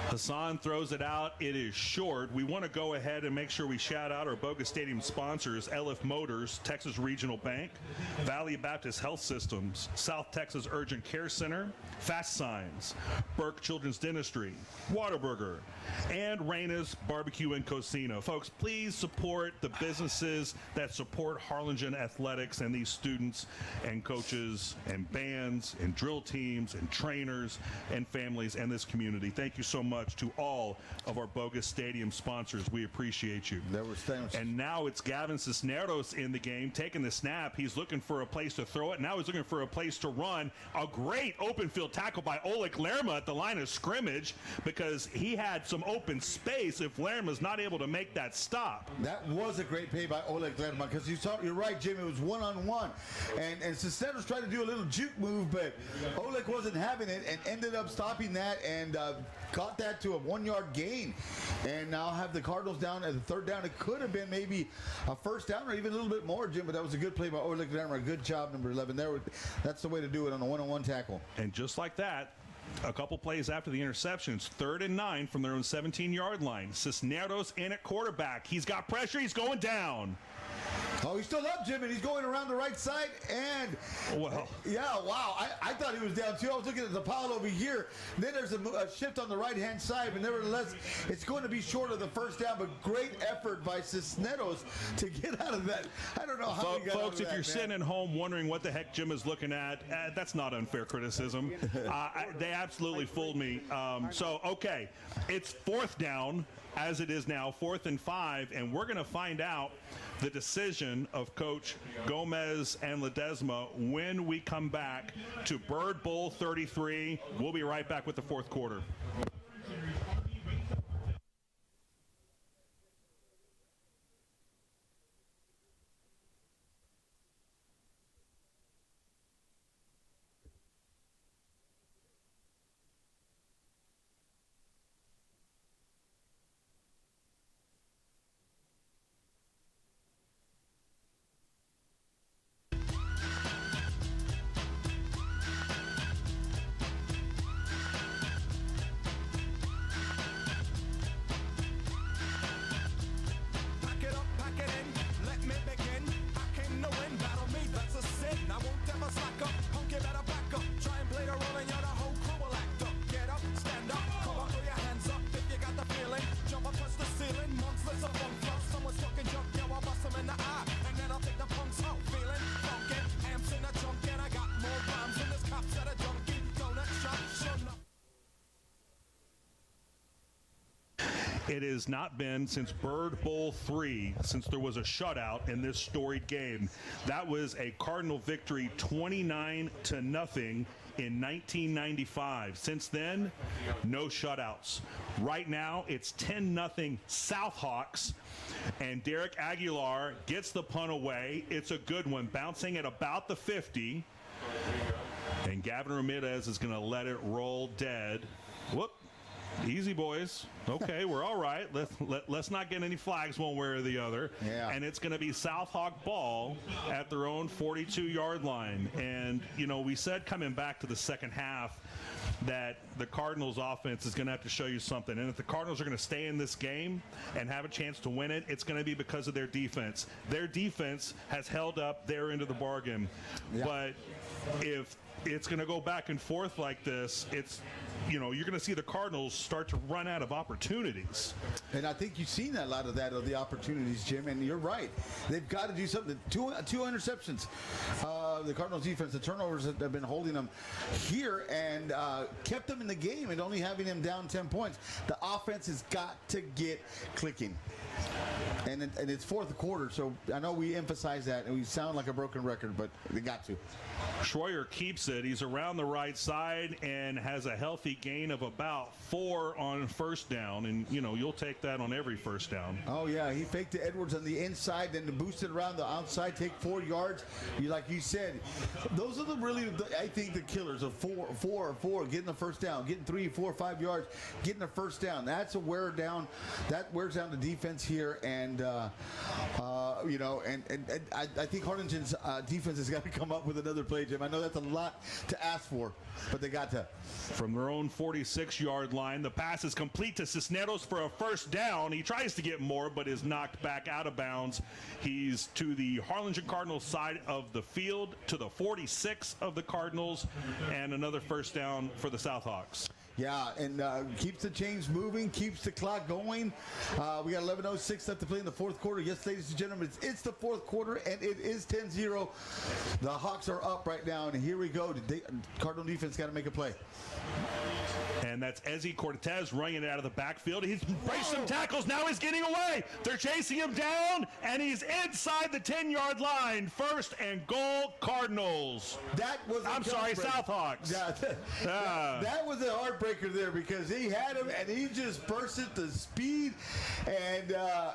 Hassan throws it out. It is short. We want to go ahead and make sure we shout out our Boca Stadium sponsors: LF Motors, Texas Regional Bank, Valley Baptist Health Systems, South Texas Urgent Care Center, Fast Signs, Burke Children's Dentistry, Whataburger, and Raina's Barbecue and Cocina. Folks, please support the businesses that support Harlingen athletics and these students and coaches and bands and drill teams and trainers and families and this community. Thank you so much to all of our Bogus Stadium sponsors. We appreciate you. And now it's Gavin Cisneros in the game, taking the snap. He's looking for a place to throw it. Now he's looking for a place to run. A great open field tackle by Oleg Lerma at the line of scrimmage because he had some open space if Lerma's not able to make that stop. That was a great play by Oleg Lerma because you're right, Jim. It was one-on-one. And Cisneros tried to do a little juke move, but Oleg wasn't having it and ended up stopping that and got that to a 1-yard gain, and now have the Cardinals down at the third down. It could have been maybe a first down or even a little bit more, Jim, but that was a good play by Oleg Lerma. Good job, number 11. That's the way to do it on a one-on-one tackle. And just like that, a couple plays after the interceptions, 3rd and 9 from their own 17-yard line. Cisneros in at quarterback. He's got pressure. He's going down. Oh, he's still up, Jim, and he's going around the right side. And, yeah, wow. I thought he was down, too. I was looking at the pile over here. And then there's a shift on the right-hand side. But nevertheless, it's going to be short of the first down. But great effort by Cisneros to get out of that. I don't know how he got out of that, folks, if you're sitting at home wondering what the heck Jim is looking at, that's not unfair criticism. They absolutely fooled me. Okay, it's 4th down, as it is now, 4th and 5. And we're going to find out the decision of Coach Gomez and Ledesma when we come back to Bird Bowl 33. We'll be right back with the 4th quarter. It has not been since Bird Bowl 3 since there was a shutout in this storied game. That was a Cardinal victory 29-0 in 1995. Since then, no shutouts. Right now, it's 10-0 Southhawks, and Derek Aguilar gets the punt away. It's a good one, bouncing at about the 50. And Gavin Ramirez is going to let it roll dead. Whoop. Easy, boys. Okay, we're all right. Let's not get any flags one way or the other. Yeah. And it's going to be Southhawk ball at their own 42-yard line. And, you know, we said coming back to the second half that the Cardinals offense is going to have to show you something. And if the Cardinals are going to stay in this game and have a chance to win it, it's going to be because of their defense. Their defense has held up their end of the bargain. Yeah. But if it's going to go back and forth like this, it's, you know, you're going to see the Cardinals start to run out of opportunities. And I think you've seen a lot of that, of the opportunities, Jim, and you're right. They've got to do something. Two interceptions. The Cardinals defense, the turnovers that have been holding them here and kept them in the game and only having them down 10 points. The offense has got to get clicking. And it's fourth quarter, so I know we emphasize that, and we sound like a broken record, but they got to. Schroyer keeps it. He's around the right side and has a healthy gain of about 4 on first down. And, you know, you'll take that on every first down. Oh, yeah. He faked to Edwards on the inside, then boosted around the outside, take 4 yards. Like you said, those are I think, the killers of 4, getting the first down, getting 3, 4, 5 yards, getting the first down. That's a wear down. That wears down the defense here. And, you know, and I think Harlingen's defense has got to come up with another play, Jim. I know that's a lot to ask for, but they got to. From their own 46-yard line, the pass is complete to Cisneros for a first down. He tries to get more, but is knocked back out of bounds. He's to the Harlingen Cardinals side of the field, to the 46 of the Cardinals, and another first down for the Southhawks. Yeah, and keeps the chains moving, keeps the clock going. We got 11:06 left to play in the fourth quarter. Yes, ladies and gentlemen, it's the fourth quarter, and it is 10-0. The Hawks are up right now, and here we go. The Cardinal defense got to make a play. And that's Ezzy Cortez running it out of the backfield. He's braced some tackles. Now he's getting away. They're chasing him down, and he's inside the 10-yard line. First and goal, Cardinals. That was Southhawks. Yeah, that was a heartbreaker there because he had him, and he just bursted the speed. And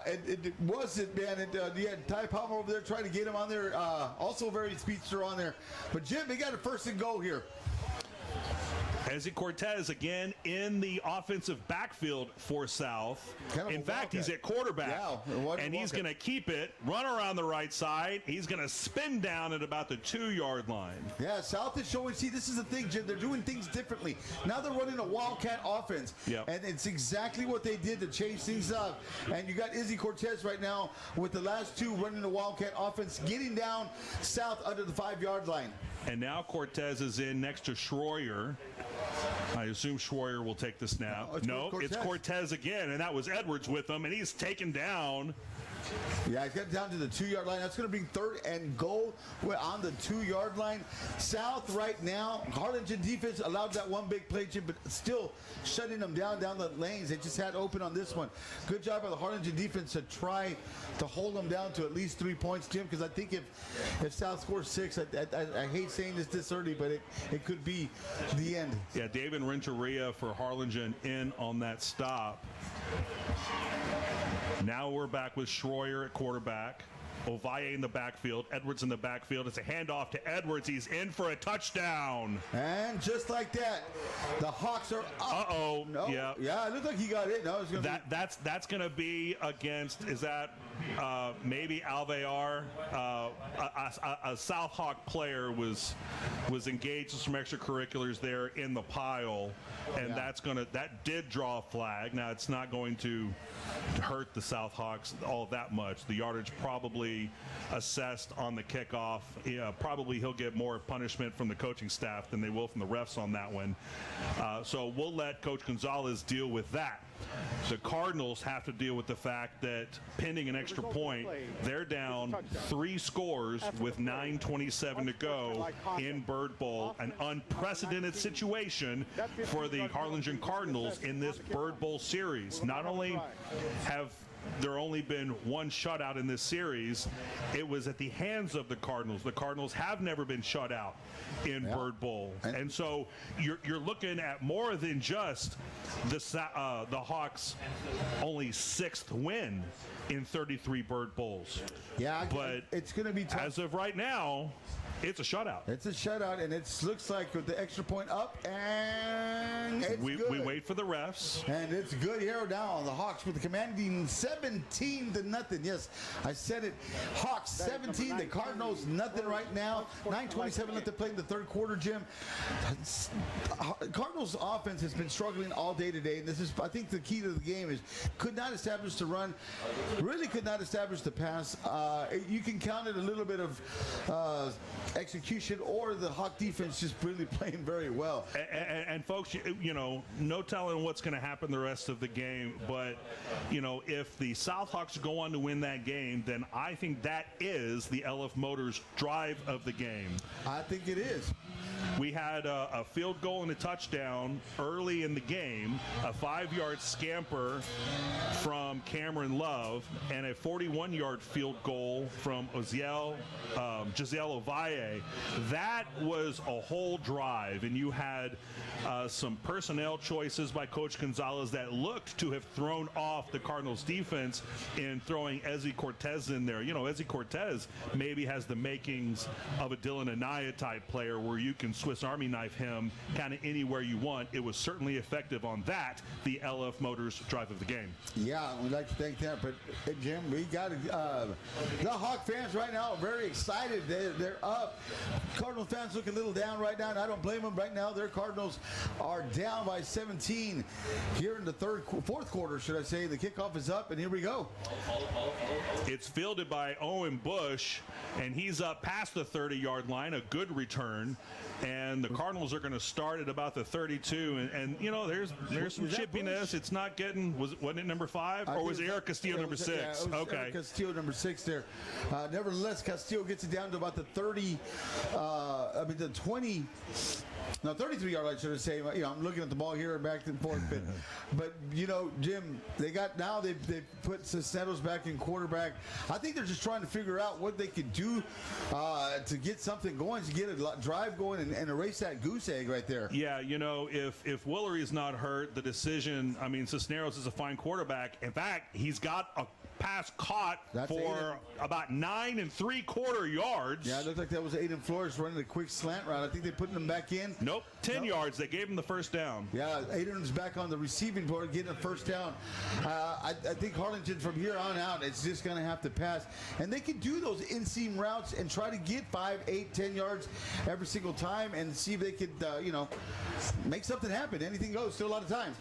it wasn't, man. You had Ty Palmer over there trying to get him on there. Also very speedster on there. But, Jim, they got a first and goal here. Ezzy Cortez again in the offensive backfield for South. In fact, he's at quarterback. Yeah, and he's going to keep it, run around the right side. He's going to spin down at about the 2-yard line. Yeah, South is showing. See, this is the thing, Jim. They're doing things differently. Now they're running a Wildcat offense. Yep. And it's exactly what they did to change things up. And you got Ezzy Cortez right now with the last two running the Wildcat offense, getting down South under the 5-yard line. And now Cortez is in next to Schroyer. I assume Schroyer will take the snap. It's Cortez again, and that was Edwards with him, and he's taken down. Yeah, he's got down to the 2-yard line. That's going to bring third and goal. We're on the 2-yard line. South right now, Harlingen defense allowed that one big play, Jim, but still shutting them down the lanes. They just had open on this one. Good job by the Harlingen defense to try to hold them down to at least 3 points, Jim, because I think if South scores 6, I hate saying this early, but it could be the end. Yeah, David Renteria for Harlingen in on that stop. Now we're back with Schroyer at quarterback. Ovalle in the backfield. Edwards in the backfield. It's a handoff to Edwards. He's in for a touchdown. And just like that, the Hawks are up. Uh-oh. No. Yeah. Yeah, it looked like he got it. No, it's going to be... That's going to be against, is that maybe Alvear? A Southhawk player was engaged in some extracurriculars there in the pile, and that did draw a flag. Now, it's not going to hurt the Southhawks all that much. The yardage probably assessed on the kickoff. Yeah, probably he'll get more punishment from the coaching staff than they will from the refs on that one. So we'll let Coach Gonzalez deal with that. The Cardinals have to deal with the fact that pending an extra point, they're down 3 scores with 9:27 to go in Bird Bowl, an unprecedented situation for the Harlingen Cardinals in this Bird Bowl series. Not only have there only been one shutout in this series, it was at the hands of the Cardinals. The Cardinals have never been shut out in Bird Bowl. And so you're looking at more than just the Hawks' only 6th win in 33 Bird Bowls. Yeah, but it's going to be tough. As of right now, it's a shutout. It's a shutout, and it looks like with the extra point up, and it's good. We wait for the refs. And it's good here now. The Hawks with the commanding 17-0. Yes, I said it. Hawks 17, the Cardinals nothing right now. 9:27 left to play in the third quarter, Jim. Cardinals offense has been struggling all day today, and this is, I think, the key to the game is could not establish the run, really could not establish the pass. You can count it a little bit of execution, or the Hawk defense just really playing very well. And folks, no telling what's going to happen the rest of the game, but if the South Hawks go on to win that game, then I think that is the LF Motors drive of the game. I think it is. We had a field goal and a touchdown early in the game, a 5-yard scamper from Cameron Love, and a 41-yard field goal from Giselle Ovalle. That was a whole drive, and you had some personnel choices by Coach Gonzalez that looked to have thrown off the Cardinals defense in throwing Ezzy Cortez in there. Ezzy Cortez maybe has the makings of a Dylan Anaya type player where you can Swiss Army knife him kind of anywhere you want. It was certainly effective on that, the LF Motors drive of the game. Yeah, we'd like to thank that, but Jim, we got the Hawk fans right now are very excited. They're up. Cardinals fans look a little down right now, and I don't blame them right now. Their Cardinals are down by 17 here in the fourth quarter, should I say. The kickoff is up, and here we go. It's fielded by Owen Bush, and he's up past the 30-yard line, a good return. And the Cardinals are going to start at about the 32, and there's some chippiness. It's not getting. Wasn't it number 5, or was Eric Castillo number 6? Yeah, it was okay, Eric Castillo number 6 there. Nevertheless, Castillo gets it down to about the 30. The 20. No, 33-yard line, should I say. I'm looking at the ball here and back and forth. But Jim, they've put Cisneros back in quarterback. I think they're just trying to figure out what they could do to get something going, to get a drive going and erase that goose egg right there. Yeah, if Willery is not hurt, the decision, Cisneros is a fine quarterback. In fact, he's got a pass caught for about 9 3/4 yards. Yeah, it looked like that was Aiden Flores running a quick slant route. I think they put him back in. Nope, 10 yards. They gave him the first down. Yeah, Aiden's back on the receiving board getting a first down. I think Harlingen from here on out, it's just going to have to pass. And they can do those inseam routes and try to get 5, 8, 10 yards every single time and see if they could, make something happen. Anything goes. Still a lot of time.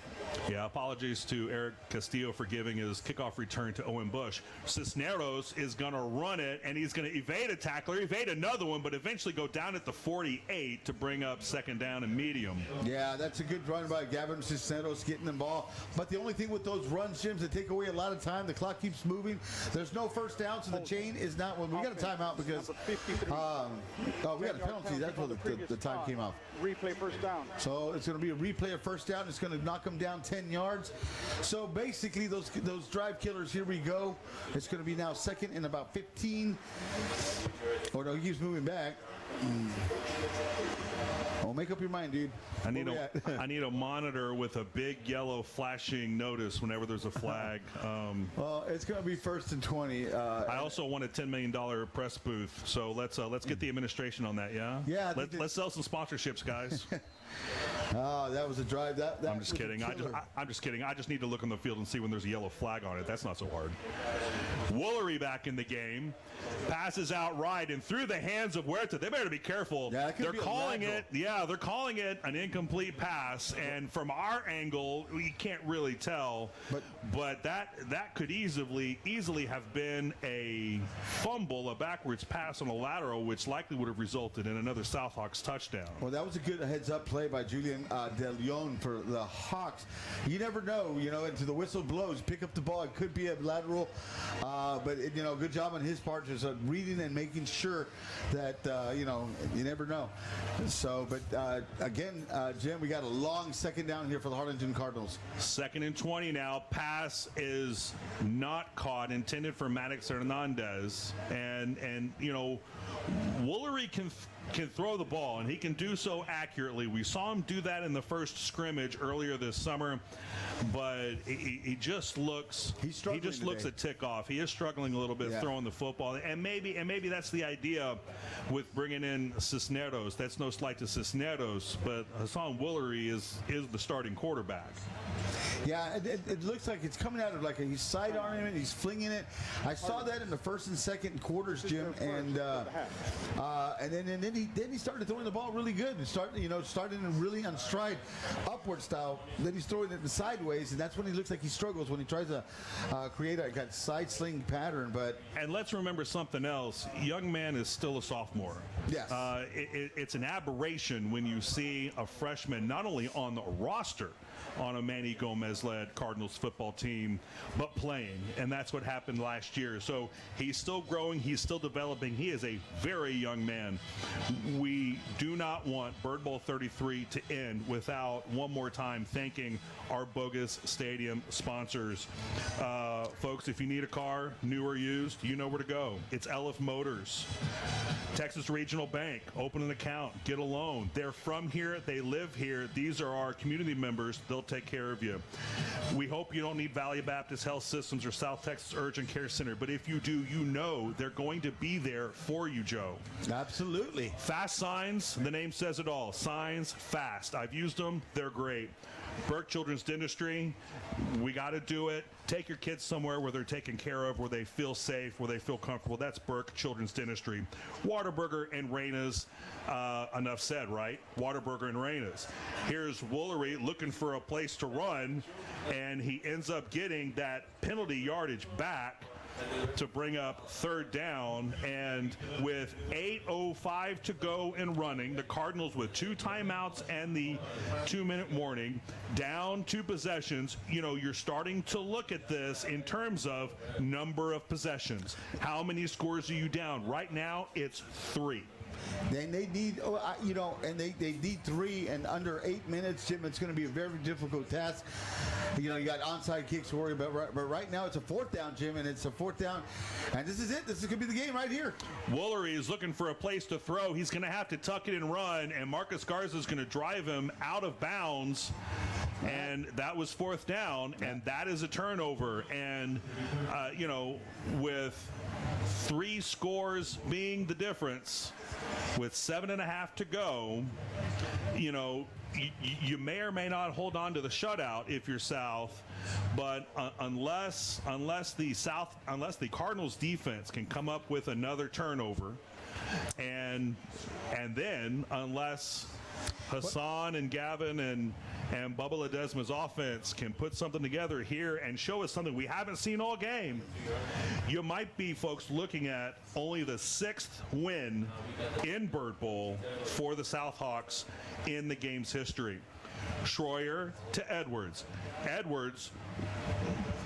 Yeah, apologies to Eric Castillo for giving his kickoff return to Owen Bush. Cisneros is going to run it, and he's going to evade a tackler, evade another one, but eventually go down at the 48 to bring up second down and medium. Yeah, that's a good run by Gavin Cisneros getting the ball. But the only thing with those runs, Jim, they take away a lot of time. The clock keeps moving. There's no first down, so the chain is not. Well, we got a timeout because we got a penalty. That's where the time came off. Replay first down. So it's going to be a replay of first down. It's going to knock them down 10 yards. So basically, those drive killers, here we go. It's going to be now second and about 15. Oh, no, he keeps moving back. Oh, make up your mind, dude. I need a monitor with a big yellow flashing notice whenever there's a flag. Well, it's going to be 1st and 20. I also want a $10 million press booth, so let's get the administration on that. Yeah. Yeah. Let's sell some sponsorships, guys. That was a drive. I'm just kidding. I'm just kidding. I just need to look on the field and see when there's a yellow flag on it. That's not so hard. Woolery back in the game. Passes out right and through the hands of Huerta. They better be careful. Yeah, it could they're be a calling lateral. it. Yeah, they're calling it an incomplete pass. And from our angle, we can't really tell. But that could easily have been a fumble, a backwards pass on a lateral, which likely would have resulted in another Southhawks touchdown. Well, that was a good heads-up play by Julian De Leon for the Hawks. You never know, until the whistle blows, pick up the ball. It could be a lateral, but good job on his part, just reading and making sure that you never know. So, but again, Jim, we got a long second down here for the Harlingen Cardinals. 2nd and 20 now. Pass is not caught, intended for Maddox Hernandez, and Woolery can throw the ball, and he can do so accurately. We saw him do that in the first scrimmage earlier this summer, but he just looks a tick off. He is struggling a little bit throwing the football, and maybe that's the idea with bringing in Cisneros. That's no slight to Cisneros, but Hassan Woolery is the starting quarterback. Yeah, it looks like it's coming out of like he's sidearming it, he's flinging it. I saw that in the first and second quarters, Jim, and then he started throwing the ball really good and started really on stride, upward style. Then he's throwing it sideways, and that's when he looks like he struggles when he tries to create a side sling pattern. And let's remember something else. Young man is still a sophomore. Yes. It's an aberration when you see a freshman not only on the roster on a Manny Gomez-led Cardinals football team, but playing. And that's what happened last year. So he's still growing. He's still developing. He is a very young man. We do not want Bird Bowl 33 to end without one more time thanking our Bogus Stadium sponsors. Folks, if you need a car, new or used, you know where to go. It's Elif Motors. Texas Regional Bank, open an account, get a loan. They're from here, they live here. These are our community members. They'll take care of you. We hope you don't need Valley Baptist Health Systems or South Texas Urgent Care Center, but if you do, they're going to be there for you, Joe. Absolutely. Fast Signs, the name says it all. Signs, fast. I've used them. They're great. Burke Children's Dentistry, we got to do it. Take your kids somewhere where they're taken care of, where they feel safe, where they feel comfortable. That's Burke Children's Dentistry. Waterburger and Reyna's, enough said, right? Waterburger and Reyna's. Here's Woolery looking for a place to run, and he ends up getting that penalty yardage back to bring up 3rd down, and with 8:05 to go and running, the Cardinals with 2 timeouts and the 2-minute warning, down 2 possessions. You're starting to look at this in terms of number of possessions. How many scores are you down? Right now, it's 3. Then they need, they need 3 and under 8 minutes, Jim. It's going to be a very difficult task. You got onside kicks to worry about, but right now it's a 4th down, Jim, and it's a 4th down, and this is it. This is going to be the game right here. Woolery is looking for a place to throw. He's going to have to tuck it and run, and Marcus Garza is going to drive him out of bounds. And that was 4th down, and that is a turnover. And, with 3 scores being the difference, with 7.5 to go, you may or may not hold on to the shutout if you're South, but unless the Cardinals defense can come up with another turnover, and then unless Hassan and Gavin and Bubba Ledesma's offense can put something together here and show us something we haven't seen all game, you might be, folks, looking at only the 6th win in Bird Bowl for the Southhawks in the game's history. Schroyer to Edwards. Edwards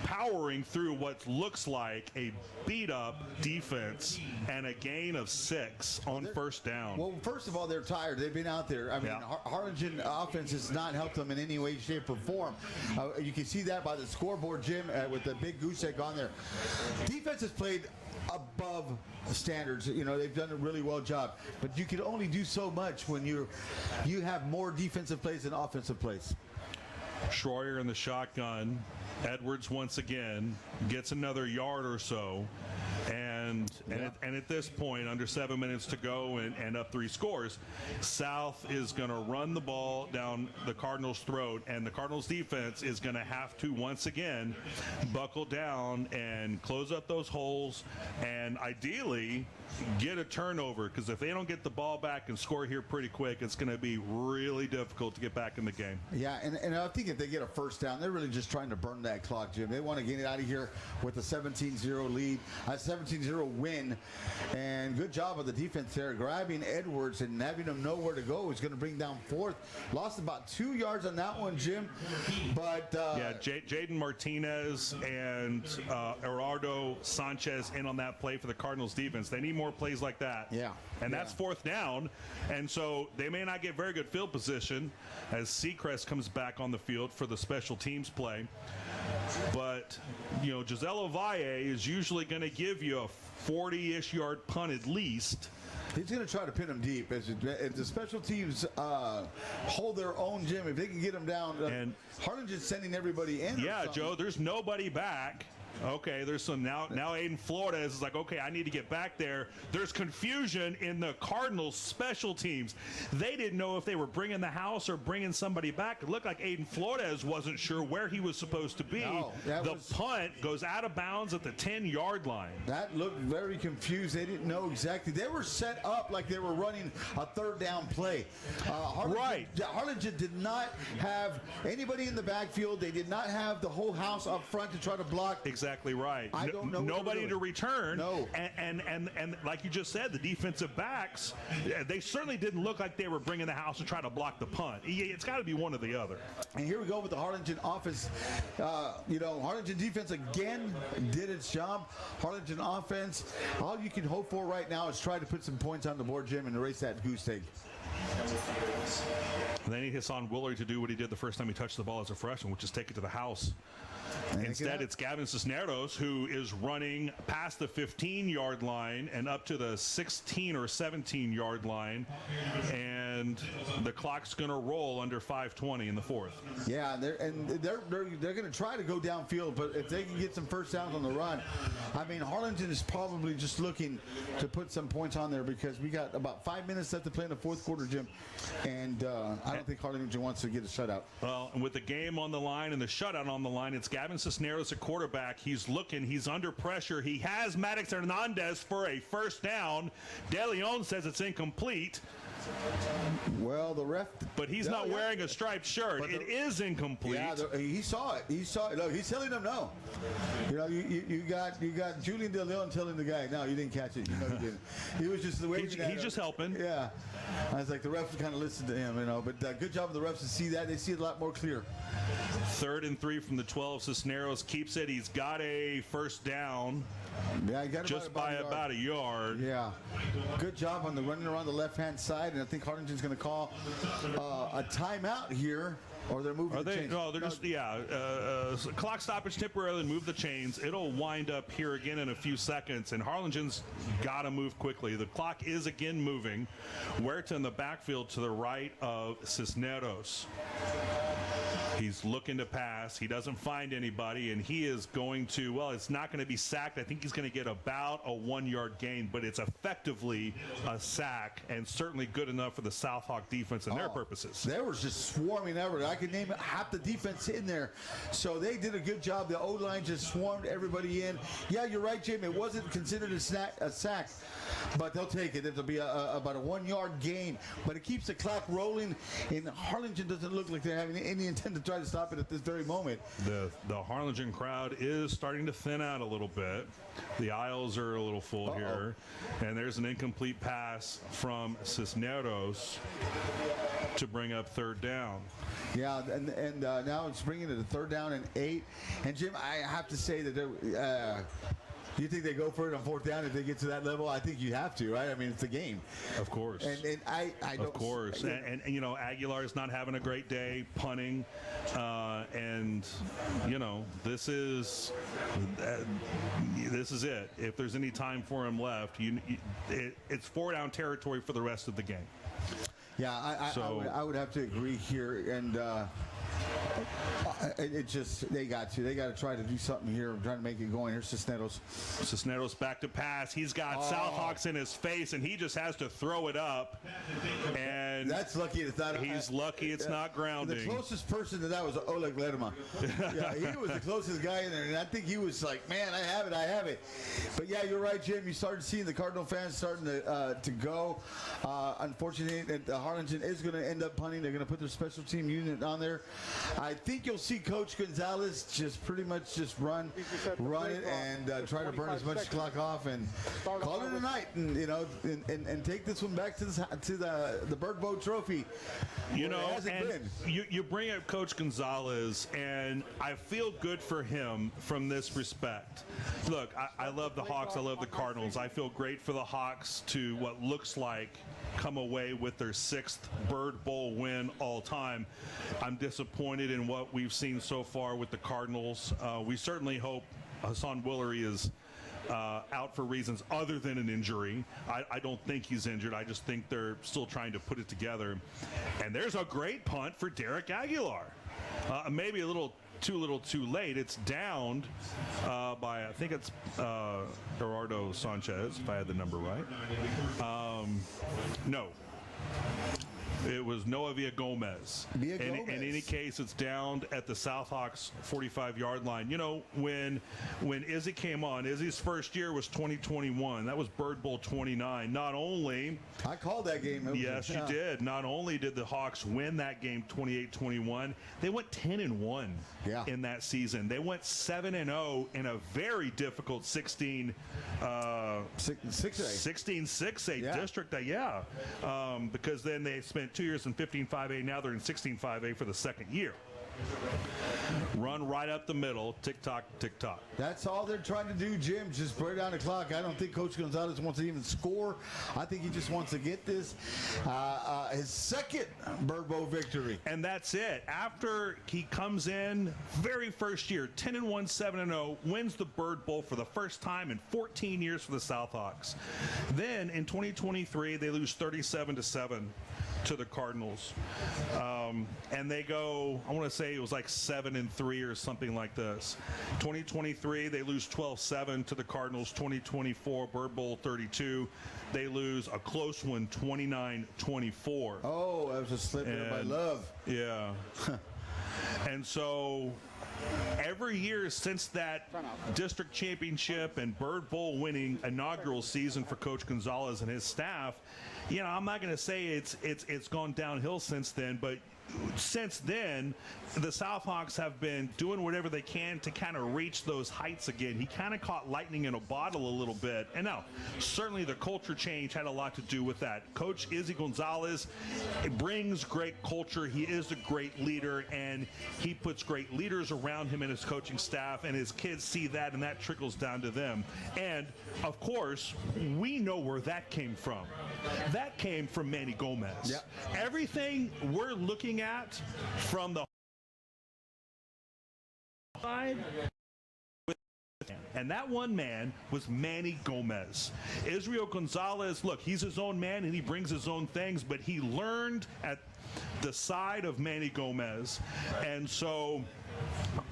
powering through what looks like a beat-up defense and a gain of 6 on 1st down. Well, first of all, they're tired. They've been out there. I mean, Harlingen offense has not helped them in any way, shape, or form. You can see that by the scoreboard, Jim, with the big goose egg on there. Defense has played above standards. They've done a really well job, but you can only do so much when you have more defensive plays than offensive plays. Schroyer in the shotgun. Edwards once again gets another yard or so, and And at this point, under 7 minutes to go and up 3 scores, South is going to run the ball down the Cardinals' throat, and the Cardinals' defense is going to have to once again buckle down and close up those holes and ideally get a turnover, because if they don't get the ball back and score here pretty quick, it's going to be really difficult to get back in the game. Yeah, and I think if they get a first down, they're really just trying to burn that clock, Jim. They want to get it out of here with a 17-0 lead, a 17-0 win, and good job of the defense there. Grabbing Edwards and having him know where to go is going to bring down 4th. Lost about 2 yards on that one, Jim, but... Jaden Martinez and Gerardo Sanchez in on that play for the Cardinals defense. They need more plays like that. Yeah. And that's 4th down. And so they may not get very good field position as Seacrest comes back on the field for the special teams play. But, Giselle Ovalle is usually going to give you a 40-ish yard punt at least. He's going to try to pin them deep. As the special teams hold their own, Jim, if they can get them down. And Harlingen's sending everybody in. Yeah, Joe, there's nobody back. Okay, there's some now Aiden Flores is like, okay, I need to get back there. There's confusion in the Cardinals special teams. They didn't know if they were bringing the house or bringing somebody back. It looked like Aiden Flores wasn't sure where he was supposed to be. No, punt goes out of bounds at the 10-yard line. That looked very confused. They didn't know exactly. They were set up like they were running a 3rd down play. Harlingen did not have anybody in the backfield. They did not have the whole house up front to try to block. Exactly right. I don't know. Nobody to return. No. And like you just said, the defensive backs, they certainly didn't look like they were bringing the house to try to block the punt. It's got to be one or the other. And here we go with the Harlingen offense. Harlingen defense again did its job. Harlingen offense, all you can hope for right now is try to put some points on the board, Jim, and erase that goose egg. And they need Hassan Woolery to do what he did the first time he touched the ball as a freshman, which is take it to the house. Instead, it's Gavin Cisneros who is running past the 15-yard line and up to the 16 or 17-yard line, and the clock's going to roll under 5:20 in the 4th. Yeah, they're going to try to go downfield, but if they can get some first downs on the run, I mean, Harlingen is probably just looking to put some points on there because we got about 5 minutes left to play in the 4th quarter, Jim, and I don't think Harlingen wants to get a shutout. Well, and with the game on the line and the shutout on the line, it's Gavin Cisneros at quarterback. He's looking. He's under pressure. He has Maddox Hernandez for a first down. De Leon says it's incomplete. Well, the ref... But he's not wearing a striped shirt. It is incomplete. Yeah, he saw it. He saw it. Look, he's telling them no. You got Julian De Leon telling the guy, no, you didn't catch it. You didn't. He was just waving at him. He's just helping. Yeah. I was like, the refs kind of listened to him, But good job of the refs to see that. They see it a lot more clear. 3rd and 3 from the 12. Cisneros keeps it. He's got a first down. Yeah, he got just by about a yard. Yeah. Good job on the running around the left-hand side, and I think Harlingen's going to call a timeout here, or they're moving the chains. No, they're just, clock stoppage temporarily, move the chains. It'll wind up here again in a few seconds, and Harlingen's got to move quickly. The clock is again moving. Huerta in the backfield to the right of Cisneros. He's looking to pass. He doesn't find anybody, and he is going to, it's not going to be sacked. I think he's going to get about a 1-yard gain, but it's effectively a sack and certainly good enough for the South Hawk defense and their purposes. They were just swarming everybody. I could name half the defense in there. So they did a good job. The O-line just swarmed everybody in. Yeah, you're right, Jim. It wasn't considered a sack, but they'll take it. It'll be about a 1-yard gain, but it keeps the clock rolling, and Harlingen doesn't look like they're having any intent to try to stop it at this very moment. The Harlingen crowd is starting to thin out a little bit. The aisles are a little full here, and there's an incomplete pass from Cisneros to bring up 3rd down. Yeah, and now it's bringing it to 3rd down and 8. And Jim, I have to say that do you think they go for it on 4th down if they get to that level? I think you have to, right? I mean, it's a game. Of course. And I don't... Of course. And Aguilar's not having a great day punting. This is it. If there's any time for him left, it's 4-down territory for the rest of the game. Yeah, I would have to agree here. And They got to try to do something here. I'm trying to make it going. Here's Cisneros. Cisneros back to pass. He's got Southhawks in his face, and he just has to throw it up. And that's lucky it's not. He's lucky it's not grounding. The closest person to that was Oleg Lerma. Yeah, he was the closest guy in there, and I think he was like, "Man, I have it." But yeah, you're right, Jim. You started seeing the Cardinal fans starting to go. Unfortunately, Harlingen is going to end up punting. They're going to put their special team unit on there. I think you'll see Coach Gonzalez just pretty much just run it and try to burn as much clock off and call it a night, and and take this one back to the Bird Boat Trophy. You bring up Coach Gonzalez, and I feel good for him from this respect. Look, I love the Hawks. I love the Cardinals. I feel great for the Hawks to what looks like come away with their 6th Bird Bowl win all time. I'm disappointed in what we've seen so far with the Cardinals. We certainly hope Hassan Willery is out for reasons other than an injury. I don't think he's injured. I just think they're still trying to put it together. And there's a great punt for Derek Aguilar. Maybe a little too late. It's downed by, I think it's Gerardo Sanchez, if I had the number right. No. It was Noah Villagomez. In any case, it's downed at the Southhawks 45-yard line. When Izzy came on, Izzy's first year was 2021. That was Bird Bowl 29. Not only... I called that game. Yes, you did. Not only did the Hawks win that game 28-21, they went 10-1 in that season. They went 7-0 in a very difficult 16-6A district. Because then they spent 2 years in 15-5A. Now they're in 16-5A for the second year. Run right up the middle, tick-tock, tick-tock. That's all they're trying to do, Jim, just break down the clock. I don't think Coach Gonzalez wants to even score. I think he just wants to get this, his second Bird Bowl victory. And that's it. After he comes in, very first year, 10-1, 7-0, wins the Bird Bowl for the first time in 14 years for the Southhawks. Then in 2023, they lose 37-7. To the Cardinals, and they go, I want to say it was like 7-3 or something like this. 2023 they lose 12-7 to the Cardinals. 2024 Bird Bowl 32 they lose a close one 29-24. Oh, that was a slip there by Love. Yeah. And so every year since that district championship and Bird Bowl winning inaugural season for Coach Gonzalez and his staff, I'm not going to say it's gone downhill since then, but since then, the Southhawks have been doing whatever they can to kind of reach those heights again. He kind of caught lightning in a bottle a little bit. And now, certainly the culture change had a lot to do with that. Coach Izzy Gonzalez brings great culture. He is a great leader, and he puts great leaders around him and his coaching staff, and his kids see that, and that trickles down to them. And, of course, we know where that came from. That came from Manny Gomez. Yep. Everything we're looking at from the side, and that one man was Manny Gomez. Israel Gonzalez, look, he's his own man and he brings his own things, but he learned at the side of Manny Gomez. And so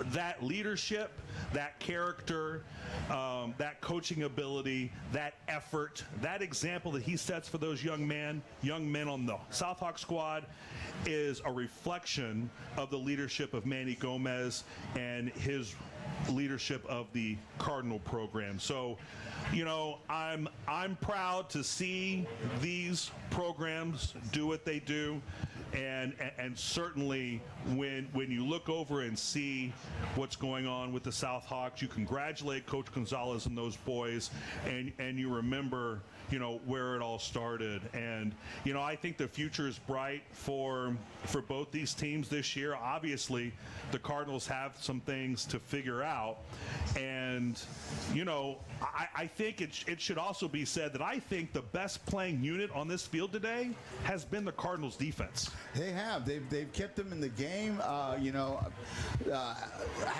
that leadership, that character, that coaching ability, that effort, that example that he sets for those young men on the Southhawk squad is a reflection of the leadership of Manny Gomez and his leadership of the Cardinal program. So, I'm proud to see these programs do what they do. And certainly when you look over and see what's going on with the Southhawks, you congratulate Coach Gonzalez and those boys, and you remember, where it all started. And, I think the future is bright for both these teams this year. Obviously, the Cardinals have some things to figure out. And, I think it should also be said that I think the best playing unit on this field today has been the Cardinals defense. They have. They've kept them in the game. Had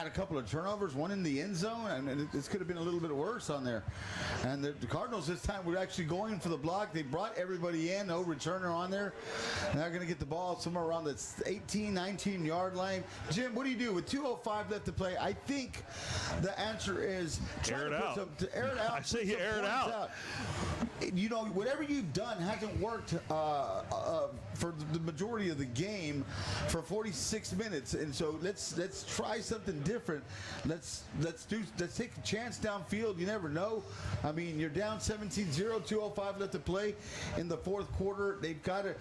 a couple of turnovers, one in the end zone, and this could have been a little bit worse on there. And the Cardinals this time were actually actually going for the block. They brought everybody in, no returner on there. And they're going to get the ball somewhere around the 18, 19-yard line. Jim, what do you do with 2:05 left to play? I think the answer is air it out. Air it out. I say you air it out. You know, whatever you've done hasn't worked for the majority of the game for 46 minutes, and so let's try something different. Let's take a chance downfield. You never know. I mean, you're down 17-0, 2:05 left to play in the fourth quarter. They've got to,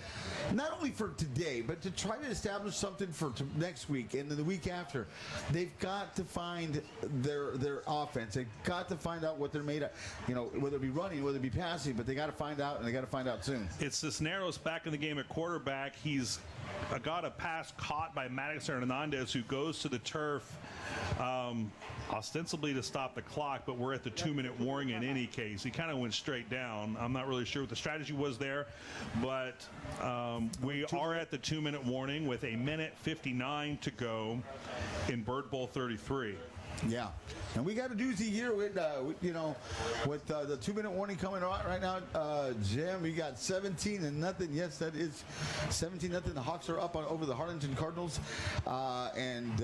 not only for today, but to try to establish something for next week and then the week after. They've got to find their offense. They've got to find out what they're made of. You know, whether it be running, whether it be passing, but they got to find out, and they got to find out soon. It's Cisneros back in the game at quarterback. He's got a pass caught by Maddox Hernandez, who goes to the turf ostensibly to stop the clock, but we're at the 2-minute warning in any case. He kind of went straight down. I'm not really sure what the strategy was there, but we are at the 2-minute warning with 1:59 to go in Bird Bowl 33. Yeah, and we got a doozy here with the 2-minute warning coming out right now. Jim, we got 17-0. Yes, that is 17-0. The Hawks are up over the Harlingen Cardinals, and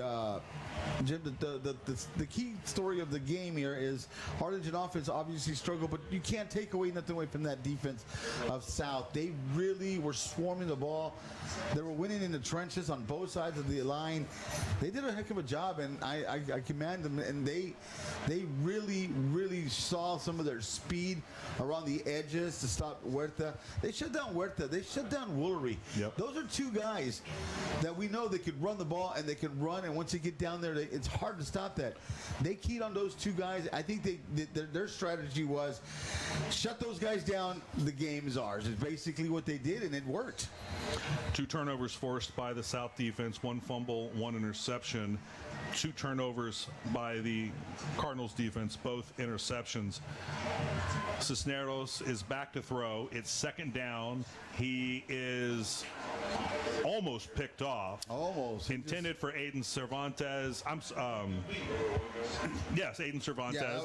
Jim, the key story of the game here is Harlingen offense obviously struggled, but you can't take nothing away from that defense of South. They really were swarming the ball. They were winning in the trenches on both sides of the line. They did a heck of a job, and I commend them. And they really saw some of their speed around the edges to stop Huerta. They shut down Huerta. They shut down Woolery. Yep. Those are two guys that we know they could run the ball, and they can run, and once you get down there, it's hard to stop that. They keyed on those two guys. I think their strategy was shut those guys down. The game is ours. It's basically what they did, and it worked. 2 turnovers forced by the South defense, 1 fumble, 1 interception. 2 turnovers by the Cardinals defense, both interceptions. Cisneros is back to throw. It's 2nd down. He is almost picked off. Almost. Intended for Aiden Cervantes. Yes, Aiden Cervantes. Yeah,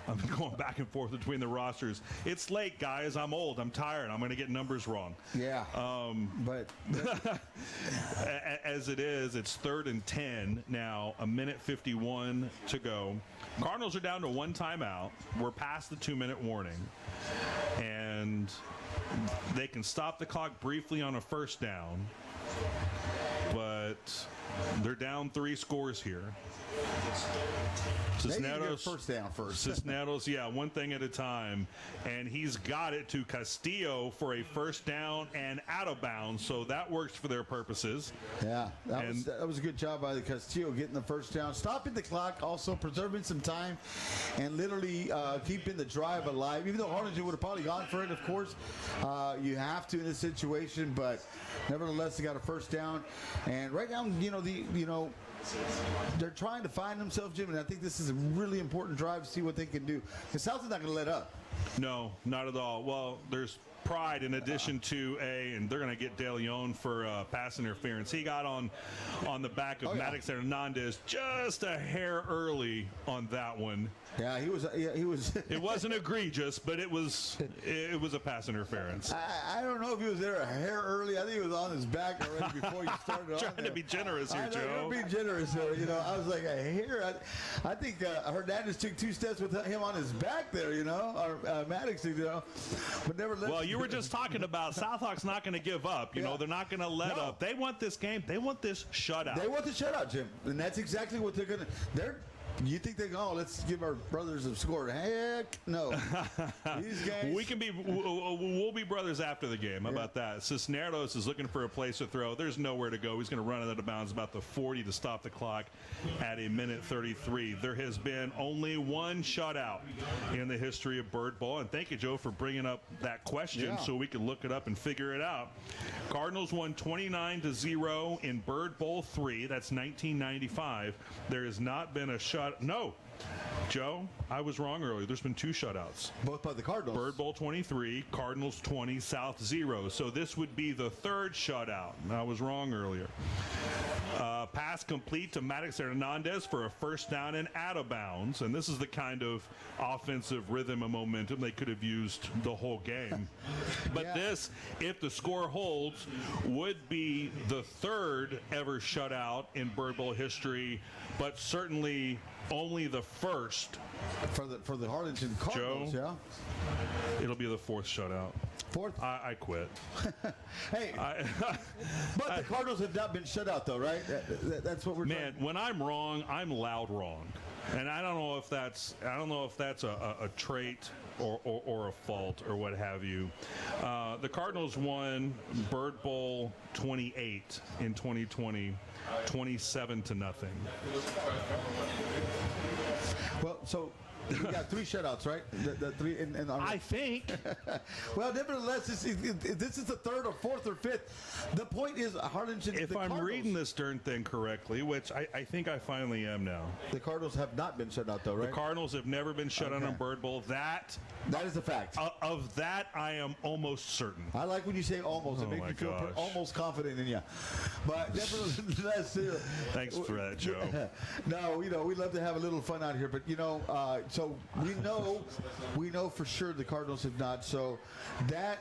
I'm going back and forth between the rosters. It's late, guys. I'm old. I'm tired. I'm going to get numbers wrong. Yeah. But as it is, it's 3rd and 10 now. 1:51 to go. Cardinals are down to 1 timeout. We're past the 2-minute warning, and they can stop the clock briefly on a 1st down, but they're down 3 scores here. Cisneros, first down first. Cisneros, yeah, one thing at a time. And he's got it to Castillo for a 1st down and out of bounds, so that works for their purposes. Yeah, that was a good job by the Castillo getting the 1st down, stopping the clock, also preserving some time, and literally keeping the drive alive. Even though Harlingen would have probably gone for it, of course, you have to in this situation, but nevertheless, they got a 1st down. And right now, they're trying to find themselves, Jim, and I think this is a really important drive to see what they can do. Because South is not going to let up. No, not at all. Well, there's pride in addition to and they're going to get De Leon for pass interference. He got on the back of Maddox Hernandez just a hair early on that one. Yeah, he was. It wasn't egregious, but it was a pass interference. I don't know if he was there a hair early. I think he was on his back already before you started. Trying to be generous here, Joe. Be generous here. I was like, a hair. I think Hernandez took 2 steps with him on his back there. Or Maddox, but never let. Well, you were just talking about Southhawks not going to give up. They're not going to let up. They want this game. They want this shutout. They want the shutout, Jim, and that's exactly what they're going to. You think they go, let's give our brothers a score? Heck no. These guys. We'll be brothers after the game. How about that? Cisneros is looking for a place to throw. There's nowhere to go. He's going to run it out of bounds about the 40 to stop the clock at 1:33. There has been only 1 shutout in the history of Bird Bowl. And thank you, Joe, for bringing up that question so we can look it up and figure it out. Cardinals won 29-0 in Bird Bowl 3. That's 1995. There has not been a shutout. No. Joe, I was wrong earlier. There's been 2 shutouts. Both by the Cardinals. Bird Bowl 23, Cardinals 20, South 0. So this would be the 3rd shutout. I was wrong earlier. Pass complete to Maddox Hernandez for a first down and out of bounds. And this is the kind of offensive rhythm and momentum they could have used the whole game. But this, if the score holds, would be the 3rd ever shutout in Bird Bowl history, but certainly only the 1st for the Harlingen Cardinals. Joe, it'll be the 4th shutout. 4th? I quit. Hey, but the Cardinals have not been shut out, though, right? That's what we're. Man, when I'm wrong, I'm loud wrong, and I don't know if that's a trait or a fault or what have you. The Cardinals won Bird Bowl 28 in 2020, 27-0. Well, so we got 3 shutouts, right? The 3 I think. Well, nevertheless, this is the 3rd or 4th or 5th. The point is, Harlingen. If I'm reading this darn thing correctly, which I think I finally am now. The Cardinals have not been shut out, though, right? The Cardinals have never been shut out on Bird Bowl. That is a fact. Of that, I am almost certain. I like when you say almost. It makes me feel almost confident in you. But nevertheless, thanks for that, Joe. No, we love to have a little fun out here, but so we know for sure the Cardinals have not. So that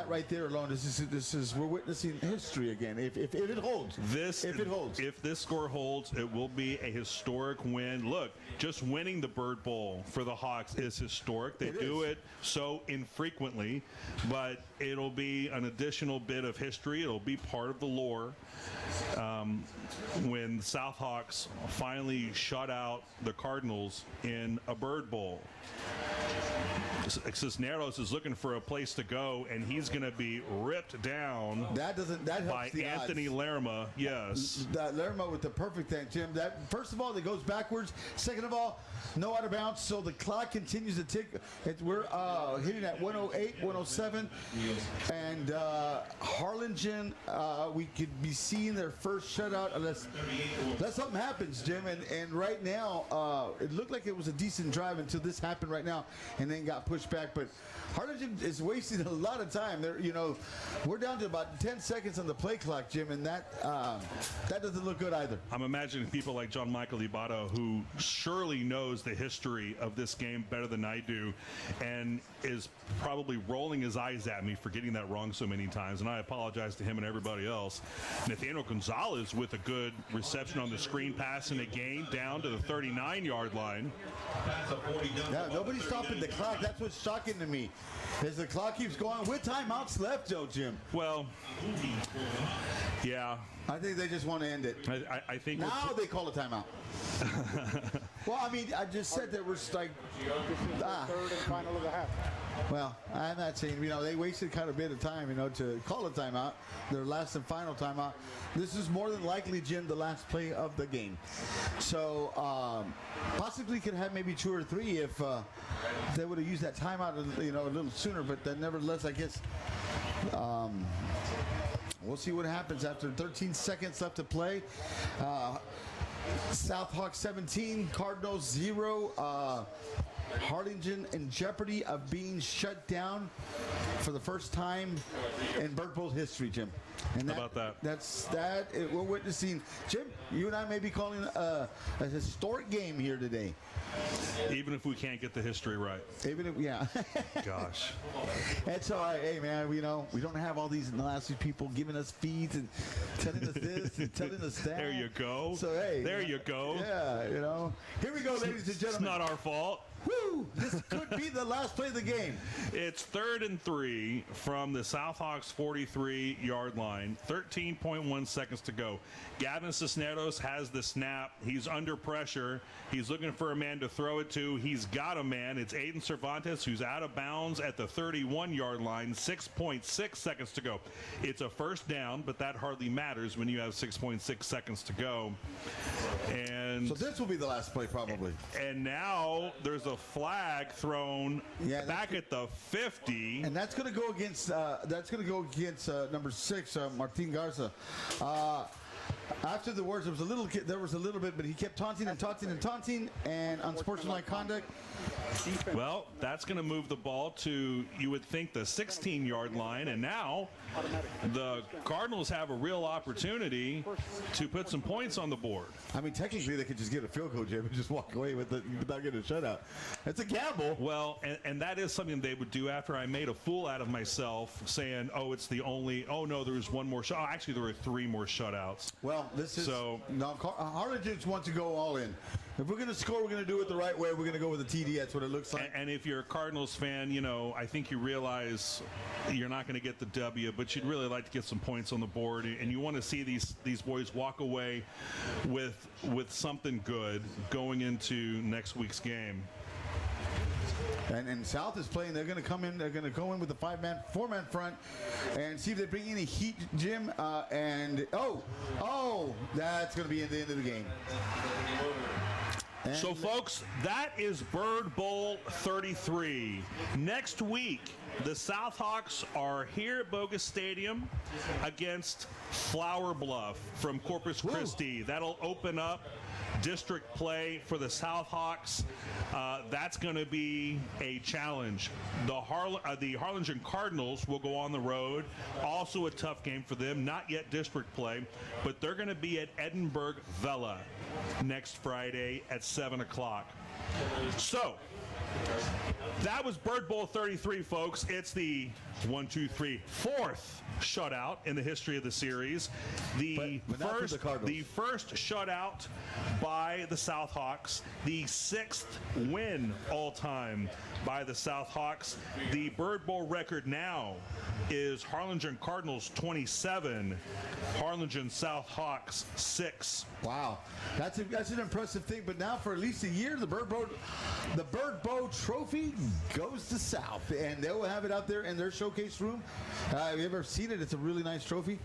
right there alone, this is we're witnessing history again. If it holds, if this score holds, it will be a historic win. Look, just winning the Bird Bowl for the Hawks is historic. They do it so infrequently, but it'll be an additional bit of history. It'll be part of the lore. When the South Hawks finally shut out the Cardinals in a Bird Bowl. Cisneros is looking for a place to go, and he's going to be ripped down by Anthony Lerma. Yes. That Lerma with the perfect thing, Jim. That, first of all, that goes backwards. Second of all, no out of bounds, so the clock continues to tick. We're hitting at 108, 107. And Harlingen, we could be seeing their first shutout unless something happens, Jim. And right now, it looked like it was a decent drive until this happened right now and then got pushed back. But Harlingen is wasting a lot of time. We're down to about 10 seconds on the play clock, Jim, and that doesn't look good either. I'm imagining people like John Michael Ibarra, who surely knows the history of this game better than I do, and is probably rolling his eyes at me for getting that wrong so many times, and I apologize to him and everybody else. Nathaniel Gonzalez with a good reception on the screen pass and a gain down to the 39-yard line. Yeah, nobody's stopping the clock. That's what's shocking to me. As the clock keeps going with timeouts left, Jim. Well, yeah. I think they just want to end it. I think now they call a timeout. Well, I mean, I just said there was like third and final of the half. Well, I'm not saying, they wasted kind of a bit of time, to call a timeout, their last and final timeout. This is more than likely, Jim, the last play of the game. So, possibly could have maybe 2 or 3 if they would have used that timeout, a little sooner. But then, nevertheless, I guess we'll see what happens after 13 seconds left to play. South Hawks 17, Cardinals 0. Harlingen in jeopardy of being shut down for the first time in Bird Bowl history, Jim. And how about that? We're witnessing, Jim, you and I may be calling a historic game here today. Even if we can't get the history right. Yeah. Gosh. It's all right. Hey, man, we don't have all these nasty people giving us feeds and telling us this and telling us that. There you go. So, hey. There you go. Yeah, Here we go, ladies and gentlemen. It's not our fault. Woo! This could be the last play of the game. It's 3rd and 3 from the South Hawks 43-yard line. 13.1 seconds to go. Gavin Cisneros has the snap. He's under pressure. He's looking for a man to throw it to. He's got a man. It's Aiden Cervantes, who's out of bounds at the 31-yard line. 6.6 seconds to go. It's a first down, but that hardly matters when you have 6.6 seconds to go. And so this will be the last play, probably. And now there's a flag thrown back at the 50, and that's going to go against number 6, Martin Garza. After the words, there was a little bit, but he kept taunting and unsportsmanlike conduct. Well, that's going to move the ball to, you would think, the 16-yard line, and now the Cardinals have a real opportunity to put some points on the board. I mean, technically, they could just get a field goal, Jim, and just walk away without getting a shutout. It's a gamble. Well, and that is something they would do after I made a fool out of myself, saying, oh, no, there was one more shot. Oh, actually, there were 3 more shutouts. Well, Harlingen wants to go all in. If we're going to score, we're going to do it the right way. We're going to go with a TD. That's what it looks like. And if you're a Cardinals fan, I think you realize you're not going to get the W, but you'd really like to get some points on the board, and you want to see these boys walk away with something good going into next week's game. And South is playing. They're going to come in. They're going to go in with a 4-man front and see if they bring any heat, Jim. That's going to be at the end of the game. So, folks, that is Bird Bowl 33. Next week, the Southhawks are here at Bogus Stadium against Flower Bluff from Corpus Christi. That'll open up district play for the Southhawks. That's going to be a challenge. The Harlingen Cardinals will go on the road. Also a tough game for them. Not yet district play, but they're going to be at Edinburgh Vella next Friday at 7 o'clock. So, that was Bird Bowl 33, folks. It's the 4th shutout in the history of the series. The first shutout by the Southhawks. The 6th win all-time by the Southhawks. The Bird Bowl record now is Harlingen Cardinals 27, Harlingen Southhawks 6. Wow, that's an impressive thing. But now for at least a year, the Bird Bowl trophy goes to South, and they will have it out there in their showcase room. Have you ever seen it? It's a really nice trophy.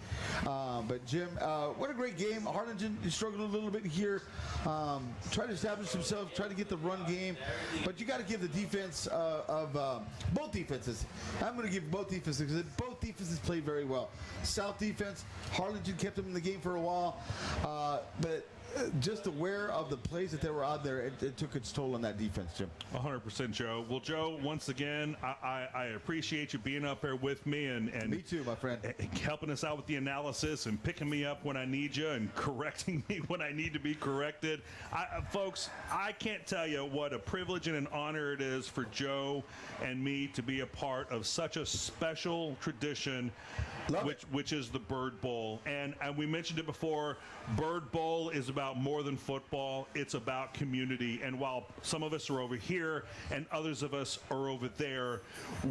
But Jim, what a great game. Harlingen struggled a little bit here. Tried to establish himself, tried to get the run game, but you got to give the defense of both defenses. I'm going to give both defenses because both defenses played very well. South defense, Harlingen kept them in the game for a while, but just aware of the plays that they were out there, it took its toll on that defense, Jim. 100%, Joe. Well, Joe, once again, I appreciate you being up here with me and me too, my friend, helping us out with the analysis and picking me up when I need you and correcting me when I need to be corrected. Folks, I can't tell you what a privilege and an honor it is for Joe and me to be a part of such a special tradition, which is the Bird Bowl. And we mentioned it before, Bird Bowl is about more than football. It's about community. And while some of us are over here and others of us are over there,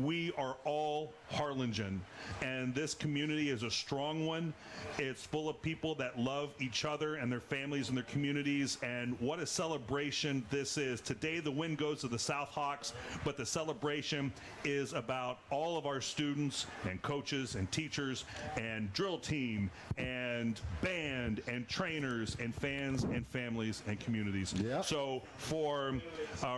we are all Harlingen. And this community is a strong one. It's full of people that love each other and their families and their communities. And what a celebration this is. Today the win goes to the Southhawks, but the celebration is about all of our students and coaches and teachers and drill team and band and trainers and fans and families and communities. Yep. So for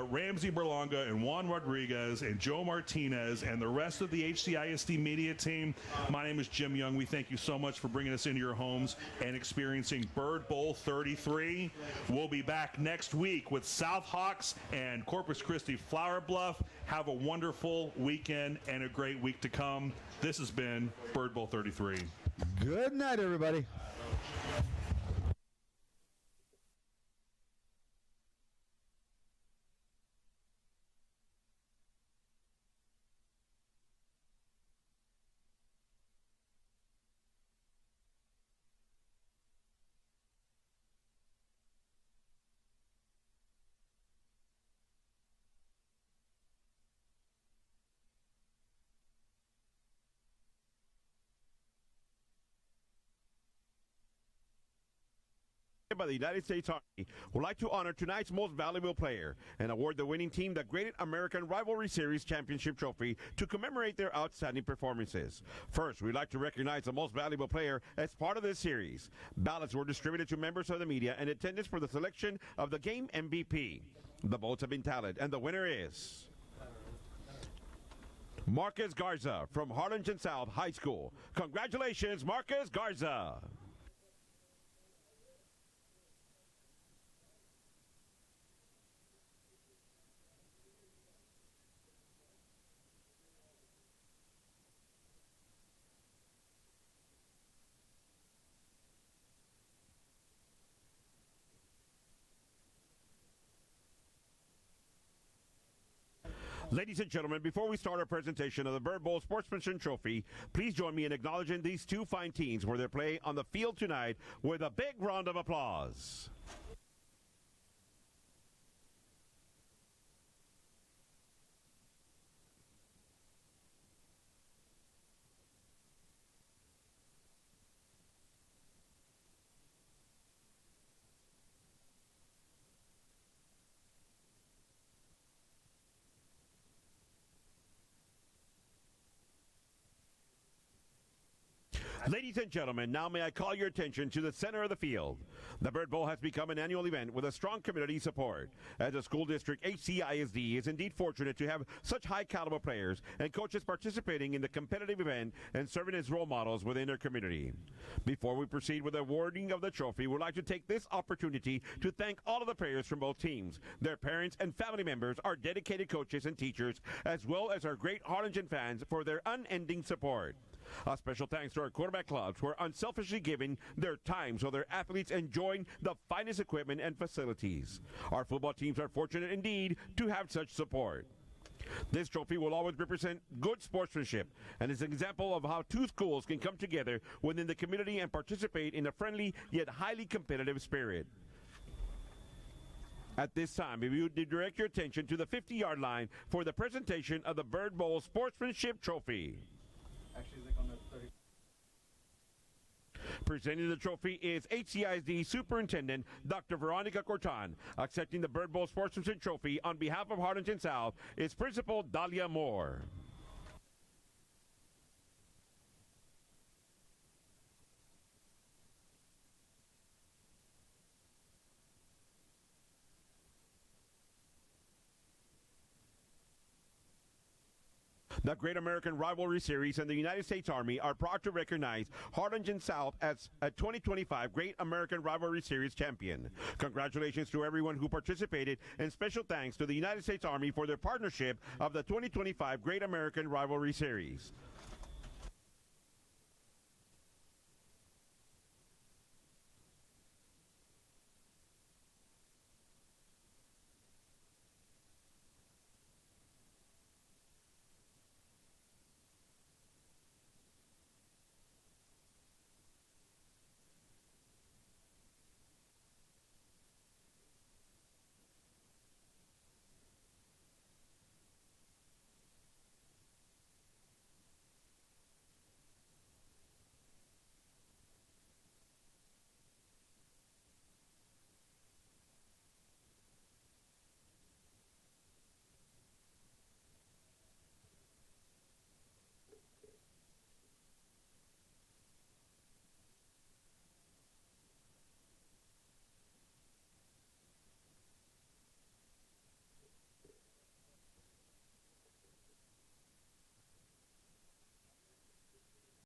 Ramsey Berlanga and Juan Rodriguez and Joe Martinez and the rest of the HCISD media team, my name is Jim Young. We thank you so much for bringing us into your homes and experiencing Bird Bowl 33. We'll be back next week with Southhawks and Corpus Christi Flower Bluff. Have a wonderful weekend and a great week to come. This has been Bird Bowl 33. Good night, everybody. By the United States Army would like to honor tonight's most valuable player and award the winning team the Great American Rivalry Series Championship Trophy to commemorate their outstanding performances. First, we'd like to recognize the most valuable player as part of this series. Ballots were distributed to members of the media in attendance for the selection of the game MVP. The votes have been tallied, and the winner is Marcus Garza from Harlingen South High School. Congratulations, Marcus Garza. Ladies and gentlemen, before we start our presentation of the Bird Bowl Sportsmanship Trophy, please join me in acknowledging these two fine teams for their play on the field tonight with a big round of applause. Ladies and gentlemen, now may I call your attention to the center of the field. The Bird Bowl has become an annual event with a strong community support. As a school district, HCISD is indeed fortunate to have such high-caliber players and coaches participating in the competitive event and serving as role models within their community. Before we proceed with the awarding of the trophy, we'd like to take this opportunity to thank all of the players from both teams, their parents and family members, our dedicated coaches and teachers, as well as our great Harlingen fans for their unending support. A special thanks to our quarterback clubs who are unselfishly giving their time so their athletes enjoying the finest equipment and facilities. Our football teams are fortunate indeed to have such support. This trophy will always represent good sportsmanship and is an example of how two schools can come together within the community and participate in a friendly yet highly competitive spirit. At this time, if you would direct your attention to the 50-yard line for the presentation of the Bird Bowl Sportsmanship Trophy. Presenting the trophy is HCISD Superintendent Dr. Veronica Cortan. Accepting the Bird Bowl Sportsmanship Trophy on behalf of Harlingen South is Principal Dahlia Moore. The Great American Rivalry Series and the United States Army are proud to recognize Harlingen South as a 2025 Great American Rivalry Series champion. Congratulations to everyone who participated, and special thanks to the United States Army for their partnership of the 2025 Great American Rivalry Series.